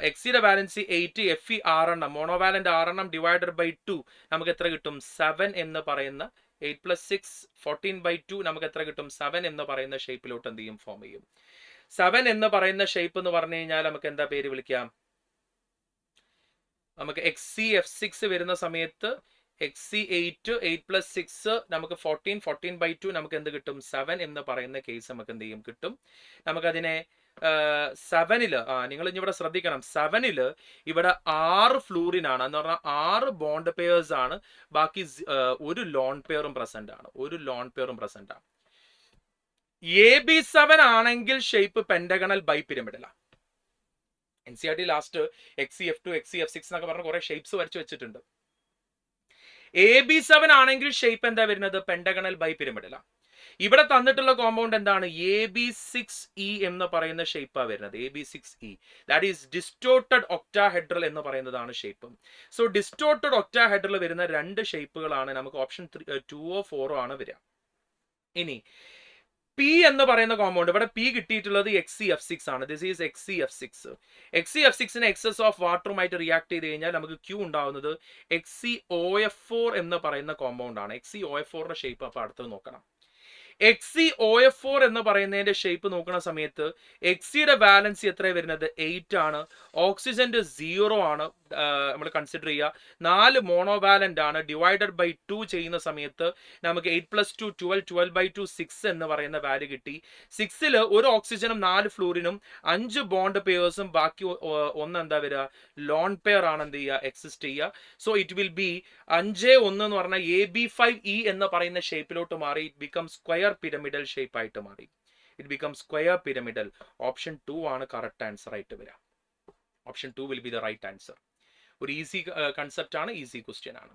എക്സിയുടെ വാലൻസി 8, FE 6 എണ്ണം, മോണോവാലന്റ് 6 എണ്ണം ഡിവൈഡഡ് ബൈ 2 നമുക്ക് എത്ര കിട്ടും? 7 എന്ന് പറയുന്ന 8 + 6 14/2 നമുക്ക് എത്ര കിട്ടും? 7 എന്ന് പറയുന്ന ഷേപ്പിലോട്ട് എന്ത് ചെയ്യും? ഫോം ചെയ്യും. 7 എന്ന് പറയുന്ന ഷേപ്പ് എന്ന് പറഞ്ഞു കഴിഞ്ഞാൽ നമുക്ക് എന്താ പേര് വിളിക്കാം? നമുക്ക് XeF6 വരുന്ന സമയത്ത് XE8 8 + 6 നമുക്ക് 14/2 നമുക്ക് എന്ത് കിട്ടും? 7 എന്ന് പറയുന്ന കേസ് നമുക്ക് എന്ത് ചെയ്യും? കിട്ടും. നമുക്കതിനെ 7-ല് നിങ്ങൾ ഇനി ഇവിടെ ശ്രദ്ധിക്കണം, 7-ല് ഇവിടെ 6 ഫ്ലൂറിനാണ് എന്ന് പറഞ്ഞാൽ 6 ബോണ്ട് പെയേഴ്സ് ആണ്, ബാക്കി ഒരു ലോൺ പെയറും പ്രസന്റ് ആണ്, ഒരു ലോൺ പെയറും പ്രസന്റ് ആണ്. AB7 ആണെങ്കിൽ ഷേപ്പ് പെന്റഗണൽ ബൈ പിരമിഡലാണ്. NCERT ലാസ്റ്റ് XeF2 XeF6 എന്നൊക്കെ പറഞ്ഞ കുറെ ഷേപ്സ് വരച്ചു വെച്ചിട്ടുണ്ട്. AB7 ആണെങ്കിൽ ഷേപ്പ് എന്താ വരുന്നത്? പെന്റഗണൽ ബൈ പിരമിഡലാണ്. ഇവിടെ തന്നിട്ടുള്ള കോമ്പൗണ്ട് എന്താണ്? AB6E എന്ന് പറയുന്ന ഷേപ്പാണ് വരുന്നത്. AB6E, that is distorted octahedral എന്ന് പറയുന്നതാണ് ഷേപ്പ്. സോ ഡിസ്റ്റോർട്ടഡ് ഒക്ടാഹെഡ്രൽ വരുന്ന രണ്ട് ഷേപ്പുകളാണ് നമുക്ക് ഓപ്ഷൻ 2 4 ആണ് വരിക. ഇനി P എന്ന് പറയുന്ന കോമ്പൗണ്ട്, ഇവിടെ P കിട്ടിയിട്ടുള്ളത് XeF6 ആണ്. This is XeF6. XeF6ന് എക്സസ് ഓഫ് വാട്ടറുമായിട്ട് റിയാക്ട് ചെയ്ത് കഴിഞ്ഞാൽ നമുക്ക് Q ഉണ്ടാവുന്നത് XeOF4 എന്ന് പറയുന്ന കോമ്പൗണ്ട് ആണ്. XeOF4ന്റെ ഷേപ്പ് അപ്പോൾ അടുത്തത് നോക്കണം. XeOF4 എന്ന് പറയുന്നതിന്റെ ഷേപ്പ് നോക്കുന്ന സമയത്ത് Xe-യുടെ വാലൻസി എത്ര വരുന്നത്? 8 ആണ്. ഓക്സിജന്റെ 0 ആണ് നമ്മൾ കൺസിഡർ ചെയ്യുക. 4 മോണോവാലന്റ് ആണ്. ഡിവൈഡഡ് ബൈ 2 ചെയ്യുന്ന സമയത്ത് നമുക്ക് 8 + 2 12 12/2 6 എന്ന് പറയുന്ന വാല്യൂ കിട്ടി. 6-ല് ഒരു ഓക്സിജനും 4 ഫ്ലൂറിനും 5 ബോണ്ട് പെയേഴ്സും ബാക്കി ഒന്ന് എന്താ വരിക? ലോൺ പെയർ ആണ് എന്ത് ചെയ്യുക? എക്സിസ്റ്റ് ചെയ്യുക. സോ ഇറ്റ് വിൽ ബി 5 1 എന്ന് പറഞ്ഞാൽ AB5E എന്ന് പറയുന്ന ഷേപ്പിലോട്ട് മാറി. It become square pyramidal shape ആയിട്ട് മാറി. It become square pyramidal. Option 2 ആണ് കറക്റ്റ് ആൻസർ ആയിട്ട് വരിക. Option 2 will be the right answer. ഒരു ഈസി കൺസെപ്റ്റ് ആണ്, ഈസി ക്വസ്റ്റ്യൻ ആണ്.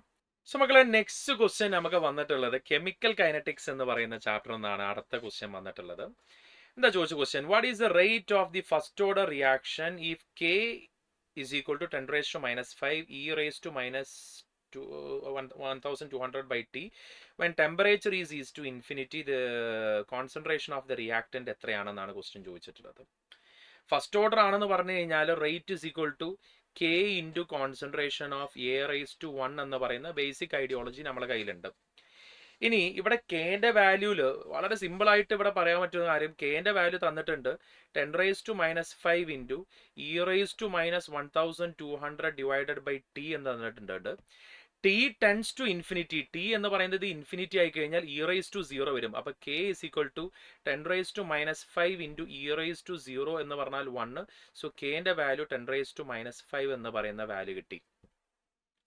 സോ മക്കളെ, നെക്സ്റ്റ് ക്വസ്റ്റ്യൻ നമുക്ക് വന്നിട്ടുള്ളത് കെമിക്കൽ കൈനറ്റിക്സ് എന്ന് പറയുന്ന ചാപ്റ്റർ എന്നാണ് അടുത്ത ക്വസ്റ്റ്യൻ വന്നിട്ടുള്ളത്. എന്താ ചോദിച്ച question? What is the rate of the first order reaction if K is equal to 10⁻⁵ E⁻²1200/T when temperature is to infinity, the concentration of the reactant എത്രയാണെന്നാണ് ക്വസ്റ്റ്യൻ ചോദിച്ചിട്ടുള്ളത്. ഫസ്റ്റ് ഓർഡർ ആണെന്ന് പറഞ്ഞു കഴിഞ്ഞാൽ rate is equal to K into concentration of A⁻1 എന്ന് പറയുന്ന basic ideology നമ്മുടെ കയ്യിലുണ്ട്. ഇനി ഇവിടെ Kന്റെ വാല്യൂല് വളരെ സിമ്പിൾ ആയിട്ട് ഇവിടെ പറയാൻ പറ്റുന്ന കാര്യം, Kന്റെ വാല്യൂ തന്നിട്ടുണ്ട് 10⁻⁵ into E⁻−1200 divided by T എന്ന് തന്നിട്ടുണ്ട്. T tends to infinity. T എന്ന് പറയുന്നത് ഇൻഫിനിറ്റി ആയി കഴിഞ്ഞാൽ E⁻0 വരും. അപ്പൊ K is equal to 10⁻⁵ into E⁻0 എന്ന് പറഞ്ഞാൽ 1. സോ Kന്റെ വാല്യൂ 10⁻⁵ എന്ന് പറയുന്ന വാല്യൂ കിട്ടി.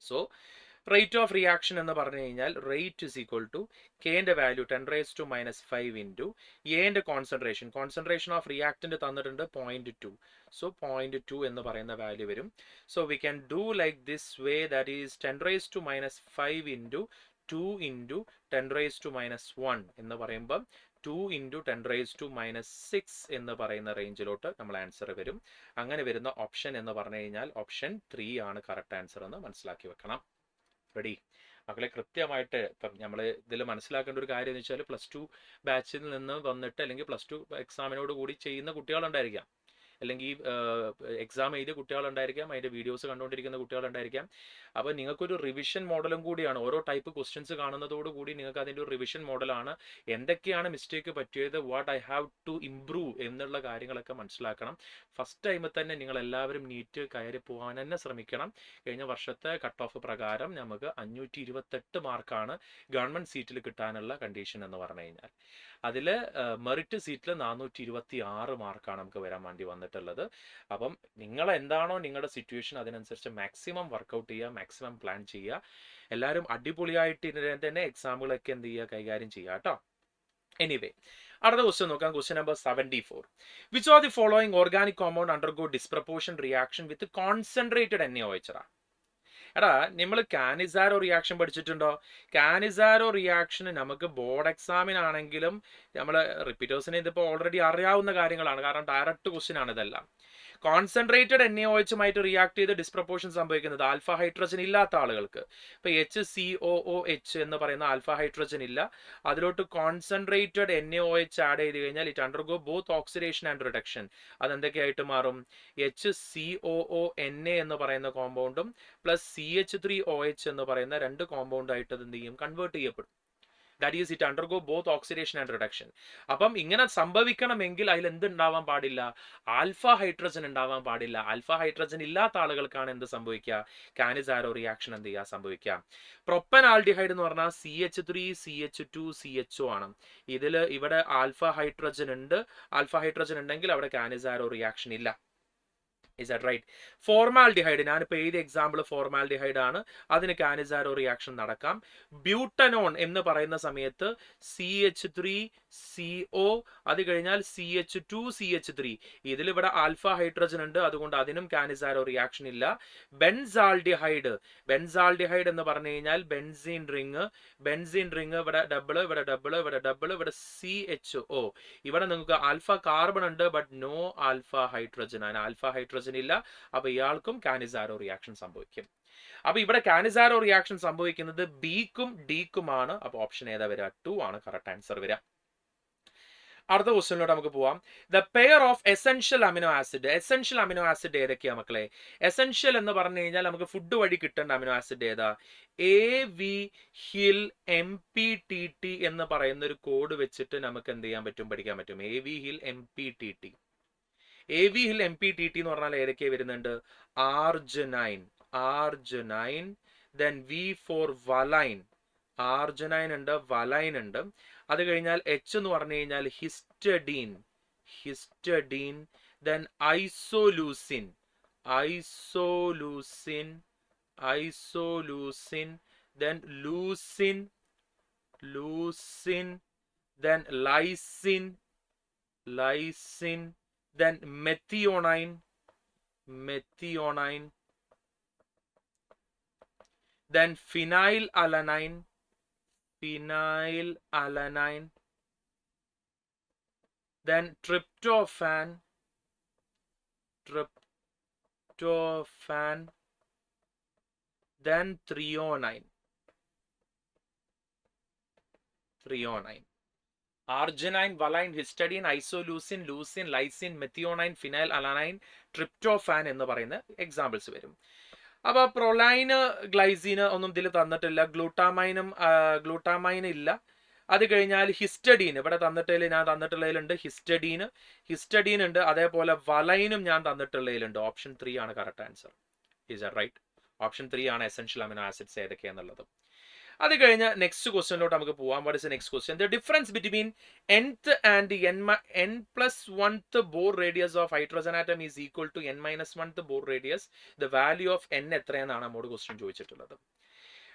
സോ റേറ്റ് ഓഫ് റിയാക്ഷൻ എന്ന് പറഞ്ഞു കഴിഞ്ഞാൽ റേറ്റ് ഇസ് ഈക്വൽ ടു Kന്റെ വാല്യൂ 10⁻⁵ ഇൻറ്റു Aന്റെ കോൺസെൻട്രേഷൻ ഓഫ് റിയാക്ടന്റ് തന്നിട്ടുണ്ട് 0.2. സോ 0.2 എന്ന് പറയുന്ന വാല്യൂ വരും. So we can do like this way, that is 10⁻⁵ into 2 into 10⁻⁻1 എന്ന് പറയുമ്പം 2 ഇൻറ്റു 10⁻⁻6 എന്ന് പറയുന്ന റേഞ്ചിലോട്ട് നമ്മൾ ആൻസർ വരും. അങ്ങനെ വരുന്ന ഓപ്ഷൻ എന്ന് പറഞ്ഞു കഴിഞ്ഞാൽ ഓപ്ഷൻ 3 ആണ് കറക്റ്റ് ആൻസർ എന്ന് മനസ്സിലാക്കി വെക്കണം. റെഡി മക്കളെ? കൃത്യമായിട്ട് ഇപ്പം നമ്മൾ ഇതിൽ മനസ്സിലാക്കേണ്ട ഒരു കാര്യം എന്ന് വെച്ചാൽ +2 ബാച്ചിൽ നിന്ന് വന്നിട്ട് അല്ലെങ്കിൽ +2 എക്സാമിനോട് കൂടി ചെയ്യുന്ന കുട്ടികളുണ്ടായിരിക്കാം, അല്ലെങ്കിൽ എക്സാം എഴുതിയ കുട്ടികളുണ്ടായിരിക്കാം, അതിൻ്റെ വീഡിയോസ് കണ്ടുകൊണ്ടിരിക്കുന്ന കുട്ടികളുണ്ടായിരിക്കാം. അപ്പോൾ നിങ്ങൾക്കൊരു റിവിഷൻ മോഡലും കൂടിയാണ്. ഓരോ ടൈപ്പ് ക്വസ്റ്റ്യൻസ് കാണുന്നതോടുകൂടി നിങ്ങൾക്ക് അതിൻ്റെ ഒരു റിവിഷൻ മോഡലാണ്. എന്തൊക്കെയാണ് മിസ്റ്റേക്ക് പറ്റിയത്, what I have to improve എന്നുള്ള കാര്യങ്ങളൊക്കെ മനസ്സിലാക്കണം. ഫസ്റ്റ് ടൈമിൽ തന്നെ നിങ്ങൾ എല്ലാവരും നീറ്റ് കയറി പോകാൻ തന്നെ ശ്രമിക്കണം. കഴിഞ്ഞ വർഷത്തെ കട്ട് ഓഫ് പ്രകാരം നമുക്ക് 528 മാർക്കാണ് ഗവൺമെൻറ് സീറ്റിൽ കിട്ടാനുള്ള കണ്ടീഷൻ എന്ന് പറഞ്ഞു കഴിഞ്ഞാൽ. അതിൽ മെറിറ്റ് സീറ്റിൽ 426 മാർക്കാണ് നമുക്ക് വരാൻ വേണ്ടി വന്നിട്ടുള്ളത്. അപ്പം നിങ്ങൾ എന്താണോ നിങ്ങളുടെ സിറ്റുവേഷൻ അതിനനുസരിച്ച് മാക്സിമം വർക്കൗട്ട് ചെയ്യുക, മാക്സിമം പ്ലാൻ ചെയ്യുക. എല്ലാവരും അടിപൊളിയായിട്ട് ഇതിനെ തന്നെ എക്സാമുകളൊക്കെ എന്ത് ചെയ്യുക, കൈകാര്യം ചെയ്യുക കേട്ടോ. എനിവേ, അടുത്ത ക്വസ്റ്റ്യൻ നോക്കാം. Question number 74. Which of the following organic compound undergo disproportion reaction with concentrated NaOH? എടാ, നമ്മൾ കാനിസാരോ റിയാക്ഷൻ പഠിച്ചിട്ടുണ്ടോ? കാനിസാരോ റിയാക്ഷന് നമുക്ക് ബോർഡ് എക്സാമിനാണെങ്കിലും നമ്മൾ റിപ്പീറ്റേഴ്സിന് ഇതിപ്പോൾ ഓൾറെഡി അറിയാവുന്ന കാര്യങ്ങളാണ്, കാരണം ഡയറക്റ്റ് ക്വസ്റ്റ്യൻ ആണ് ഇതെല്ലാം. കോൺസെൻട്രേറ്റഡ് NaOH റിയാക്ട് ചെയ്ത് ഡിസ്പ്രപ്പോർഷൻ സംഭവിക്കുന്നത് ആൽഫ ഹൈഡ്രജൻ ഇല്ലാത്ത ആളുകൾക്ക്. ഇപ്പൊ HCOOH എന്ന് പറയുന്ന ആൽഫ ഹൈഡ്രജൻ ഇല്ല, അതിലോട്ട് കോൺസെൻട്രേറ്റഡ് NaOH ആഡ് ചെയ്ത് കഴിഞ്ഞാൽ it undergo both oxidation and reduction. അതെന്തൊക്കെയായിട്ട് മാറും? HCOONa എന്ന് പറയുന്ന കോമ്പൗണ്ടും പ്ലസ് CH3OH എന്ന് പറയുന്ന രണ്ട് കോമ്പൗണ്ട് ആയിട്ട് എന്ത് ചെയ്യും? കൺവേർട്ട് ചെയ്യപ്പെടും. That is it undergo both oxidation and reduction. അപ്പം ഇങ്ങനെ സംഭവിക്കണമെങ്കിൽ അതിൽ എന്ത് ഉണ്ടാവാൻ പാടില്ല? ആൽഫ ഹൈഡ്രജൻ ഉണ്ടാവാൻ പാടില്ല. ആൽഫ ഹൈഡ്രജൻ ഇല്ലാത്ത ആളുകൾക്കാണ് എന്ത് സംഭവിക്കുക? കാനിസാരോ റിയാക്ഷൻ എന്ത് ചെയ്യുക? സംഭവിക്കുക. പ്രൊപ്പൻ ആൽഡിഹൈഡ് എന്ന് പറഞ്ഞാൽ CH3 CH2 CHO ആണ്. ഇവിടെ ആൽഫ ഹൈഡ്രജൻ ഉണ്ട്. ആൽഫ ഹൈഡ്രജൻ ഉണ്ടെങ്കിൽ അവിടെ കാനിസാരോ റിയാക്ഷൻ ഇല്ല. Is that right? ഫോർമാൽഡിഹൈഡ്, ഞാനിപ്പോൾ എഴുതിയ എക്സാമ്പിൾ ഫോർമാൽഡിഹൈഡ് ആണ്, അതിന് കാനിസാരോ റിയാക്ഷൻ നടക്കാം. ബ്യൂട്ടനോൺ എന്ന് പറയുന്ന സമയത്ത് CH3CO, അത് കഴിഞ്ഞാൽ CH2 CH3, ഇതിലിവിടെ ആൽഫ ഹൈഡ്രജൻ ഉണ്ട്, അതുകൊണ്ട് അതിനും കാനിസാരോ റിയാക്ഷൻ ഇല്ല. ബെൻസാൾഡിഹൈഡ് എന്ന് പറഞ്ഞു കഴിഞ്ഞാൽ ബെൻസീൻ റിങ് ഇവിടെ ഡബിൾ, ഇവിടെ ഡബിൾ, ഇവിടെ ഡബിൾ, ഇവിടെ CHO. ഇവിടെ നിങ്ങൾക്ക് ആൽഫ കാർബൺ ഉണ്ട്, ബട്ട് നോ ആൽഫ ഹൈഡ്രജൻ ആണ്. ആൽഫ ഹൈഡ്രജൻ ഇല്ല, അപ്പൊ ഇയാൾക്കും കാനിസാരോ റിയാക്ഷൻ സംഭവിക്കും. അപ്പൊ ഇവിടെ കാനിസാരോ റിയാക്ഷൻ സംഭവിക്കുന്നത് ബിക്കും ഡിക്കുമാണ്. അപ്പൊ ഓപ്ഷൻ ഏതാ വരിക? 2 ആണ് കറക്റ്റ് ആൻസർ വരിക. അടുത്ത ക്വസ്റ്റ്യനിലോട്ട് നമുക്ക് പോവാം. The pair of essential amino acid. Essential amino acid ഏതൊക്കെയാ മക്കളെ? എസെൻഷ്യൽ എന്ന് പറഞ്ഞു കഴിഞ്ഞാൽ നമുക്ക് ഫുഡ് വഴി കിട്ടേണ്ട അമിനോ ആസിഡ് ഏതാ? AVHIL MPTT എന്ന് പറയുന്ന ഒരു കോഡ് വെച്ചിട്ട് നമുക്ക് എന്ത് ചെയ്യാൻ പറ്റും? പഠിക്കാൻ പറ്റും. AVHIL MPTT എന്ന് പറഞ്ഞാൽ ഏതൊക്കെയാ വരുന്നുണ്ട്? Arginine, then V for valine, arginine ഉണ്ട്, വലൈൻ ഉണ്ട്. അത് കഴിഞ്ഞാൽ H എന്ന് പറഞ്ഞു കഴിഞ്ഞാൽ ഹിസ്റ്റഡീൻ, then isoleucine, then leucine, then lysine, then methionine, then phenylalanine, then tryptophan, then threonine. Arginine, valine, histidine, isoleucine, leucine, lysine, methionine, phenylalanine, tryptophan എന്ന് പറയുന്ന എക്സാമ്പിൾസ് വരും. അപ്പൊ പ്രൊലൈന്, ഗ്ലൈസീന് ഒന്നും ഇതിൽ തന്നിട്ടില്ല. ഗ്ലൂട്ടാമൈൻ ഇല്ല. അത് കഴിഞ്ഞാൽ ഹിസ്റ്റഡീൻ ഇവിടെ ഞാൻ തന്നിട്ടുള്ളതിലുണ്ട്. ഹിസ്റ്റഡീൻ ഉണ്ട്, അതേപോലെ വലൈനും ഞാൻ തന്നിട്ടുള്ളതിലുണ്ട്. ഓപ്ഷൻ 3 ആണ് correct answer. Is that right? Option 3 ആണ് എസെൻഷ്യൽ അമിനോ ആസിഡ്സ് ഏതൊക്കെയാന്നുള്ളത്. അത് കഴിഞ്ഞ് നെക്സ്റ്റ് ക്വസ്റ്റ്യനിലോട്ട് നമുക്ക് പോവാം. What is the next question? The difference between nth and n+1th Bohr radius of hydrogen atom is equal to n-1th Bohr radius. The value of n എത്രയെന്നാണ് നമ്മോട് question ചോദിച്ചിട്ടുള്ളത്.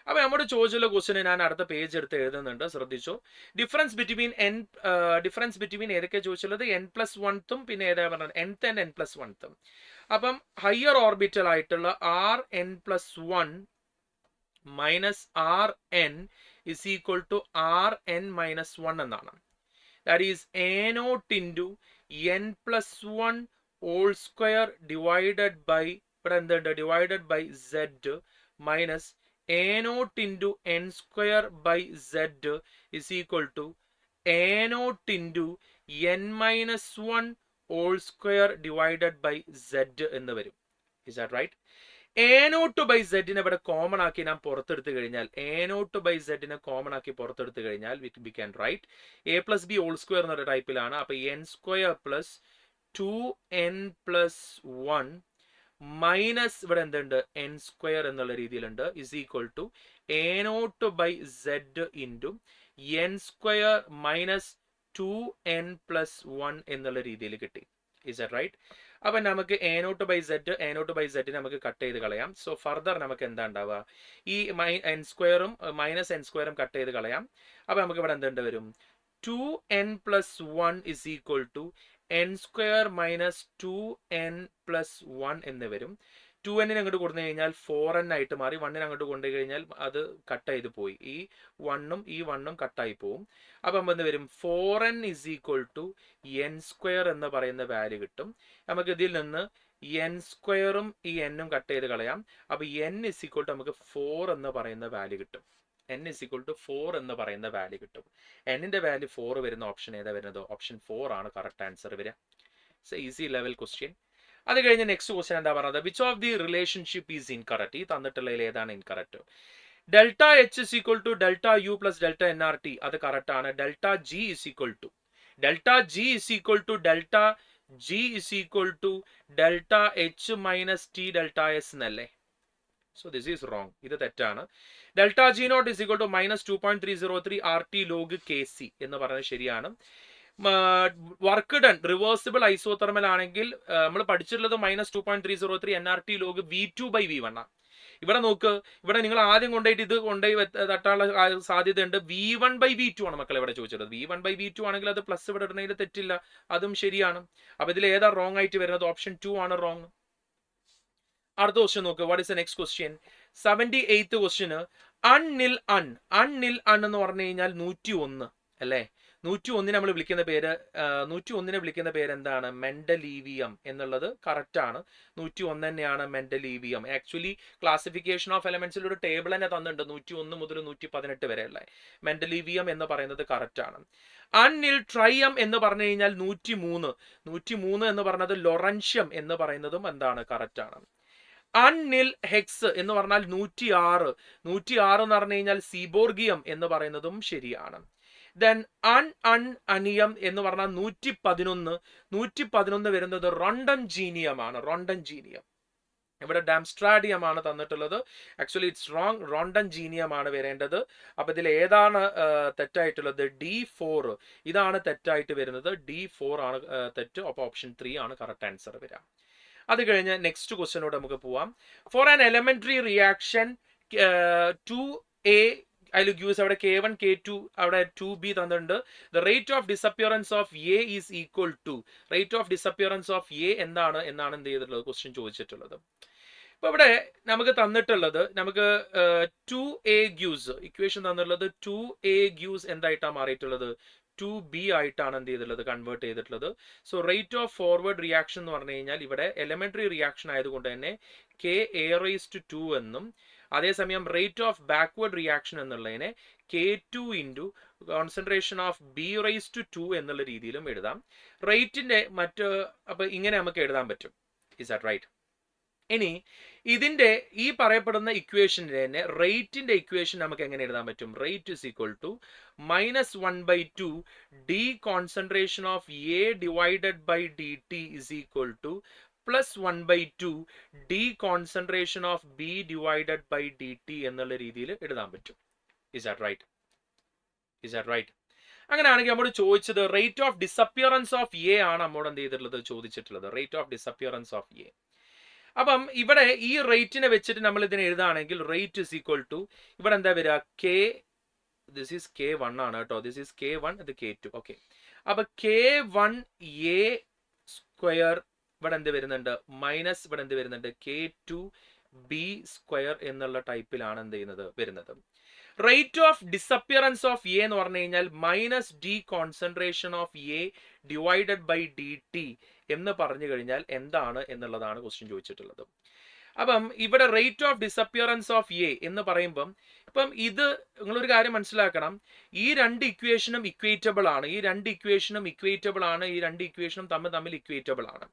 അപ്പൊ നമ്മുടെ ചോദിച്ചുള്ള ക്വസ്റ്റ്യന് ഞാൻ അടുത്ത പേജ് എടുത്ത് എഴുതുന്നുണ്ട്, ശ്രദ്ധിച്ചു. ഡിഫറൻസ് ബിറ്റ്വീൻ ഏതൊക്കെ ചോദിച്ചുള്ളത്? n+1th പിന്നെ ഏതാ പറഞ്ഞത്? nth and n+1th. അപ്പം ഹയർ ഓർബിറ്റൽ ആയിട്ടുള്ള Rn+1 minus Rn is equal to Rn-1 എന്നാണ്. That is A0 into n+1 whole square divided by Z minus A0 into n square by Z is equal to A0 into n-1 whole square divided by Z എന്ന് വരും. Is that right? A0 by Z ഇവിടെ common ആക്കി നാം പുറത്തെടുത്തു കഴിഞ്ഞാൽ A0 by Z common ആക്കി പുറത്തെടുത്തു കഴിഞ്ഞാൽ we can write A plus B whole square എന്നൊരു ടൈപ്പിലാണ്. അപ്പൊ n square plus 2n+1 minus ഇവിടെ എന്തുണ്ട്? n square എന്നുള്ള രീതിയിലുണ്ട് is equal to A0 by Z into n square minus 2n+1 എന്നുള്ള രീതിയിൽ കിട്ടി. Is that right? അപ്പൊ നമുക്ക് A0 by Z നമുക്ക് കട്ട് ചെയ്ത് കളയാം. സോ ഫർദർ നമുക്ക് എന്താ ഉണ്ടാവുക? ഈ n സ്ക്വയറും മൈനസ് n സ്ക്വയറും കട്ട് ചെയ്ത് കളയാം. അപ്പൊ നമുക്ക് ഇവിടെ എന്തുണ്ട് വരും? 2n+1 is equal to n square minus 2n+1 എന്ന് വരും. 2n അങ്ങോട്ട് കൊടുത്തു കഴിഞ്ഞാൽ 4n ആയിട്ട് മാറി. 1 അങ്ങോട്ട് കൊണ്ടു കഴിഞ്ഞാൽ അത് കട്ട് ചെയ്ത് പോയി. ഈ 1ഉം ഈ 1ഉം കട്ടായി പോവും. അപ്പം എന്ത് വരും? 4n is equal to n square എന്ന് പറയുന്ന വാല്യൂ കിട്ടും. നമുക്ക് ഇതിൽ നിന്ന് എൻ സ്ക്വയറും ഈ എന്നും കട്ട് ചെയ്ത് കളയാം. അപ്പോൾ n ഇസ് ഈക്വൽ ടു നമുക്ക് 4 എന്ന് പറയുന്ന വാല്യൂ കിട്ടും. n ഇസ് ഈക്വൽ ടു 4 എന്ന് പറയുന്ന വാല്യൂ കിട്ടും. എന്നിന്റെ വാല്യൂ 4 വരുന്ന ഓപ്ഷൻ ഏതാ വരുന്നത്? ഓപ്ഷൻ 4 ആണ് കറക്റ്റ് ആൻസർ വരിക. It's easy level question. അത് കഴിഞ്ഞ് നെക്സ്റ്റ് ക്വസ്റ്റ്യൻ എന്താ പറയുന്നത്? Which of the relationship is incorrect? ഈ തന്നിട്ടുള്ളതിൽ ഏതാണ് incorrect? Delta H is equal to delta U plus delta N R T, അത് കറക്റ്റ് ആണ്. Delta G is equal to delta H minus T delta S എന്നല്ലേ? So this is wrong, ഇത് തെറ്റാണ്. Delta G not is equal to minus 2.303 R T log K C എന്ന് പറയുന്നത് ശരിയാണ്. Work done reversible isothermal ആണെങ്കിൽ നമ്മൾ പഠിച്ചിട്ടുള്ളത് minus 2.303 N R T log V2/V1 ആണ്. ഇവിടെ നോക്ക്, ഇവിടെ നിങ്ങൾ ആദ്യം കൊണ്ടുപോയിട്ട് ഇത് കൊണ്ടുപോയി തട്ടാനുള്ള സാധ്യതയുണ്ട്. V1/V2 ആണ് മക്കളെ ഇവിടെ ചോദിച്ചത്. V1/V2 ആണെങ്കിൽ അത് പ്ലസ് ഇവിടെ ഇടുന്നതിൽ തെറ്റില്ല, അതും ശരിയാണ്. അപ്പൊ ഇതിൽ ഏതാ റോങ് ആയിട്ട് വരുന്നത്? ഓപ്ഷൻ 2 ആണ് റോങ്. അടുത്ത ക്വസ്റ്റ്യൻ നോക്ക്. What is the next question? 78th question. Unnil എന്ന് പറഞ്ഞു കഴിഞ്ഞാൽ 101 അല്ലേ? 101 നമ്മൾ വിളിക്കുന്ന പേര് 101 വിളിക്കുന്ന പേര് എന്താണ്? മെൻഡലീവിയം എന്നുള്ളത് കറക്റ്റ് ആണ്. 101 തന്നെയാണ് മെൻഡലീവിയം. ആക്ച്വലി ക്ലാസിഫിക്കേഷൻ ഓഫ് എലമെന്റ്സിൽ ഒരു ടേബിൾ തന്നെ തന്നിട്ടുണ്ട് 101 മുതൽ 118 വരെ ഉള്ള. മെൻഡലീവിയം എന്ന് പറയുന്നത് കറക്റ്റ് ആണ്. അൺനിൽ ട്രൈയം എന്ന് പറഞ്ഞു കഴിഞ്ഞാൽ 103 എന്ന് പറഞ്ഞത് ലൊറൻഷ്യം എന്ന് പറയുന്നതും എന്താണ്? കറക്റ്റ് ആണ്. അൺനിൽ ഹെക്സ് എന്ന് പറഞ്ഞാൽ 106 എന്ന് പറഞ്ഞു കഴിഞ്ഞാൽ സീബോർഗിയം എന്ന് പറയുന്നതും ശരിയാണ്. ദെൻ അണിയം എന്ന് പറഞ്ഞാൽ 111 വരുന്നത് റോണ്ടൻജീനിയം ആണ്. ഇവിടെ ഡാംസ്ട്രാഡിയം ആണ് തന്നിട്ടുള്ളത്. ആക്ച്വലി ഇറ്റ്സ് റോങ്, റോണ്ടൻജീനിയം ആണ് വരേണ്ടത്. അപ്പൊ ഇതിൽ ഏതാണ് തെറ്റായിട്ടുള്ളത്? D4, ഇതാണ് തെറ്റായിട്ട് വരുന്നത്. D4 ആണ് തെറ്റ്. അപ്പൊ ഓപ്ഷൻ 3 ആണ് കറക്റ്റ് ആൻസർ വരിക. അത് കഴിഞ്ഞ് നെക്സ്റ്റ് ക്വസ്റ്റ്യനോട് നമുക്ക് പോവാം. For an elementary reaction 2A അതിൽ ഗ്യൂസ് അവിടെ K1 K2 അവിടെ 2B തന്നിട്ടുണ്ട്. The rate of disappearance of A is equal to rate of disappearance of A എന്നാണ് എന്ത് ചെയ്തിട്ടുള്ളത്? ക്വസ്റ്റ്യൻ ചോദിച്ചിട്ടുള്ളത്. ഇപ്പൊ ഇവിടെ നമുക്ക് തന്നിട്ടുള്ളത് നമുക്ക് 2A ഗ്യൂസ് ഇക്വേഷൻ തന്നിട്ടുള്ളത് 2A ഗ്യൂസ് എന്തായിട്ടാണ് മാറിയിട്ടുള്ളത്? 2B ആയിട്ടാണ് എന്ത് ചെയ്തിട്ടുള്ളത്? കൺവേർട്ട് ചെയ്തിട്ടുള്ളത്. So rate of forward reaction എന്ന് പറഞ്ഞു കഴിഞ്ഞാൽ ഇവിടെ എലമെന്ററി റിയാക്ഷൻ ആയതുകൊണ്ട് തന്നെ K(a)(2) എന്നും, അതേസമയം റേറ്റ് ഓഫ് ബാക്ക്വേർഡ് റിയാക്ഷൻ എന്നുള്ളതിനെ K2 into concentration of B(2) എന്നുള്ള രീതിയിലും എഴുതാം. റേറ്റിന്റെ അപ്പൊ ഇങ്ങനെ നമുക്ക് എഴുതാൻ പറ്റും. Is that right? ഇനി ഇതിന്റെ ഈ പറയപ്പെടുന്ന ഇക്വേഷനിൽ തന്നെ റേറ്റിന്റെ ഇക്വേഷൻ നമുക്ക് എങ്ങനെ എഴുതാൻ പറ്റും? Rate is equal to -1/2 d concentration of A divided by dt is equal to +1/2 d concentration of B divided by dt എന്നുള്ള രീതിയിൽ എഴുതാൻ പറ്റും. Is that right? അങ്ങനെയാണെങ്കിൽ നമ്മൾ ചോദിച്ചത് rate of disappearance of A ആണ് നമ്മോട് എന്ത് ചെയ്തിട്ടുള്ളത്? ചോദിച്ചിട്ടുള്ളത് rate of disappearance of A. അപ്പം ഇവിടെ ഈ റേറ്റിനെ വെച്ചിട്ട് നമ്മൾ ഇതിനെ എഴുതാണെങ്കിൽ റേറ്റ് ഇസ് ഈക്വൽ ടു ഇവിടെ എന്താ വരിക? ദിസ് ഈസ് K1 ആണ് കേട്ടോ. ദിസ് ഈസ് K1, ഇത് K2. ഓക്കെ, അപ്പൊ K1A സ്ക്വയർ ഇവിടെ എന്ത് വരുന്നുണ്ട്? മൈനസ് ഇവിടെ എന്ത് വരുന്നുണ്ട്? K2B സ്ക്വയർ എന്നുള്ള ടൈപ്പിലാണ് എന്ത് ചെയ്യുന്നത്? വരുന്നത്. Rate of disappearance of A എന്ന് പറഞ്ഞു കഴിഞ്ഞാൽ -d concentration of A divided by dt എന്ന് പറഞ്ഞു കഴിഞ്ഞാൽ എന്താണ് എന്നുള്ളതാണ് ക്വസ്റ്റ്യൻ ചോദിച്ചിട്ടുള്ളത്. അപ്പം ഇവിടെ rate of disappearance of A എന്ന് പറയുമ്പം ഇപ്പം ഇത് നിങ്ങളൊരു കാര്യം മനസ്സിലാക്കണം, ഈ രണ്ട് ഇക്വേഷനും ഇക്വേറ്റബിൾ ആണ്. ഈ രണ്ട് ഇക്വേഷനും തമ്മിൽ ഇക്വേറ്റബിൾ ആണ്.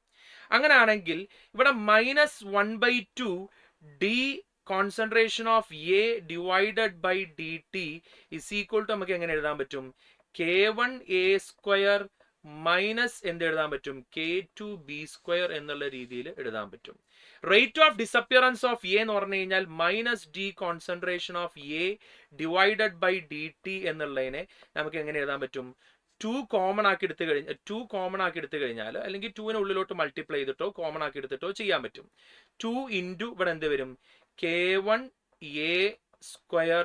അങ്ങനെയാണെങ്കിൽ ഇവിടെ -1/2 d concentration of A divided by dt is equal to നമുക്ക് എങ്ങനെ എഴുതാൻ പറ്റും? K1A സ്ക്വയർ മൈനസ് എന്ത് എഴുതാൻ പറ്റും? K2B സ്ക്വയർ എന്നുള്ള രീതിയിൽ എഴുതാൻ പറ്റും. Rate of disappearance of A എന്ന് പറഞ്ഞു കഴിഞ്ഞാൽ -d concentration of A divided by dt എന്നുള്ളതിനെ നമുക്ക് എങ്ങനെ എഴുതാൻ പറ്റും? 2 കോമൺ ആക്കി എടുത്തു കഴിഞ്ഞാൽ അല്ലെങ്കിൽ 2നെ ഉള്ളിലോട്ട് മൾട്ടിപ്ലൈ ചെയ്തിട്ടോ കോമൺ ആക്കി എടുത്തിട്ടോ ചെയ്യാൻ പറ്റും. 2 ഇൻറ്റു ഇവിടെ എന്ത് വരും? K1A square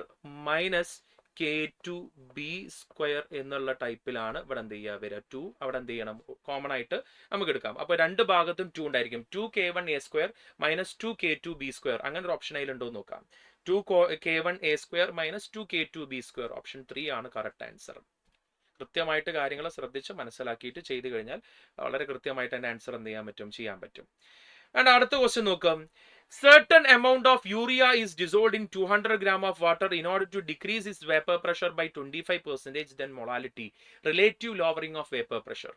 minus K2B square എന്നുള്ള ടൈപ്പിലാണ് ഇവിടെ എന്ത് ചെയ്യുക വരിക? 2 അവിടെ എന്ത് ചെയ്യണം? കോമൺ ആയിട്ട് നമുക്ക് എടുക്കാം. അപ്പൊ രണ്ട് ഭാഗത്തും 2 ഉണ്ടായിരിക്കും. 2K1A square minus 2K2B square അങ്ങനെ ഒരു ഓപ്ഷൻ അതിലുണ്ടോ എന്ന് നോക്കാം. 2K1A square minus 2K2B square option 3 ആണ് കറക്റ്റ് ആൻസർ. കൃത്യമായിട്ട് കാര്യങ്ങൾ ശ്രദ്ധിച്ച് മനസ്സിലാക്കിയിട്ട് ചെയ്തു കഴിഞ്ഞാൽ വളരെ കൃത്യമായിട്ട് അതിന്റെ ആൻസർ എന്ത് ചെയ്യാൻ പറ്റും? ആൻഡ് അടുത്ത ക്വസ്റ്റ്യൻ നോക്കാം. Certain amount of urea is dissolved in 200 gram of water in order to decrease its vapor pressure by 25%, then molality. Relative lowering of vapor pressure.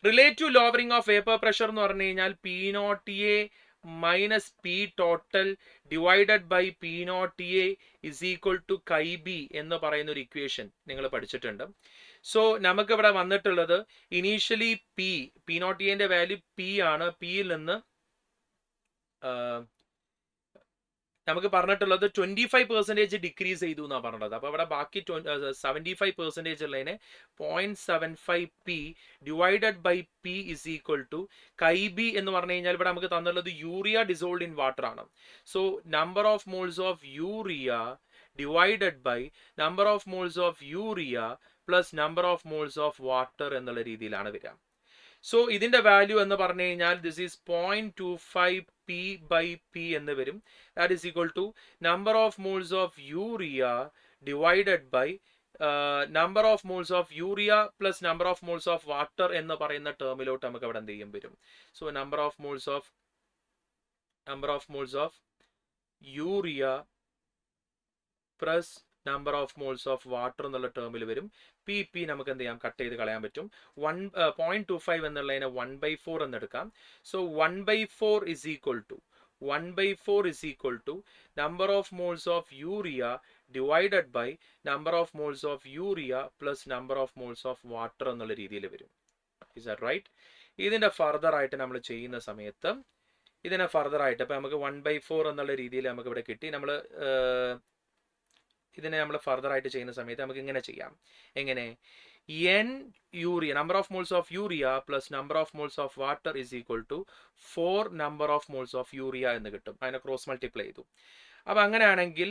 Relative lowering of vapor pressure എന്ന് പറഞ്ഞു കഴിഞ്ഞാൽ P naught A minus P total divided by P naught A is equal to chi B എന്ന് പറയുന്ന ഒരു equation നിങ്ങൾ പഠിച്ചിട്ടുണ്ട്. So നമുക്ക് ഇവിടെ വന്നിട്ടുള്ളത് ഇനീഷ്യലി P naught A ന്റെ വാല്യൂ P ആണ്. പിയിൽ നിന്ന് നമുക്ക് പറഞ്ഞിട്ടുള്ളത് 25% ഡിക്രീസ് ചെയ്തു എന്നാണ് പറഞ്ഞത്. അപ്പോൾ ഇവിടെ ബാക്കി 75% ഉള്ളതിനെ 0.75 P divided by P is equal to chi B എന്ന് പറഞ്ഞു കഴിഞ്ഞാൽ ഇവിടെ നമുക്ക് തന്നുള്ളത് യൂറിയ ഡിസോൾഡ് ഇൻ വാട്ടർ ആണ്. So number of moles of urea divided by number of moles of urea plus number of moles of water എന്നുള്ള രീതിയിലാണ് വരിക. സോ ഇതിന്റെ വാല്യൂ എന്ന് പറഞ്ഞു കഴിഞ്ഞാൽ this is 0.25 P by P എന്ന് വരും. That is equal to number of moles of urea divided by number of moles of urea plus number of moles of water എന്ന് പറയുന്ന ടേമിലോട്ട് നമുക്ക് അവിടെ എന്ത് ചെയ്യും വരും. So number of moles of urea plus number of moles of water എന്നുള്ള ടേമിൽ വരും. പി നമുക്ക് എന്ത് ചെയ്യാം, കട്ട് ചെയ്ത് കളയാൻ പറ്റും. 0.25 എന്നുള്ളതിനെ 1/4 എന്ന് എടുക്കാം. So 1/4 is equal to number of moles of urea divided by number of moles of urea plus number of moles of water എന്നുള്ള രീതിയിൽ വരും. Is that right? ഇതിന്റെ ഫർദർ ആയിട്ട് നമ്മൾ ചെയ്യുന്ന സമയത്ത് ഇപ്പൊ നമുക്ക് 1/4 എന്നുള്ള രീതിയിൽ നമുക്ക് ഇവിടെ കിട്ടി. ഇതിനെ നമ്മൾ ഫർദർ ആയിട്ട് ചെയ്യുന്ന സമയത്ത് നമുക്ക് ഇങ്ങനെ ചെയ്യാം. എങ്ങനെ? n urea number of moles of urea plus number of moles of water is equal to 4 number of moles of urea എന്ന് കിട്ടും. അതിനെ ക്രോസ് മൾട്ടിപ്ലൈ ചെയ്തു. അപ്പൊ അങ്ങനെയാണെങ്കിൽ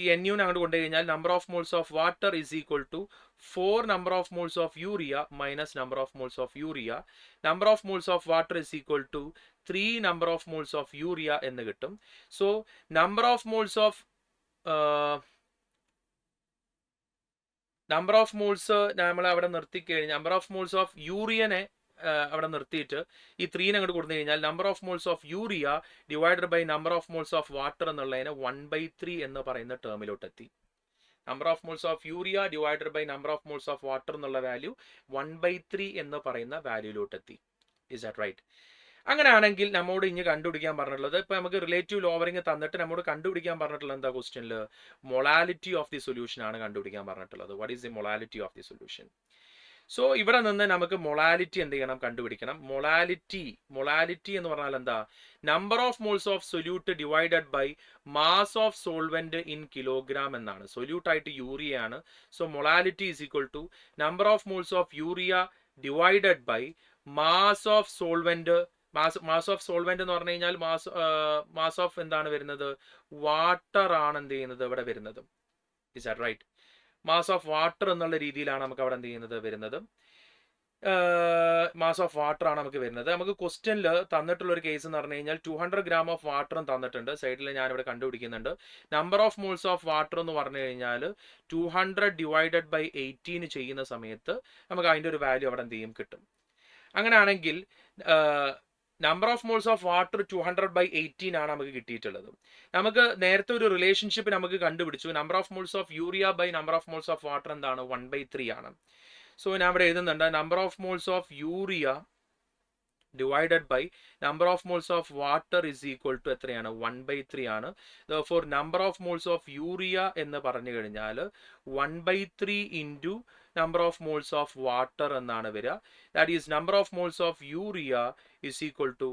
ഈ n യുനെ അങ്ങോട്ട് കൊണ്ടു കഴിഞ്ഞാൽ number of moles of water is equal to 4 number of moles of urea minus number of moles of urea. Number of moles of water is equal to 3 number of moles of urea എന്ന് കിട്ടും. So number of moles of നമ്മൾ അവിടെ നിർത്തിക്കഴിഞ്ഞാൽ number of moles of യൂറിയനെ അവിടെ നിർത്തിയിട്ട് ഈ 3 അങ്ങോട്ട് കൊടുത്തു കഴിഞ്ഞാൽ number of moles of urea divided by number of moles of water എന്നുള്ളതിനെ 1/3 എന്ന് പറയുന്ന ടേമിലോട്ട് എത്തി. Number of moles of urea divided by number of moles of water എന്നുള്ള വാല്യൂ 1/3 എന്ന് പറയുന്ന വാല്യൂലോട്ട് എത്തി. Is that right? അങ്ങനെയാണെങ്കിൽ നമ്മോട് ഇനി കണ്ടുപിടിക്കാൻ പറഞ്ഞിട്ടുള്ളത്, ഇപ്പൊ നമുക്ക് റിലേറ്റീവ് ലോവറിങ് തന്നിട്ട് നമ്മോട് കണ്ടുപിടിക്കാൻ പറഞ്ഞിട്ടുള്ളത് എന്താ ക്വസ്റ്റ്യനിൽ? മൊളാലിറ്റി ഓഫ് ദി സൊല്യൂഷൻ ആണ് കണ്ടുപിടിക്കാൻ പറഞ്ഞിട്ടുള്ളത്. What is the molality of the solution? So ഇവിടെ നിന്ന് നമുക്ക് മൊളാലിറ്റി എന്ത് ചെയ്യണം? കണ്ടുപിടിക്കണം. മൊളാലിറ്റി എന്ന് പറഞ്ഞാൽ എന്താ? Number of moles of solute divided by mass of solvent in kilogram എന്നാണ്. സൊല്യൂട്ട് ആയിട്ട് യൂറിയ ആണ്. So molality is equal to number of moles of urea divided by mass of solvent. Mass of solvent എന്ന് പറഞ്ഞു കഴിഞ്ഞാൽ mass of എന്താണ് വരുന്നത്? Water ആണ് എന്ത് ചെയ്യുന്നത് ഇവിടെ വരുന്നത്. Is that right? Mass of water എന്നുള്ള രീതിയിലാണ് നമുക്ക് അവിടെ എന്ത് ചെയ്യുന്നത് വരുന്നത്. മാസ് ഓഫ് വാട്ടർ ആണ് നമുക്ക് വരുന്നത്. നമുക്ക് ക്വസ്റ്റ്യനിൽ തന്നിട്ടുള്ള ഒരു കേസ് എന്ന് പറഞ്ഞു കഴിഞ്ഞാൽ 200 gram ഓഫ് വാട്ടറും തന്നിട്ടുണ്ട്. സൈഡിൽ ഞാനിവിടെ കണ്ടുപിടിക്കുന്നുണ്ട്. Number of moles of water എന്ന് പറഞ്ഞു കഴിഞ്ഞാൽ 200 ഡിവൈഡഡ് ബൈ 18 ചെയ്യുന്ന സമയത്ത് നമുക്ക് അതിൻ്റെ ഒരു വാല്യൂ അവിടെ എന്ത് ചെയ്യും കിട്ടും. അങ്ങനെയാണെങ്കിൽ number of moles of water 200/18 ആണ് നമുക്ക് കിട്ടിയിട്ടുള്ളത്. നമുക്ക് നേരത്തെ ഒരു റിലേഷൻഷിപ്പ് നമുക്ക് കണ്ടുപിടിച്ചു. Number of moles of urea by number of moles of water എന്താണ്? 1/3 ആണ്. സോ ഞാൻ ഇവിടെ എഴുതുന്നുണ്ട് number of moles of urea divided by number of moles of water is equal to എത്രയാണ്? 1/3 ആണ്. For number of moles of urea എന്ന് പറഞ്ഞു കഴിഞ്ഞാൽ 1/3 into number of moles of water എന്നാണ് വരിക. That is number of moles of urea is equal to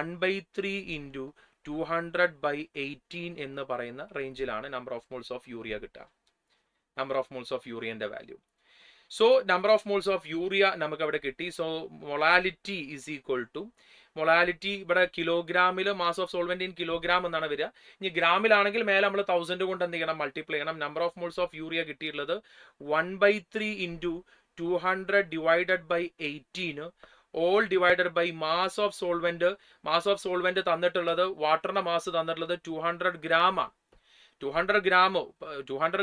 1/3 into 200/18 എന്ന് പറയുന്ന റേഞ്ചിലാണ് number of moles of urea കിട്ടുക. നമ്പർ ഓഫ് മോൾസ് ഓഫ് യൂറിയന്റെ value. So number of moles of urea നമുക്ക് അവിടെ കിട്ടി. So molality is equal to, molality ഇവിടെ കിലോഗ്രാമിൽ mass of solvent in kilogram എന്നാണ് വരിക. ഇനി ഗ്രാമിലാണെങ്കിൽ മേലെ നമ്മൾ 1000 കൊണ്ട് എന്ത് ചെയ്യണം? മൾട്ടിപ്ലൈ ചെയ്യണം. Number of moles of urea കിട്ടിയിട്ടുള്ളത് 1/3 into 200 divided by 18 all divided by mass of solvent. Mass of solvent തന്നിട്ടുള്ളത്, വാട്ടറിന്റെ മാസ് തന്നിട്ടുള്ളത് 200 gram ആണ്. 200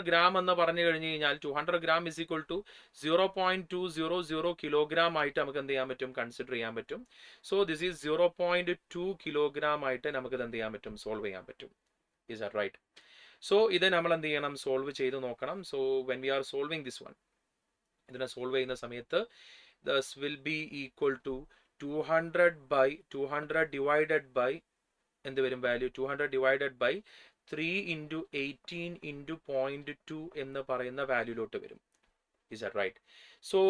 gram എന്ന് പറഞ്ഞു കഴിഞ്ഞു കഴിഞ്ഞാൽ 200 gram is equal to 0.200 kilogram ആയിട്ട് നമുക്ക് എന്ത് ചെയ്യാൻ പറ്റും, കൺസിഡർ ചെയ്യാൻ പറ്റും. സോ ദിസ് ഈസ് 0.2 kilogram ആയിട്ട് നമുക്ക് എന്ത് ചെയ്യാൻ പറ്റും, സോൾവ് ചെയ്യാൻ പറ്റും. Is that right? സോ ഇത് നമ്മൾ എന്ത് ചെയ്യണം, സോൾവ് ചെയ്ത് നോക്കണം. So when we are solving this one, ഇതിനെ സോൾവ് ചെയ്യുന്ന സമയത്ത് this will be equal to 200 divided by എന്ത് വരും value, 200 divided by 3 into 18 into 0.2 എന്ന് പറയുന്ന വാല്യൂലോട്ട് വരും. Is that right? So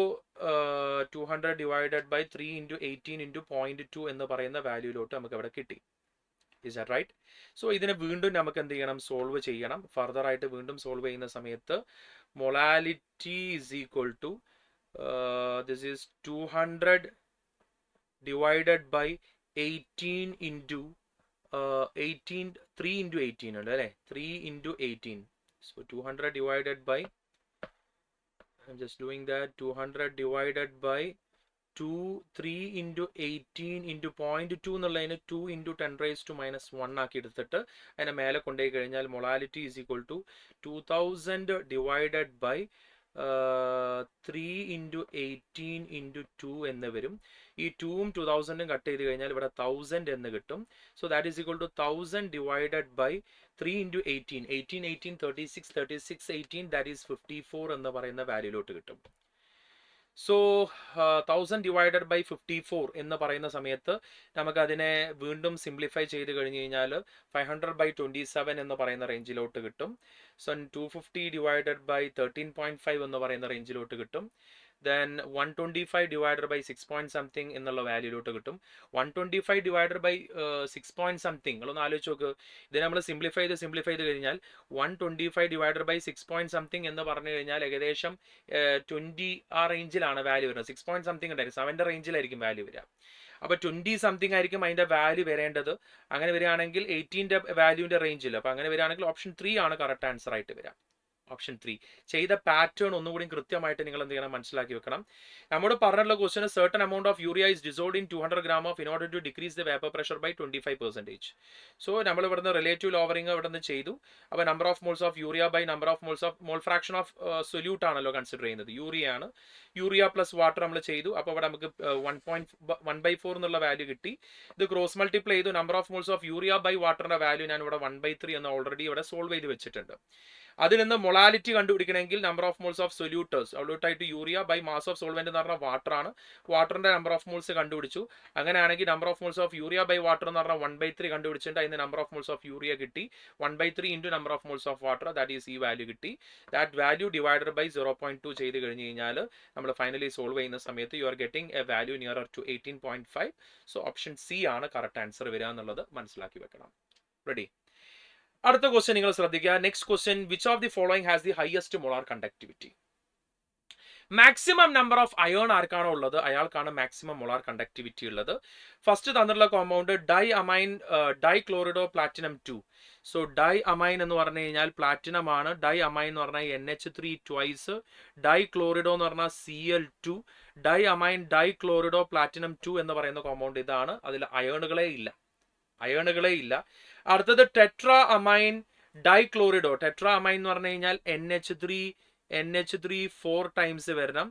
200 divided by 3 into 18 into 0.2 എന്ന് പറയുന്ന വാല്യൂലോട്ട് നമുക്ക് അവിടെ കിട്ടി. Is that right? So ഇതിനെ വീണ്ടും നമുക്ക് എന്ത് ചെയ്യണം, സോൾവ് ചെയ്യണം. ഫർദർ ആയിട്ട് വീണ്ടും സോൾവ് ചെയ്യുന്ന സമയത്ത് molality is equal to this is 200 divided by 18 into 18, 3 into 18 ഉണ്ട് അല്ലേ, 3 into 18. So 200 divided by, I'm just doing that, 200 divided by 3 into 18 into 0.2 എന്നുള്ളതിന് 2 into 10 raised to minus 1 ആക്കി എടുത്തിട്ട് അതിനെ മേലെ കൊണ്ടുപോയി കഴിഞ്ഞാൽ molality is equal to 2000 divided by 3 into 18 into 2 എന്ന് വരും. ഈ 2ഉം 2000ഉം കട്ട് ചെയ്ത് കഴിഞ്ഞാൽ ഇവിടെ 1000 എന്ന് കിട്ടും. So that is equal to 1000 divided by 3 into 18, 36, 18 that is 54 എന്ന് പറയുന്ന വാല്യൂലോട്ട് കിട്ടും. സോ 1000 divided by 54 എന്ന് പറയുന്ന സമയത്ത് നമുക്ക് അതിനെ വീണ്ടും സിംപ്ലിഫൈ ചെയ്ത് കഴിഞ്ഞ് കഴിഞ്ഞാൽ 500 by 27 എന്ന് പറയുന്ന റേഞ്ചിലോട്ട് കിട്ടും. സോ 250 divided by 13.5 എന്ന് പറയുന്ന റേഞ്ചിലോട്ട് കിട്ടും. then 125 divided by 6 point something എന്നുള്ള വാല്യൂലോട്ട് കിട്ടും. 125 divided by 6 point something നിങ്ങളൊന്ന് ആലോചിച്ച് നോക്ക്. ഇത് നമ്മൾ സിംപ്ലിഫൈ ചെയ്ത് കഴിഞ്ഞാൽ 125 divided by 6 point something എന്ന് പറഞ്ഞു കഴിഞ്ഞാൽ ഏകദേശം 20 ആ റേഞ്ചിലാണ് വാല്യൂ വരുന്നത്. 6 point something ഉണ്ടായിരിക്കും, 7ന്റെ റേഞ്ചിലായിരിക്കും വാല്യൂ വരിക. അപ്പോൾ 20 സംതിങ് ആയിരിക്കും അതിൻ്റെ വാല്യൂ വരേണ്ടത്. അങ്ങനെ വരികയാണെങ്കിൽ 18ന്റെ വാല്യൂവിൻ്റെ റേഞ്ചിൽ, അപ്പോൾ അങ്ങനെ വരികയാണെങ്കിൽ ഓപ്ഷൻ 3 ആണ് കറക്റ്റ് ആൻസർ ആയിട്ട് വരിക. ഓപ്ഷൻ 3 ചെയ്ത പാറ്റേൺ ഒന്നുകൂടി കൃത്യമായിട്ട് നിങ്ങൾ എന്ത് ചെയ്യണം, മനസ്സിലാക്കി വെക്കണം. നമ്മോട് പറഞ്ഞിട്ടുള്ള question certain amount of urea is dissolved in 200 gram of in order to decrease the vapour pressure by 25%. So നമ്മൾ ഇവിടുന്ന് റിലേറ്റീവ് ലോവറിംഗ് ഇവിടുന്ന് ചെയ്തു. അപ്പോൾ number of moles of urea by number of moles of mole fraction of solute ആണല്ലോ consider ചെയ്യുന്നത്, urea ആണ്. Urea plus water നമ്മൾ ചെയ്തു. അപ്പോൾ ഇവിടെ നമുക്ക് 1/4 എന്നുള്ള വാല്യൂ കിട്ടി. ഇത് ക്രോസ് മൾട്ടിപ്ലൈ ചെയ്തു. Number of moles of urea by വാട്ടറിന്റെ വാല്യൂ ഞാൻ ഇവിടെ 1/3 എന്ന് ഓൾറെഡി ഇവിടെ സോൾവ് ചെയ്ത് വെച്ചിട്ടുണ്ട്. അതിൽ നിന്ന് മൊളാലിറ്റി കണ്ടുപിടിക്കണമെങ്കിൽ number of moles of solutes സൊല്യൂട്ടായിട്ട് urea by mass of solvent എന്ന് പറഞ്ഞാൽ വാട്ടർ ആണ്. വാട്ടറിന്റെ നമ്പർ ഓഫ് മോൾസ് കണ്ടുപിടിച്ചു. അങ്ങനെയാണെങ്കിൽ number of moles of urea by water എന്ന് പറഞ്ഞാൽ 1/3 കണ്ടുപിടിച്ചിട്ട് അതിന് number of moles of urea കിട്ടി. 1/3 into number of moles of water, that is ഈ വാല്യൂ കിട്ടി. ദാറ്റ് വാല്യൂ ഡിവൈഡഡ് ബൈ 0.2 ചെയ്ത് കഴിഞ്ഞ് കഴിഞ്ഞാൽ നമ്മൾ ഫൈനലി സോൾവ് ചെയ്യുന്ന സമയത്ത് you are getting a value nearer to 18.5. So option C ആണ് കറക്റ്റ് ആൻസർ വരിക എന്നുള്ളത് മനസ്സിലാക്കി വെക്കണം. റെഡി? അടുത്ത ക്വസ്റ്റ്യൻ നിങ്ങൾ ശ്രദ്ധിക്കുക. Next question, which of the following has the highest molar conductivity? Maximum number of ion ആർക്കാണോ ഉള്ളത് അയാൾക്കാണ് മാക്സിമം മോളാർ കണ്ടക്ടിവിറ്റി ഉള്ളത്. ഫസ്റ്റ് തന്നിട്ടുള്ള compound diammine dichlorido platinum 2. So diammine എന്ന് പറഞ്ഞു കഴിഞ്ഞാൽ പ്ലാറ്റിനം ആണ്. ഡൈ അമൈൻ എന്ന് പറഞ്ഞാൽ NH3 ട്വൈസ്. ഡൈക്ലോറിഡോ എന്ന് പറഞ്ഞാൽ Cl2. Dye amen dichlorido platinum 2 എന്ന് പറയുന്ന കോമ്പൗണ്ട് ഇതാണ്. അതിൽ അയോണുകളേ ഇല്ല. അടുത്തത് ടെട്രാ അമൈൻ ഡൈക്ലോറിഡോ. ടെട്രാ അമൈൻ എന്ന് പറഞ്ഞു കഴിഞ്ഞാൽ NH3 4 ടൈംസ് വരണം.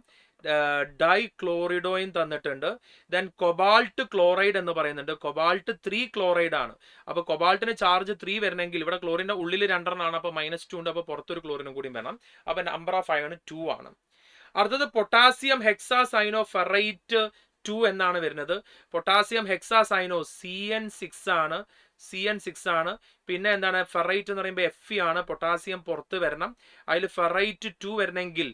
ഡൈക്ലോറിഡോയും തന്നിട്ടുണ്ട്. ദെൻ കൊബാൾട്ട് ക്ലോറൈഡ് എന്ന് പറയുന്നുണ്ട്. കൊബാൾട്ട് 3 ക്ലോറൈഡ് ആണ്. അപ്പോൾ കൊബാൾട്ടിന് ചാർജ് 3 വരണമെങ്കിൽ ഇവിടെ ക്ലോറിന്റെ ഉള്ളിൽ 2 ആണ്. അപ്പോൾ -2 ഉണ്ട്. അപ്പോൾ പുറത്തൊരു ക്ലോറിനും കൂടി വേണം. അപ്പോൾ നമ്പർ ഓഫ് അയോൺ 2 ആണ്. അടുത്തത് പൊട്ടാസ്യം ഹെക്സാസൈനോ ഫെറൈറ്റ് 2 എന്നാണ് വരുന്നത്. പൊട്ടാസ്യം ഹെക്സാസൈനോ CN6 ആണ്. പിന്നെ എന്താണ് ഫെറൈറ്റ് എന്ന് പറയുമ്പോൾ Fe ആണ്. പൊട്ടാസ്യം പുറത്ത് വരണം. അതിൽ ഫെറൈറ്റ് 2 വരണമെങ്കിൽ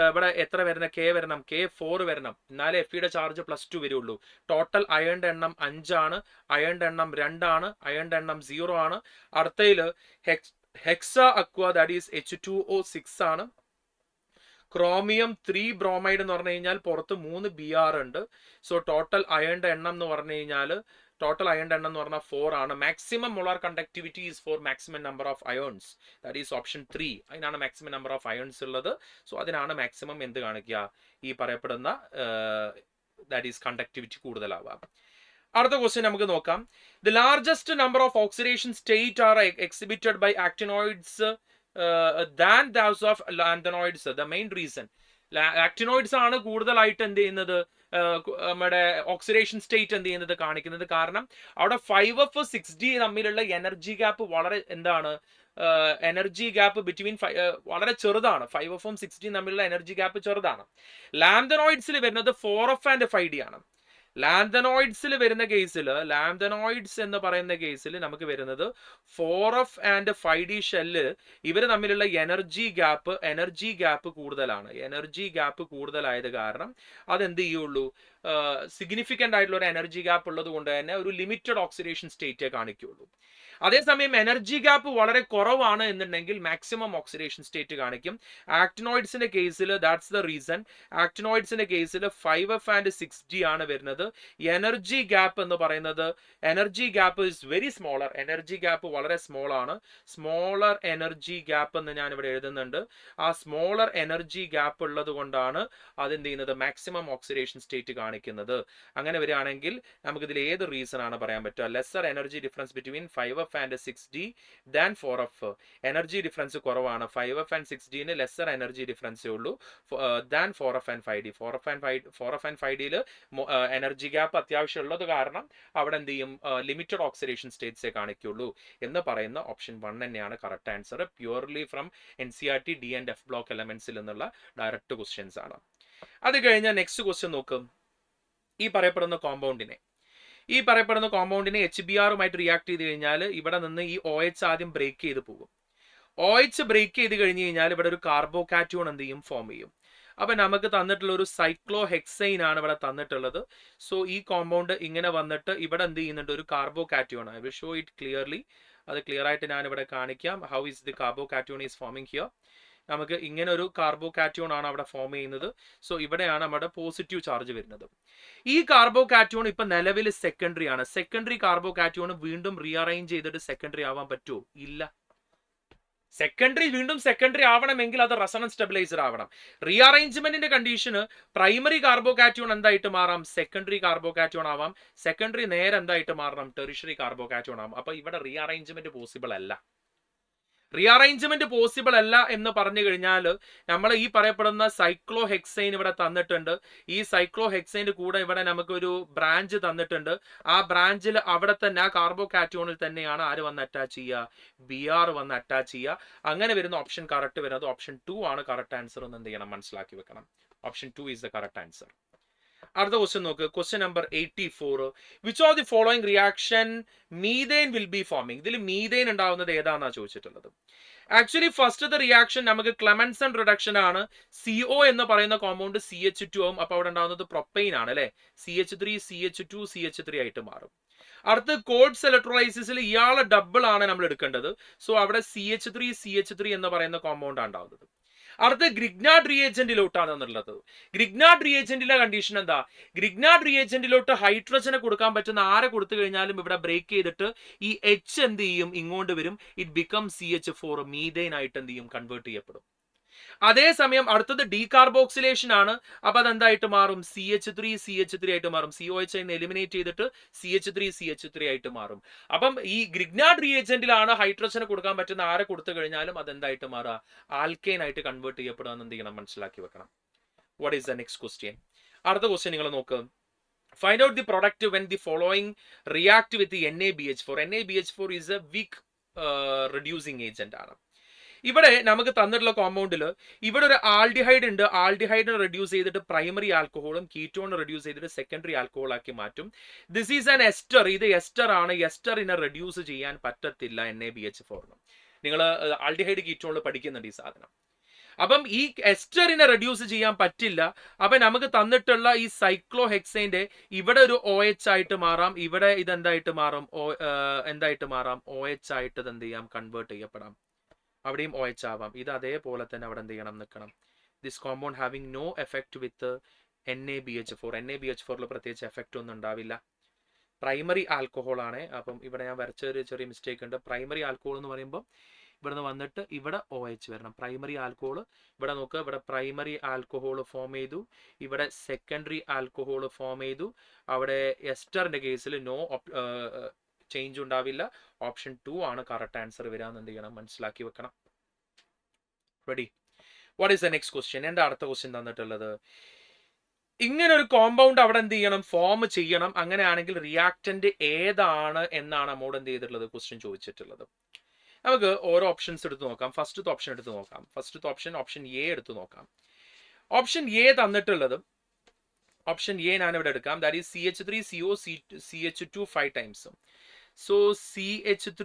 ഇവിടെ എത്ര വരണം? K വരണം. K4 വരണം. എന്നാലേ Feയുടെ ചാർജ് +2 വരുള്ളൂ. ടോട്ടൽ അയണിന്റെ എണ്ണം 5 ആണ്. അയണിന്റെ എണ്ണം 2 ആണ്. അയണിന്റെ എണ്ണം 0 ആണ്. അടുത്തതിൽ hexa aqua that is H2O6 ആണ്. ക്രോമിയം 3 ബ്രോമൈഡ് എന്ന് പറഞ്ഞു കഴിഞ്ഞാൽ പുറത്ത് 3 Br ഉണ്ട്. സോ ടോട്ടൽ അയണിന്റെ എണ്ണം എന്ന് പറഞ്ഞു കഴിഞ്ഞാൽ 4 ആണ്. Maximum molar conductivity is for maximum number of ions, that is option 3. അതിനാണ് മാക്സിമം നമ്പർ ഓഫ് അയോൺസ് ഉള്ളത്. സോ അതിനാണ് മാക്സിമം എന്ത് കാണിക്കുക, ഈ പറയപ്പെടുന്ന ദാറ്റ് ഈസ് കണ്ടക്ടിവിറ്റി കൂടുതലാവുക. അടുത്ത ക്വസ്റ്റ്യൻ നമുക്ക് നോക്കാം. The largest number of oxidation state are exhibited by actinoids than those of lanthanoids. The main reason actinoids ആണ് കൂടുതലായിട്ട് എന്ത് ചെയ്യുന്നത്, നമ്മുടെ ഓക്സിഡേഷൻ സ്റ്റേറ്റ് എന്ത് ചെയ്യുന്നത് കാണിക്കുന്നത്. കാരണം അവിടെ 5F6D തമ്മിലുള്ള എനർജി ഗ്യാപ്പ് വളരെ എന്താണ്, എനർജി ഗ്യാപ്പ് ബിറ്റ്വീൻ വളരെ ചെറുതാണ്. 5F ഉം 6D തമ്മിലുള്ള എനർജി ഗ്യാപ്പ് ചെറുതാണ്. ലാന്തനോയിഡ്സിൽ വരുന്നത് 4F and 5D ആണ്. ലാന്തനോയിഡ്സിൽ വരുന്ന കേസിൽ, ലാന്തനോയിഡ്സ് എന്ന് പറയുന്ന കേസിൽ നമുക്ക് വരുന്നത് 4F and 5D ഷെല്ല്, ഇവർ തമ്മിലുള്ള എനർജി ഗ്യാപ്പ് കൂടുതലാണ്. എനർജി ഗ്യാപ്പ് കൂടുതലായത് കാരണം അതെന്ത് ചെയ്യുള്ളൂ, സിഗ്നിഫിക്കൻ്റ് ആയിട്ടുള്ള ഒരു എനർജി ഗ്യാപ്പ് ഉള്ളത് കൊണ്ട് തന്നെ ഒരു ലിമിറ്റഡ് ഓക്സിഡേഷൻ സ്റ്റേറ്റേ കാണിക്കുള്ളൂ. അതേസമയം എനർജി ഗ്യാപ്പ് വളരെ കുറവാണ് എന്നുണ്ടെങ്കിൽ മാക്സിമം ഓക്സിഡേഷൻ സ്റ്റേറ്റ് കാണിക്കും. ആക്ടിനോയിഡ്സിന്റെ കേസിൽ ദാറ്റ്സ് ദ റീസൺ. ആക്ടിനോയിഡ്സിന്റെ കേസിൽ 5F and 6D ആണ് വരുന്നത്. എനർജി ഗ്യാപ്പ് എന്ന് പറയുന്നത്, energy gap is very smaller. Energy gap വളരെ സ്മോൾ ആണ്. സ്മോളർ എനർജി ഗ്യാപ്പ് എന്ന് ഞാൻ ഇവിടെ എഴുതുന്നുണ്ട്. ആ സ്മോളർ എനർജി ഗ്യാപ്പ് ഉള്ളത് കൊണ്ടാണ് അതെന്ത് ചെയ്യുന്നത്, മാക്സിമം ഓക്സിഡേഷൻ സ്റ്റേറ്റ് കാണിക്കുന്നത്. അങ്ങനെ വരികയാണെങ്കിൽ നമുക്ക് ഇതിൽ ഏത് റീസൺ ആണ് പറയാൻ പറ്റുക? Lesser energy difference between 5F and 6D than 4F. Energy difference കുറവാണ്. 5F and 6D lesser energy ഡിഫറൻസേ ഉള്ളൂ than 4F and 5D. 4F and 5D energy gap അത്യാവശ്യം ഉള്ളത് കാരണം അവിടെ എന്ത് ചെയ്യും, ലിമിറ്റഡ് ഓക്സിഡേഷൻ സ്റ്റേറ്റ്സേ കാണിക്കുള്ളൂ എന്ന് പറയുന്ന ഓപ്ഷൻ 1 തന്നെയാണ് correct answer. Purely from NCERT D and F block എലമെന്റ്സിൽ നിന്നുള്ള ഡയറക്റ്റ് ക്വസ്റ്റ്യൻസ് ആണ്. അത് കഴിഞ്ഞാൽ നെക്സ്റ്റ് ക്വസ്റ്റ്യൻ നോക്കും. ഈ പറയപ്പെടുന്ന കോമ്പൗണ്ടിനെ HBrമായിട്ട് റിയാക്ട് ചെയ്ത് കഴിഞ്ഞാൽ ഇവിടെ നിന്ന് ഈ OH ആദ്യം ബ്രേക്ക് ചെയ്ത് പോകും. OH ബ്രേക്ക് ചെയ്ത് കഴിഞ്ഞ് കഴിഞ്ഞാൽ ഇവിടെ ഒരു കാർബോകാറ്റോൺ എന്ത് ചെയ്യും, ഫോം ചെയ്യും. അപ്പൊ നമുക്ക് തന്നിട്ടുള്ള ഒരു സൈക്ലോഹെക്സൈൻ ആണ് ഇവിടെ തന്നിട്ടുള്ളത്. സോ ഈ കോമ്പൗണ്ട് ഇങ്ങനെ വന്നിട്ട് ഇവിടെ എന്ത് ചെയ്യുന്നുണ്ട്, ഒരു carbocation. I will show it clearly. അത് ക്ലിയർ ആയിട്ട് ഞാൻ ഇവിടെ കാണിക്കാം. How is the carbocation is forming here. നമുക്ക് ഇങ്ങനെ ഒരു കാർബോകാറ്റോൺ ആണ് അവിടെ ഫോം ചെയ്യുന്നത്. സോ ഇവിടെയാണ് നമ്മുടെ പോസിറ്റീവ് ചാർജ് വരുന്നത്. ഈ കാർബോകാറ്റോൺ ഇപ്പൊ നിലവിൽ സെക്കൻഡറി ആണ്. സെക്കൻഡറി കാർബോകാറ്റോൺ വീണ്ടും റീഅറേഞ്ച് ചെയ്തിട്ട് സെക്കൻഡറി ആവാൻ പറ്റുമോ? ഇല്ല. വീണ്ടും സെക്കൻഡറി ആവണമെങ്കിൽ അത് റെസണൻസ് സ്റ്റെബിലൈസർ ആവണം. റീഅറേഞ്ച്മെന്റിന്റെ കണ്ടീഷന് പ്രൈമറി കാർബോകാറ്റോൺ എന്തായിട്ട് മാറാം, സെക്കൻഡറി കാർബോകാറ്റോൺ ആവാം. സെക്കൻഡറി നേരെ എന്തായിട്ട് മാറണം, ടെറിഷറി കാർബോകാറ്റോൺ ആവാം. അപ്പൊ ഇവിടെ റീഅറേഞ്ച്മെന്റ് പോസിബിൾ അല്ല. റീഅറേഞ്ച്മെന്റ് പോസിബിൾ അല്ല എന്ന് പറഞ്ഞു കഴിഞ്ഞാൽ നമ്മൾ ഈ പറയപ്പെടുന്ന സൈക്ലോഹെക്സൈൻ ഇവിടെ തന്നിട്ടുണ്ട്. ഈ സൈക്ലോഹെക്സൈൻ്റെ കൂടെ ഇവിടെ നമുക്കൊരു ബ്രാഞ്ച് തന്നിട്ടുണ്ട്. ആ ബ്രാഞ്ചിൽ അവിടെ തന്നെ ആ കാർബോകാറ്റോണിൽ തന്നെയാണ് ആര് വന്ന് അറ്റാച്ച് ചെയ്യുക, Br വന്ന് അറ്റാച്ച് ചെയ്യുക. അങ്ങനെ വരുന്ന ഓപ്ഷൻ കറക്റ്റ് വരുന്നത് ഓപ്ഷൻ 2 ആണ് കറക്റ്റ് ആൻസർ എന്ന് എന്ത് ചെയ്യണം, മനസ്സിലാക്കി വെക്കണം. Option 2 is the correct answer. അടുത്ത ക്വസ്റ്റ്യൻ നോക്ക്. Question number 84. Which of the following reaction methane will be forming. ഇതിൽ മീഥേൻ ഉണ്ടാവുന്നത് ഏതാണെന്നാണ് ചോദിച്ചിട്ടുള്ളത്. ആക്ച്വലി ഫസ്റ്റ് റിയാക്ഷൻ നമുക്ക് ക്ലെമൻസൺ റിഡക്ഷൻ ആണ്. CO എന്ന് പറയുന്ന കോമ്പൗണ്ട് CH2 ആവും. അപ്പൊ അവിടെ ഉണ്ടാവുന്നത് പ്രൊപ്പൈൻ ആണ് അല്ലെ. CH3 CH2 CH3 ആയിട്ട് മാറും. അടുത്ത് കോഡ്സ് ഇലക്ട്രോലൈസിസിൽ ഇയാളെ ഡബിൾ ആണ് നമ്മൾ എടുക്കേണ്ടത്. സോ അവിടെ CH3 എന്ന് പറയുന്ന കോമ്പൗണ്ട് ആണ് ഉണ്ടാവുന്നത്. അടുത്ത ഗ്രിഗ്നാർഡ് റിയേജന്റിലോട്ടാണ് എന്നുള്ളത്. ഗ്രിഗ്നാർഡ് റിയേജന്റിലെ കണ്ടീഷൻ എന്താ, ഗ്രിഗ്നാർഡ് റിയേജന്റിലോട്ട് ഹൈഡ്രജനെ കൊടുക്കാൻ പറ്റുന്ന ആരെ കൊടുത്തു കഴിഞ്ഞാലും ഇവിടെ ബ്രേക്ക് ചെയ്തിട്ട് ഈ H എന്ത് ചെയ്യും, ഇങ്ങോട്ട് വരും. ഇറ്റ് ബിക്കം CH4, മീഥേൻ ആയിട്ട് എന്ത് ചെയ്യും, കൺവേർട്ട് ചെയ്യപ്പെടും. അതേസമയം അടുത്തത് ഡീകാർബോക്സിലേഷൻ ആണ്. അപ്പൊ അതെന്തായിട്ട് മാറും, CH3 ആയിട്ട് മാറും. COH എലിമിനേറ്റ് ചെയ്തിട്ട് CH3 ആയിട്ട് മാറും. അപ്പം ഈ ഗ്രിഗ്നാർഡ് റിയേജന്റിലാണ് ഹൈഡ്രജന് കൊടുക്കാൻ പറ്റുന്ന ആരെ കൊടുത്തു കഴിഞ്ഞാലും അതെന്തായിട്ട് മാറുക, ആൽക്കെയിൻ ആയിട്ട് കൺവേർട്ട് ചെയ്യപ്പെടുക എന്ന് എന്ത് ചെയ്യണം, മനസ്സിലാക്കി വെക്കണം. What is the next question? അടുത്ത ക്വസ്റ്റ്യൻ നിങ്ങൾ നോക്ക്. Find out the product when the following react with NaBH4. NaBH4 is a weak reducing agent ആണ്. ഇവിടെ നമുക്ക് തന്നിട്ടുള്ള കോമ്പൗണ്ടിൽ ഇവിടെ ഒരു ആൽഡിഹൈഡ് ഉണ്ട്. ആൽഡിഹൈഡിനെ റെഡ്യൂസ് ചെയ്തിട്ട് പ്രൈമറി ആൽക്കഹോളും കീറ്റോൺ റെഡ്യൂസ് ചെയ്തിട്ട് സെക്കൻഡറി ആൽക്കഹോൾ ആക്കി മാറ്റും. This is an ester. ഇത് എസ്റ്റർ ആണ്. എസ്റ്ററിനെ റെഡ്യൂസ് ചെയ്യാൻ പറ്റത്തില്ല NaBH4. നിങ്ങൾ ആൽഡിഹൈഡ് കീറ്റോണിൽ പഠിക്കുന്നുണ്ട് ഈ സാധനം. അപ്പം ഈ എസ്റ്ററിനെ റെഡ്യൂസ് ചെയ്യാൻ പറ്റില്ല. അപ്പൊ നമുക്ക് തന്നിട്ടുള്ള ഈ സൈക്ലോഹെക്സൈന്റെ ഇവിടെ ഒരു OH ആയിട്ട് മാറാം. ഇവിടെ ഇതെന്തായിട്ട് മാറും, OH ആയിട്ട് ഇത് എന്ത് ചെയ്യാം, കൺവേർട്ട് ചെയ്യപ്പെടാം. അവിടെയും OH ആവാം. ഇത് അതേപോലെ തന്നെ അവിടെ എന്ത് ചെയ്യണം, നിൽക്കണം. This compound having no effect with NaBH4. NaBH4 പ്രത്യേകിച്ച് എഫക്റ്റ് ഒന്നും ഉണ്ടാവില്ല. പ്രൈമറി ആൽക്കഹോൾ ആണ്. അപ്പം ഇവിടെ ഞാൻ വരച്ച ഒരു ചെറിയ മിസ്റ്റേക്ക് ഉണ്ട്. പ്രൈമറി ആൽക്കഹോൾ എന്ന് പറയുമ്പോൾ ഇവിടുന്ന് വന്നിട്ട് ഇവിടെ OH വരണം. പ്രൈമറി ആൽക്കഹോൾ ഇവിടെ നോക്കുക, ഇവിടെ പ്രൈമറി ആൽക്കഹോൾ ഫോം ചെയ്തു, ഇവിടെ സെക്കൻഡറി ആൽക്കഹോൾ ഫോം ചെയ്തു. അവിടെ എസ്റ്ററിന്റെ കേസിൽ നോ ചേഞ്ച് ഉണ്ടാവില്ല. ഓപ്ഷൻ 2 ആണ് കറക്റ്റ് ആൻസർ വരാന്ന് എന്ത് ചെയ്യണം, മനസ്സിലാക്കി വെക്കണം. Ready? What is the next question? എന്താ അടുത്ത ക്വസ്റ്റ്യൻ തന്നിട്ടുള്ളത്? ഇങ്ങനെ ഒരു കോമ്പൗണ്ട് അവിടെ എന്ത് ചെയ്യണം, ഫോം ചെയ്യണം. അങ്ങനെയാണെങ്കിൽ റിയാക്ടന്റ് ഏതാണ് എന്നാണ് നമ്മോട് എന്ത് ചെയ്തിട്ടുള്ളത്, ക്വസ്റ്റ്യൻ ചോദിച്ചിട്ടുള്ളത്. നമുക്ക് ഓരോ ഓപ്ഷൻസ് എടുത്ത് നോക്കാം. ഫസ്റ്റത്തെ ഓപ്ഷൻ എടുത്ത് നോക്കാം. ഫസ്റ്റത്തെ ഓപ്ഷൻ എ എടുത്ത് നോക്കാം. ഓപ്ഷൻ എ തന്നിട്ടുള്ളത്, ഓപ്ഷൻ എ ഞാൻ ഇവിടെ എടുക്കാം. That is CH3CO CH2 5 times. So CH3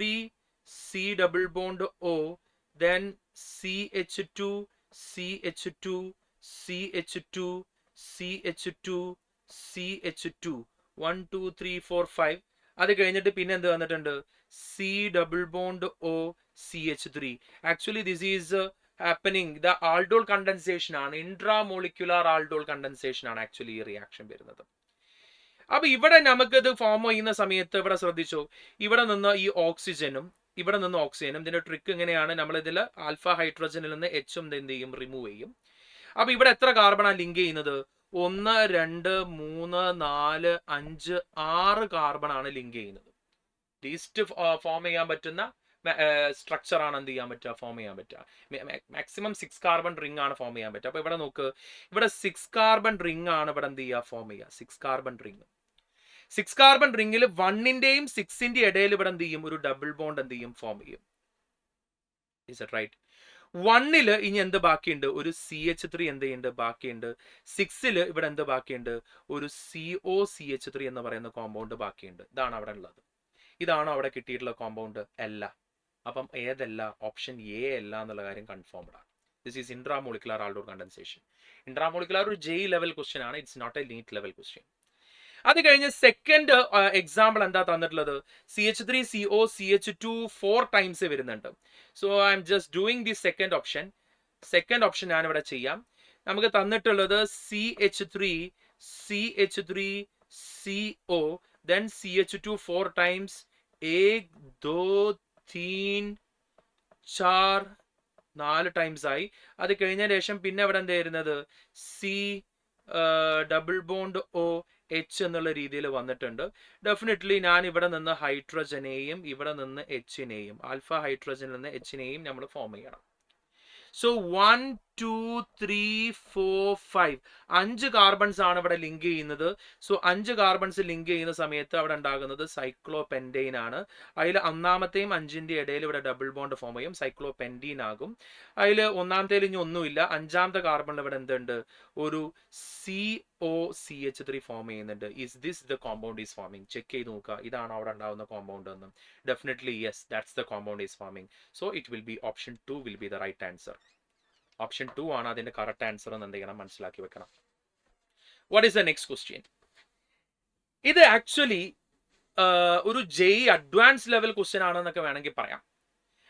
C double bond O, then CH2 CH2 CH2 CH2 CH2 1 2 3 4 5. അത് കഴിഞ്ഞിട്ട് പിന്നെ എന്ത് വന്നിട്ടുണ്ട്, C double bond O CH3. Actually this is happening the aldol condensation ആണ്, intramolecular aldol condensation ആണ് actually ഈ reaction വരുന്നത്. അപ്പൊ ഇവിടെ നമുക്കിത് ഫോം ചെയ്യുന്ന സമയത്ത് ഇവിടെ ശ്രദ്ധിച്ചോ, ഇവിടെ നിന്ന് ഈ ഓക്സിജനും ഇവിടെ നിന്ന് ഓക്സിജനും, ഇതിന്റെ ട്രിക്ക് എങ്ങനെയാണ്, നമ്മൾ ഇതിൽ ആൽഫ ഹൈഡ്രജനിൽ നിന്ന് എച്ചും എന്ത് ചെയ്യും, റിമൂവ് ചെയ്യും. അപ്പൊ ഇവിടെ എത്ര കാർബണാണ് ലിങ്ക് ചെയ്യുന്നത്? 1 2 3 4 5 6 കാർബൺ ആണ് ലിങ്ക് ചെയ്യുന്നത്. ലീസ്റ്റ് ഫോം ചെയ്യാൻ പറ്റുന്ന സ്ട്രക്ചർ ആണ് എന്ത് ചെയ്യാൻ പറ്റുക, ഫോം ചെയ്യാൻ പറ്റുക. മാക്സിമം 6 കാർബൺ റിംഗ് ആണ് ഫോം ചെയ്യാൻ പറ്റുക. അപ്പൊ ഇവിടെ നോക്ക്, ഇവിടെ 6 കാർബൺ റിംഗ് ആണ് ഇവിടെ എന്ത് ചെയ്യുക, ഫോം ചെയ്യുക. 6 കാർബൺ റിംഗ്, 6 കാർബൺ റിംഗിൽ 1ന്റെയും 6ന്റെയും ഇടയിൽ ഇവിടെ എന്ത് ചെയ്യും, ഒരു ഡബിൾ ബോണ്ട് എന്ത് ചെയ്യും, ഫോം ചെയ്യും. Is it right? 1ൽ ഇനി എന്ത് ബാക്കിയുണ്ട്, ഒരു CH3 എന്ത് ചെയ്യുന്നുണ്ട്, ബാക്കിയുണ്ട്. 6ൽ ഇവിടെ എന്ത് ബാക്കിയുണ്ട്, ഒരു COCH3 എന്ന് പറയുന്ന കോമ്പൗണ്ട് ബാക്കിയുണ്ട്. ഇതാണ് അവിടെ ഉള്ളത്. ഇതാണ് അവിടെ കിട്ടിയിട്ടുള്ള കോമ്പൗണ്ട് അല്ല. അപ്പം ഏതല്ല, ഓപ്ഷൻ എ അല്ല എന്നുള്ള കാര്യം കൺഫേംഡ് ആണ്. This is intramolecular aldol condensation. Intramolecular ഒരു JEE ലെവൽ ക്വസ്റ്റ്യൻ ആണ്, it's not a NEET level question. അത് കഴിഞ്ഞ് സെക്കൻഡ് എക്സാമ്പിൾ എന്താ തന്നിട്ടുള്ളത്, CH3CO CH2 4 ടൈംസ് വരുന്നുണ്ട്. So I am just doing the second option. Second option ഞാൻ ഇവിടെ ചെയ്യാം. നമുക്ക് തന്നിട്ടുള്ളത് CH3CO then CH2 4 times 1 2 3 4 4 times ആയി. അത് കഴിഞ്ഞ ശേഷം പിന്നെ ഇവിടെ എന്താ വരുന്നത്, C double bond O H എന്നുള്ള രീതിയിൽ വന്നിട്ടുണ്ട്. ഡെഫിനറ്റ്ലി ഞാൻ ഇവിടെ നിന്ന് ഹൈഡ്രജനെയും ഇവിടെ നിന്ന് Hനെയും, ആൽഫ ഹൈഡ്രജനിൽ നിന്ന് Hനെയും നമ്മൾ ഫോം ചെയ്യണം. സോ 1 2 3 4 5 5 കാർബൺസ് ആണ് ഇവിടെ ലിങ്ക് ചെയ്യുന്നത്. സോ 5 കാർബൺസ് ലിങ്ക് ചെയ്യുന്ന സമയത്ത് അവിടെ ഉണ്ടാകുന്നത് സൈക്ലോപെൻറ്റെയിൻ ആണ്. അതിൽ ഒന്നാമത്തെയും 5ന്റെ ഇടയിൽ ഇവിടെ ഡബിൾ ബോണ്ട് ഫോം ചെയ്യും, സൈക്ലോപെൻറ്റീൻ ആകും. അതിൽ ഒന്നാമത്തേൽ ഇനി ഒന്നുമില്ല. 5ാമത്തെ കാർബണിൽ ഇവിടെ എന്തുണ്ട്, ഒരു COCH3 ഫോം ചെയ്യുന്നുണ്ട്. Is this the compound is forming? Check ചെയ്ത് നോക്കുക, ഇതാണ് അവിടെ ഉണ്ടാകുന്ന കോമ്പൗണ്ട് എന്ന്. Definitely yes, that's the compound is forming. So it will be option 2 will be the right answer. Option 2 ആണ് അതിന്റെ കറക്റ്റ് ആൻസർ എന്ന് എന്ത് ചെയ്യണം, മനസ്സിലാക്കി വെക്കണം. What is the next question? ഇത് ആക്ച്വലി ഒരു JEE അഡ്വാൻസ് ലെവൽ ക്വസ്റ്റ്യൻ ആണെന്നൊക്കെ വേണമെങ്കിൽ പറയാം.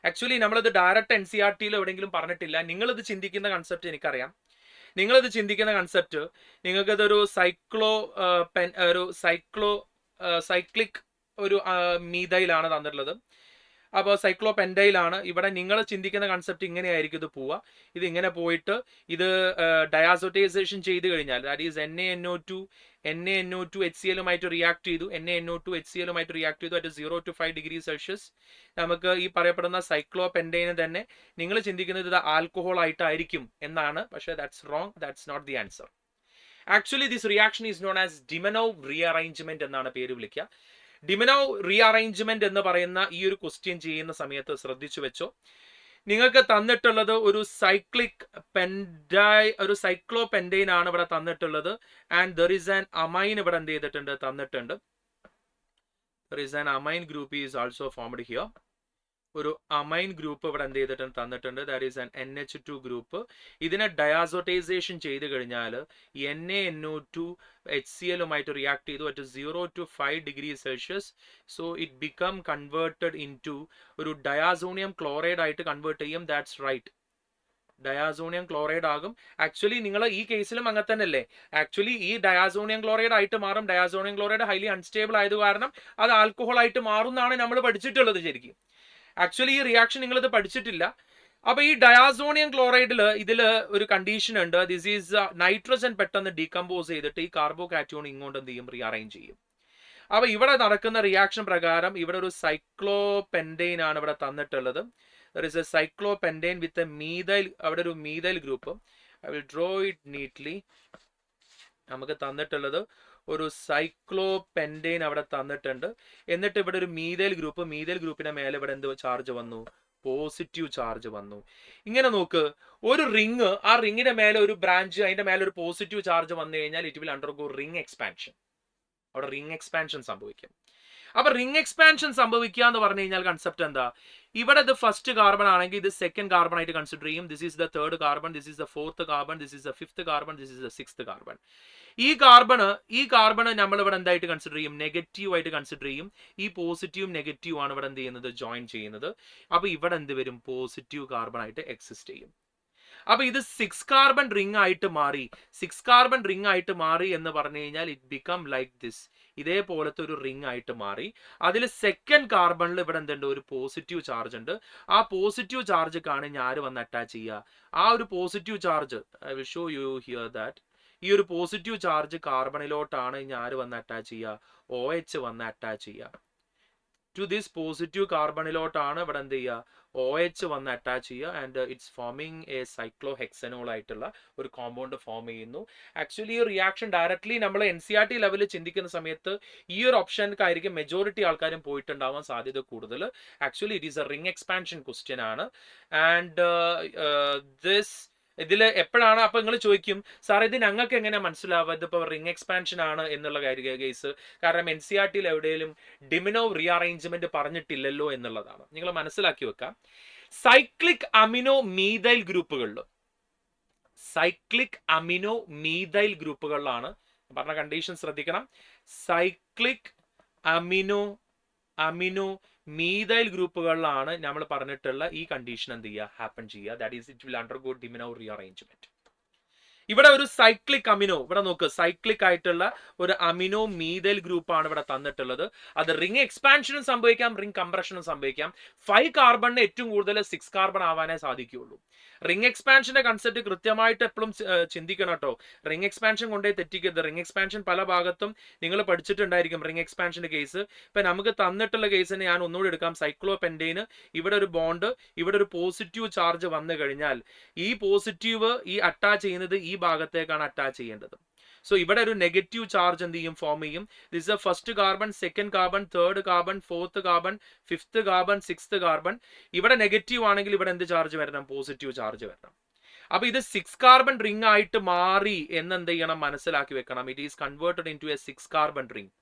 ആക്ച്വലി നമ്മളിത് ഡയറക്റ്റ് NCERTയിൽ എവിടെയെങ്കിലും പറഞ്ഞിട്ടില്ല. നിങ്ങളിത് ചിന്തിക്കുന്ന കൺസെപ്റ്റ് എനിക്കറിയാം. നിങ്ങളിത് ചിന്തിക്കുന്ന കൺസെപ്റ്റ്, നിങ്ങൾക്കിതൊരു സൈക്ലിക് ഒരു മീഥൈലാണ് തന്നിട്ടുള്ളത്. അപ്പോൾ സൈക്ലോപെൻറ്റൈലാണ്. ഇവിടെ നിങ്ങൾ ചിന്തിക്കുന്ന കൺസെപ്റ്റ് ഇങ്ങനെയായിരിക്കും ഇത് പോവുക. ഇത് ഇങ്ങനെ പോയിട്ട് ഇത് ഡയാസോട്ടൈസേഷൻ ചെയ്ത് കഴിഞ്ഞാൽ, ദാറ്റ് ഈസ് NaNO2 HCl-ഉമായിട്ട് റിയാക്ട് ചെയ്തു. NaNO2 HCl-ഉമായിട്ട് റിയാക്ട് ചെയ്തു അറ്റ് 0 to 5 degrees Celsius. നമുക്ക് ഈ പറയപ്പെടുന്ന സൈക്ലോപെൻറ്റൈന് തന്നെ നിങ്ങൾ ചിന്തിക്കുന്നത് ഇത് ആൽക്കഹോൾ ആയിട്ടായിരിക്കും എന്നാണ്. പക്ഷേ that's wrong, that's not the answer. Actually this reaction is known as Demjanov rearrangement എന്നാണ് പേര് വിളിക്കുക. ഡിമനോവ് റീഅറേഞ്ച്മെന്റ് എന്ന് പറയുന്ന ഈ ഒരു ക്വസ്റ്റ്യൻ ചെയ്യുന്ന സമയത്ത് ശ്രദ്ധിച്ചു വെച്ചോ, നിങ്ങൾക്ക് തന്നിട്ടുള്ളത് ഒരു സൈക്ലോപെൻറ്റൈൻ ആണ് ഇവിടെ തന്നിട്ടുള്ളത്. And there is an amine ഇവിടെ എന്ത് ചെയ്തിട്ടുണ്ട്, തന്നിട്ടുണ്ട്. There is an amine group is also formed here. ഒരു അമൈൻ ഗ്രൂപ്പ് ഇവിടെ എന്ത് ചെയ്തിട്ടുണ്ട്, തന്നിട്ടുണ്ട്. That is an NH2 group. ഇതിനെ ഡയാസോട്ടൈസേഷൻ ചെയ്ത് കഴിഞ്ഞാൽ NaNO2 HCl-ഉമായിട്ട് റിയാക്ട് ചെയ്തു at 0 to 5 degrees Celsius. So it become converted in to ഒരു ഡയാസോണിയം ക്ലോറൈഡ് ആയിട്ട് കൺവേർട്ട് ചെയ്യും. ദാറ്റ്സ് റൈറ്റ്, ഡയാസോണിയം ക്ലോറൈഡ് ആകും. ആക്ച്വലി നിങ്ങൾ ഈ കേസിലും അങ്ങനെ തന്നെ അല്ലേ, ആക്ച്വലി ഈ ഡയാസോണിയം ക്ലോറൈഡ് ആയിട്ട് മാറും. ഡയാസോണിയം ക്ലോറൈഡ് ഹൈലി അൺസ്റ്റേബിൾ ആയത് കാരണം അത് ആൽക്കഹോൾ ആയിട്ട് മാറും എന്നാണ് നമ്മൾ പഠിച്ചിട്ടുള്ളത് ശരിക്കും. ആക്ച്വലി ഈ റിയാക്ഷൻ നിങ്ങളിത് പഠിച്ചിട്ടില്ല. അപ്പൊ ഈ ഡയാസോണിയം ക്ലോറൈഡിൽ ഇതിൽ ഒരു കണ്ടീഷൻ ഉണ്ട്. ദിസ് ഈസ് നൈട്രജൻ പെട്ടെന്ന് ഡീകമ്പോസ് ചെയ്തിട്ട് ഈ കാർബോ കാറ്റയോൺ ഇങ്ങോട്ട് എന്ത് ചെയ്യും, റീഅറേഞ്ച് ചെയ്യും. അപ്പൊ ഇവിടെ നടക്കുന്ന റിയാക്ഷൻ പ്രകാരം ഇവിടെ ഒരു സൈക്ലോപെൻഡെയിൻ ആണ് ഇവിടെ തന്നിട്ടുള്ളത്. There is a cyclopentane with a methyl, അവിടെ ഒരു methyl group. I will draw it neatly. നമുക്ക് തന്നിട്ടുള്ളത് ഒരു സൈക്ലോപെൻഡെയിൻ അവിടെ തന്നിട്ടുണ്ട്. എന്നിട്ട് ഇവിടെ ഒരു മീഥൈൽ ഗ്രൂപ്പ്, മീഥൈൽ ഗ്രൂപ്പിന്റെ മേലെ ഇവിടെ എന്ത് ചാർജ് വന്നു, പോസിറ്റീവ് ചാർജ് വന്നു. ഇങ്ങനെ നോക്ക്, ഒരു റിങ്, ആ റിങ്ങിന്റെ മേലെ ഒരു ബ്രാഞ്ച്, അതിന്റെ മേലെ ഒരു പോസിറ്റീവ് ചാർജ് വന്നു കഴിഞ്ഞാൽ it will undergo ring expansion. അവിടെ റിംഗ് എക്സ്പാൻഷൻ സംഭവിക്കും. അപ്പൊ റിംഗ് എക്സ്പാൻഷൻ സംഭവിക്കുക എന്ന് പറഞ്ഞു കഴിഞ്ഞാൽ കൺസെപ്റ്റ് എന്താ, ഇവിടെ ഇത് ഫസ്റ്റ് കാർബൺ ആണെങ്കിൽ ഇത് സെക്കൻഡ് കാർബൺ ആയിട്ട് കൺസിഡർ ചെയ്യും. This is the third carbon, this is the fourth carbon, this is the fifth carbon, this is the sixth carbon. ഈ കാർബണ് നമ്മൾ ഇവിടെ എന്തായിട്ട് കൺസിഡർ ചെയ്യും, നെഗറ്റീവ് ആയിട്ട് കൺസിഡർ ചെയ്യും. ഈ പോസിറ്റീവും നെഗറ്റീവ് ആണ് ഇവിടെ എന്ത് ചെയ്യുന്നത്, ജോയിൻ ചെയ്യുന്നത്. അപ്പൊ ഇവിടെ എന്ത് വരും, പോസിറ്റീവ് കാർബൺ ആയിട്ട് എക്സിസ്റ്റ് ചെയ്യും. അപ്പൊ ഇത് 6 കാർബൺ റിംഗ് ആയിട്ട് മാറി. 6 കാർബൺ റിംഗ് ആയിട്ട് മാറി എന്ന് പറഞ്ഞു കഴിഞ്ഞാൽ ഇറ്റ് ബിക്കം ലൈക്ക് ദിസ്, ഇതേപോലത്തെ ഒരു റിംഗ് ആയിട്ട് മാറി. അതിൽ സെക്കൻഡ് കാർബണിൽ ഇവിടെ എന്തുണ്ട്, ഒരു പോസിറ്റീവ് ചാർജ് ഉണ്ട്. ആ പോസിറ്റീവ് ചാർജ് ഞാൻ ആര് വന്ന് അറ്റാച്ച് ചെയ്യുക, ആ ഒരു positive charge, I will show U here that. ഈ ഒരു പോസിറ്റീവ് ചാർജ് കാർബണിലോട്ടാണ് ആര് വന്ന് അറ്റാച്ച് ചെയ്യുക, OH വന്ന് അറ്റാച്ച് ചെയ്യുക. ടു ദിസ് പോസിറ്റീവ് കാർബണിലോട്ടാണ് ഇവിടെ എന്ത് ചെയ്യുക, OH വന്ന് അറ്റാച്ച് ചെയ്യുക. ആൻഡ് ഇറ്റ്സ് ഫോമിങ് എ സൈക്ലോഹെക്സനോൾ ആയിട്ടുള്ള ഒരു കോമ്പൗണ്ട് ഫോം ചെയ്യുന്നു. ആക്ച്വലി ഈ റിയാക്ഷൻ ഡയറക്ട്ലി നമ്മൾ NCERT ലെവലിൽ ചിന്തിക്കുന്ന സമയത്ത് ഈ ഒരു ഓപ്ഷൻക്കായിരിക്കും മെജോറിറ്റി ആൾക്കാരും പോയിട്ടുണ്ടാവാൻ സാധ്യത കൂടുതൽ. Actually it is A ring expansion question ആണ്. ആൻഡ് ദിസ് ഇതിൽ എപ്പോഴാണ്, അപ്പൊ നിങ്ങൾ ചോദിക്കും സാർ ഇത് ഞങ്ങൾക്ക് എങ്ങനെ മനസ്സിലാവുക ഇതിപ്പോ റിംഗ് എക്സ്പാൻഷൻ ആണ് എന്നുള്ള കേസ്, കാരണം NCERT എവിടെയും ഡിമിനോ റീഅറേഞ്ച്മെന്റ് പറഞ്ഞിട്ടില്ലല്ലോ എന്നുള്ളതാണ്. നിങ്ങൾ മനസ്സിലാക്കി വെക്കാം. സൈക്ലിക് അമിനോ മീഥൈൽ ഗ്രൂപ്പുകളിലാണ് പറഞ്ഞ കണ്ടീഷൻ ശ്രദ്ധിക്കണം. സൈക്ലിക് അമിനോ മീഥൈൽ ഗ്രൂപ്പുകളിലാണ് നമ്മൾ പറഞ്ഞിട്ടുള്ള ഈ കണ്ടീഷൻ എന്ത് ചെയ്യുക, ഹാപ്പൻ ചെയ്യുക. That is it will undergo Demjanov rearrangement. ഇവിടെ ഒരു സൈക്ലിക് അമിനോ, ഇവിടെ നോക്ക്, സൈക്ലിക് ആയിട്ടുള്ള ഒരു അമിനോ മീഥൈൽ ഗ്രൂപ്പാണ് ഇവിടെ തന്നിട്ടുള്ളത്. അത് റിംഗ് എക്സ്പാൻഷനും സംഭവിക്കാം, റിംഗ് കംപ്രഷനും സംഭവിക്കാം. 5 കാർബണിന് ഏറ്റവും കൂടുതൽ 6 കാർബൺ ആവാനേ സാധിക്കുകയുള്ളൂ. റിംഗ് എക്സ്പാൻഷന്റെ കൺസെപ്റ്റ് കൃത്യമായിട്ട് എപ്പോഴും ചിന്തിക്കണം കേട്ടോ. റിംഗ് എക്സ്പാൻഷൻ കൊണ്ടേ തെറ്റിക്കരുത്. റിംഗ് എക്സ്പാൻഷൻ പല ഭാഗത്തും നിങ്ങൾ പഠിച്ചിട്ടുണ്ടായിരിക്കും റിംഗ് എക്സ്പാൻഷന്റെ കേസ്. ഇപ്പൊ നമുക്ക് തന്നിട്ടുള്ള കേസിന് ഞാൻ ഒന്നുകൂടി എടുക്കാം. സൈക്ലോപെൻഡെയിന് ഇവിടെ ഒരു ബോണ്ട്, ഇവിടെ ഒരു പോസിറ്റീവ് ചാർജ് വന്നു കഴിഞ്ഞാൽ ഈ പോസിറ്റീവ് ഈ അറ്റാച്ച് ചെയ്യുന്നത് ഈ ഭാഗത്തേക്കാണ് അറ്റാച്ച് ചെയ്യേണ്ടത്. സോ ഇവിടെ ഒരു നെഗറ്റീവ് ചാർജ് എന്ത് ചെയ്യും, ഫോം ചെയ്യും. This is first carbon, second carbon, third carbon, fourth carbon, fifth carbon, sixth carbon. ഇവിടെ നെഗറ്റീവ് ആണെങ്കിൽ ഇവിടെ എന്ത് ചാർജ് വരണം, പോസിറ്റീവ് ചാർജ് വരണം. അപ്പൊ ഇത് 6 കാർബൺ റിംഗ് ആയിട്ട് മാറി എന്ന് എന്ത് ചെയ്യണം, മനസ്സിലാക്കി വെക്കണം. It is converted in to a 6 carbon ring.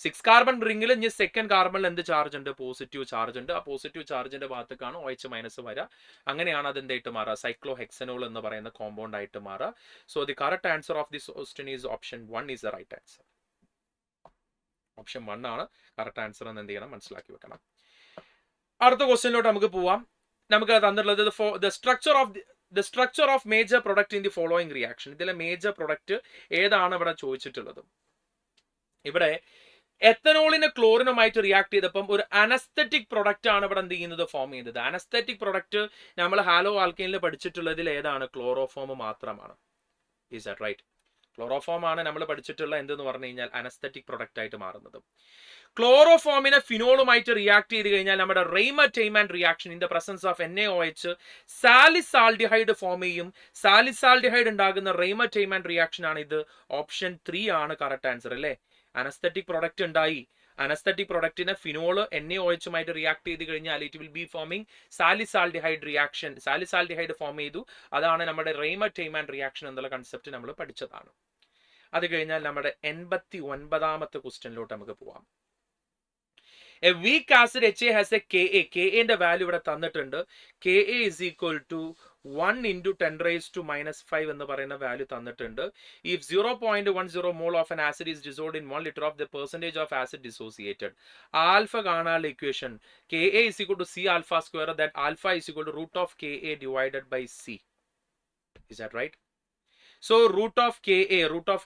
6 carbon റിംഗിൽ ഇനി സെക്കൻഡ് കാർബണിൽ എന്ത് ചാർജ് ഉണ്ട്, പോസിറ്റീവ് ചാർജ് ഉണ്ട്. ആ പോസിറ്റീവ് ചാർജിന്റെ ഭാഗത്തേക്കാണ് OH മൈനസ് വരിക. അങ്ങനെയാണ് അത് എന്തായിട്ട് മാറുക, സൈക്ലോഹെക്സനോൾ എന്ന് പറയുന്ന കോമ്പൗണ്ട് ആയിട്ട് മാറുക. So the correct answer of this question is option 1 is the right answer. Option 1 ആണ് കറക്റ്റ് ആൻസർ എന്ന് എന്ത് ചെയ്യണം, മനസ്സിലാക്കി വെക്കണം. അടുത്ത ക്വസ്റ്റ്യനിലോട്ട് നമുക്ക് പോവാം. നമുക്ക് തന്നിട്ടുള്ളത് the structure of major product in the following reaction. ഇതിലെ മേജർ പ്രൊഡക്റ്റ് ഏതാണ് ഇവിടെ ചോദിച്ചിട്ടുള്ളത്. ഇവിടെ എത്തനോളിനെ ക്ലോറിനുമായിട്ട് റിയാക്ട് ചെയ്തപ്പം ഒരു അനസ്തെറ്റിക് പ്രൊഡക്റ്റ് ആണ് ഇവിടെ എന്ത് ചെയ്യുന്നത്, ഫോം ചെയ്യുന്നത്. അനസ്തെറ്റിക് പ്രൊഡക്റ്റ് നമ്മൾ ഹാലോ ആൽക്കൈനിൽ പഠിച്ചിട്ടുള്ളതിൽ ഏതാണ്, ക്ലോറോഫോം മാത്രമാണ്. Is that right? ക്ലോറോഫോം ആണ് നമ്മൾ പഠിച്ചിട്ടുള്ള എന്തെന്ന് പറഞ്ഞു കഴിഞ്ഞാൽ അനസ്തെറ്റിക് പ്രൊഡക്റ്റ് ആയിട്ട് മാറുന്നത്. ക്ലോറോഫോമിനെ ഫിനോളുമായിട്ട് റിയാക്ട് ചെയ്ത് കഴിഞ്ഞാൽ നമ്മുടെ Reimer Tiemann reaction in the presence of NaOH salicylaldehyde form ചെയ്യും. സാലിസാൾഡിഹൈഡ് ഉണ്ടാകുന്ന റെയ്മർ-ടൈമാൻ റിയാക്ഷൻ ആണ് ഇത്. ഓപ്ഷൻ 3 ആണ് കറക്റ്റ് ആൻസർ അല്ലേ. അനസ്തെറ്റിക് പ്രൊഡക്റ്റ് ഉണ്ടായി, അനസ്തെറ്റിക് പ്രൊഡക്റ്റിനെ ഫിനോള് NaOHുമായിട്ട് റിയാക്ട് ചെയ്ത് കഴിഞ്ഞാൽ it will be forming salicylaldehyde reaction. Salicylaldehyde form ചെയ്തു. അതാണ് നമ്മുടെ റെയ്മർ-ടൈമാൻ റിയാക്ഷൻ എന്നുള്ള കൺസെപ്റ്റ് നമ്മൾ പഠിച്ചതാണ്. അത് കഴിഞ്ഞാൽ നമ്മുടെ 89ാമത്തെ ക്വസ്റ്റ്യനിലോട്ട് നമുക്ക് പോവാം. A weak acid HA has a Ka. Kaന്റെ വാല്യൂ ഇവിടെ തന്നിട്ടുണ്ട്. Ka is equal to 1 into 10 raised to minus 5 എന്ന് പറയുന്ന വാല്യൂ തന്നിട്ടുണ്ട്. If 0.10 mole of an acid is dissolved in 1 liter of the percentage of acid dissociated. Alpha കാണാനുള്ള equation Ka is equal to C alpha square, that alpha is equal to root of Ka divided by C. Is that right? So root of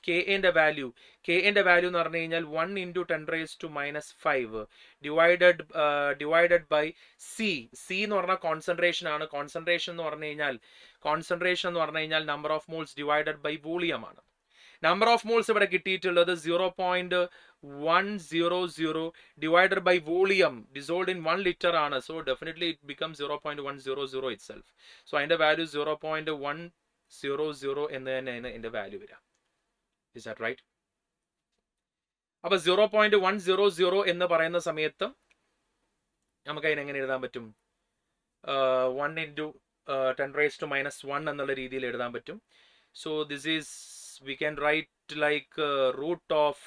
K എന്റെ value എന്ന് പറഞ്ഞു കഴിഞ്ഞാൽ 1 into 10⁻⁻5 divided by C എന്ന് പറഞ്ഞാൽ concentration ആണ്. Concentration എന്ന് പറഞ്ഞു കഴിഞ്ഞാൽ number of moles divided by volume ആണ്. നമ്പർ ഓഫ് മോൾസ് ഇവിടെ കിട്ടിയിട്ടുള്ളത് 0.100 divided by volume dissolved in 1 litre ആണ്. So definitely it become 0.100 itself. So അതിന്റെ വാല്യൂ 0.100 എന്ന് തന്നെയാണ് ഇതിന്റെ വാല്യൂ വരിക. Is that right? അപ്പൊ 0.100 എന്ന് പറയുന്ന സമയത്ത് നമുക്ക് അതിനെങ്ങനെ എഴുതാൻ പറ്റും? 1 into 10⁻⁻1 എന്നുള്ള രീതിയിൽ എഴുതാൻ പറ്റും. So this is we can write like root of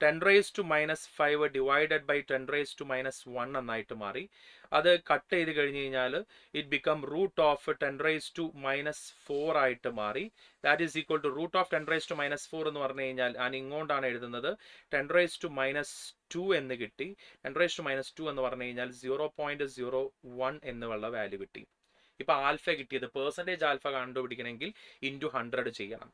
10⁻⁻5 divided by 10⁻⁻1 എന്നായിട്ട് മാറി. അത് കട്ട് ചെയ്ത് കഴിഞ്ഞ് കഴിഞ്ഞാൽ ഇറ്റ് ബിക്കം റൂട്ട് ഓഫ് 10⁻⁻4 ആയിട്ട് മാറി. That is equal to root of 10⁻⁻4 എന്ന് പറഞ്ഞു കഴിഞ്ഞാൽ ഞാൻ ഇങ്ങോട്ടാണ് എഴുതുന്നത് 10⁻⁻2 എന്ന് കിട്ടി. 10⁻⁻2 എന്ന് പറഞ്ഞു കഴിഞ്ഞാൽ 0.01 എന്നുള്ള വാല്യൂ കിട്ടി. ഇപ്പൊ ആൽഫ കിട്ടിയത് പെർസെൻറ്റേജ് ആൽഫ കണ്ടുപിടിക്കണമെങ്കിൽ ഇൻറ്റു 100 ചെയ്യണം.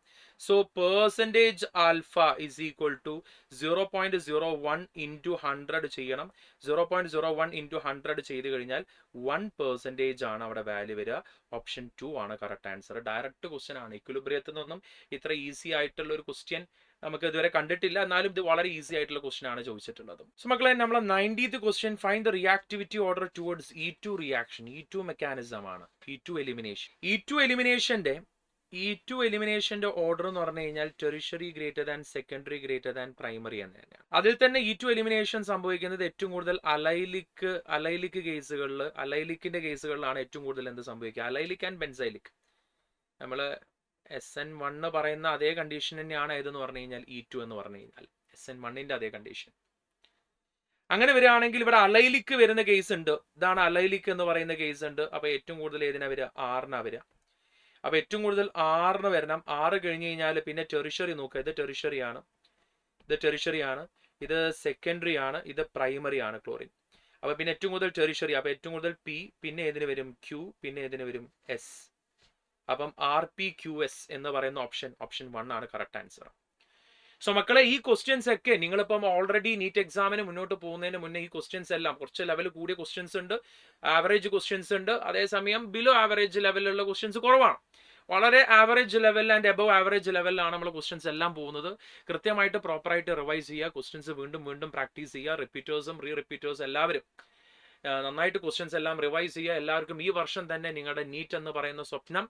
So percentage alpha is equal to 0.01 into 100 ചെയ്യണം. 0.01 ഇൻറ്റു 100 ചെയ്ത് കഴിഞ്ഞാൽ 1% ആണ് അവിടെ വാല്യൂ വരിക. ഓപ്ഷൻ 2 ആണ് കറക്റ്റ് ആൻസർ. ഡയറക്റ്റ് ക്വസ്റ്റ്യൻ ആണ്. ഇക്വിലിബ്രിയത്തിൽ നിന്നും ഇത്ര ഈസി ആയിട്ടുള്ള ഒരു ക്വസ്റ്റ്യൻ നമുക്ക് ഇതുവരെ കണ്ടിട്ടില്ല. എന്നാലും ഇത് വളരെ ഈസി ആയിട്ടുള്ള ക്വസ്റ്റ്യൻ ആണ് ചോദിച്ചിട്ടുള്ളത്. സോ മക്കളെ, നമ്മളെ 90th question find the reactivity order towards E2 reaction. E2 mechanism ആണ്. E2 elimination. E2 എലിമിനേഷന്റെ ഓർഡർ എന്ന് പറഞ്ഞു കഴിഞ്ഞാൽ tertiary greater than secondary greater than primary എന്ന് തന്നെയാണ്. അതിൽ തന്നെ E2 എലിമിനേഷൻ സംഭവിക്കുന്നത് ഏറ്റവും കൂടുതൽ അലൈലിക് കേസുകളിൽ, അലൈലിക്കിന്റെ കേസുകളിലാണ് ഏറ്റവും കൂടുതൽ എന്ത് സംഭവിക്കുക? Allylic and benzylic. നമ്മള് SN1 പറയുന്ന അതേ കണ്ടീഷൻ തന്നെയാണ് ഏതെന്ന് പറഞ്ഞു കഴിഞ്ഞാൽ E2 എന്ന് പറഞ്ഞു കഴിഞ്ഞാൽ SN1ന്റെ അതേ കണ്ടീഷൻ. അങ്ങനെ വരികയാണെങ്കിൽ ഇവിടെ അലൈലിക്ക് വരുന്ന കേസ് ഉണ്ട്. ഇതാണ് അലൈലിക്ക് എന്ന് പറയുന്ന കേസ് ഉണ്ട്. അപ്പൊ ഏറ്റവും കൂടുതൽ ഏതിനാ വരിക? ആറിനാ വരിക. അപ്പൊ ഏറ്റവും കൂടുതൽ ആറിന് വരണം. 6 കഴിഞ്ഞ് കഴിഞ്ഞാൽ പിന്നെ ടെറിഷറി നോക്കുക. ഇത് ടെറിഷറി ആണ്, ഇത് സെക്കൻഡറി ആണ്, ഇത് പ്രൈമറി ആണ് ക്ലോറിൻ. അപ്പൊ പിന്നെ ഏറ്റവും കൂടുതൽ ടെറിഷറി. അപ്പൊ ഏറ്റവും കൂടുതൽ P, പിന്നെ ഏതിന് വരും? Q, പിന്നെ ഏതിന് വരും? S. അപ്പം RPQS എന്ന് പറയുന്ന ഓപ്ഷൻ 1 ആണ് കറക്റ്റ് ആൻസർ. സോ മക്കളെ, ഈ ക്വസ്റ്റ്യൻസ് ഒക്കെ നിങ്ങളിപ്പം ഓൾറെഡി നീറ്റ് എക്സാമിന് മുന്നോട്ട് പോകുന്നതിന് മുന്നേ ഈ ക്വസ്റ്റ്യൻസ് എല്ലാം കുറച്ച് ലെവൽ കൂടിയ ക്വസ്റ്റ്യൻസ് ഉണ്ട്, ആവറേജ് ക്വസ്റ്റ്യൻസ് ഉണ്ട്, അതേസമയം ബിലോ ആവറേജ് ലെവലിലുള്ള ക്വസ്റ്റ്യൻസ് കുറവാണ്. വളരെ average level and above average ലെവലിലാണ് നമ്മൾ ക്വസ്റ്റ്യൻസ് എല്ലാം പോകുന്നത്. കൃത്യമായിട്ട് പ്രോപ്പറായിട്ട് റിവൈസ് ചെയ്യുക, ക്വസ്റ്റ്യൻസ് വീണ്ടും പ്രാക്ടീസ് ചെയ്യുക. റിപ്പീറ്റേഴ്സും റിപ്പീറ്റേഴ്സും എല്ലാവരും നന്നായിട്ട് ക്വസ്റ്റ്യൻസ് എല്ലാം റിവൈസ് ചെയ്യുക. എല്ലാവർക്കും ഈ വർഷം തന്നെ നിങ്ങളുടെ നീറ്റ് എന്ന് പറയുന്ന സ്വപ്നം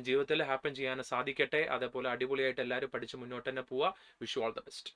ജീവിതത്തിൽ ഹാപ്പൻ ചെയ്യാൻ സാധിക്കട്ടെ. അതേപോലെ അടിപൊളിയായിട്ട് എല്ലാവരും പഠിച്ച് മുന്നോട്ട് തന്നെ പോവുക. Wish you all the best.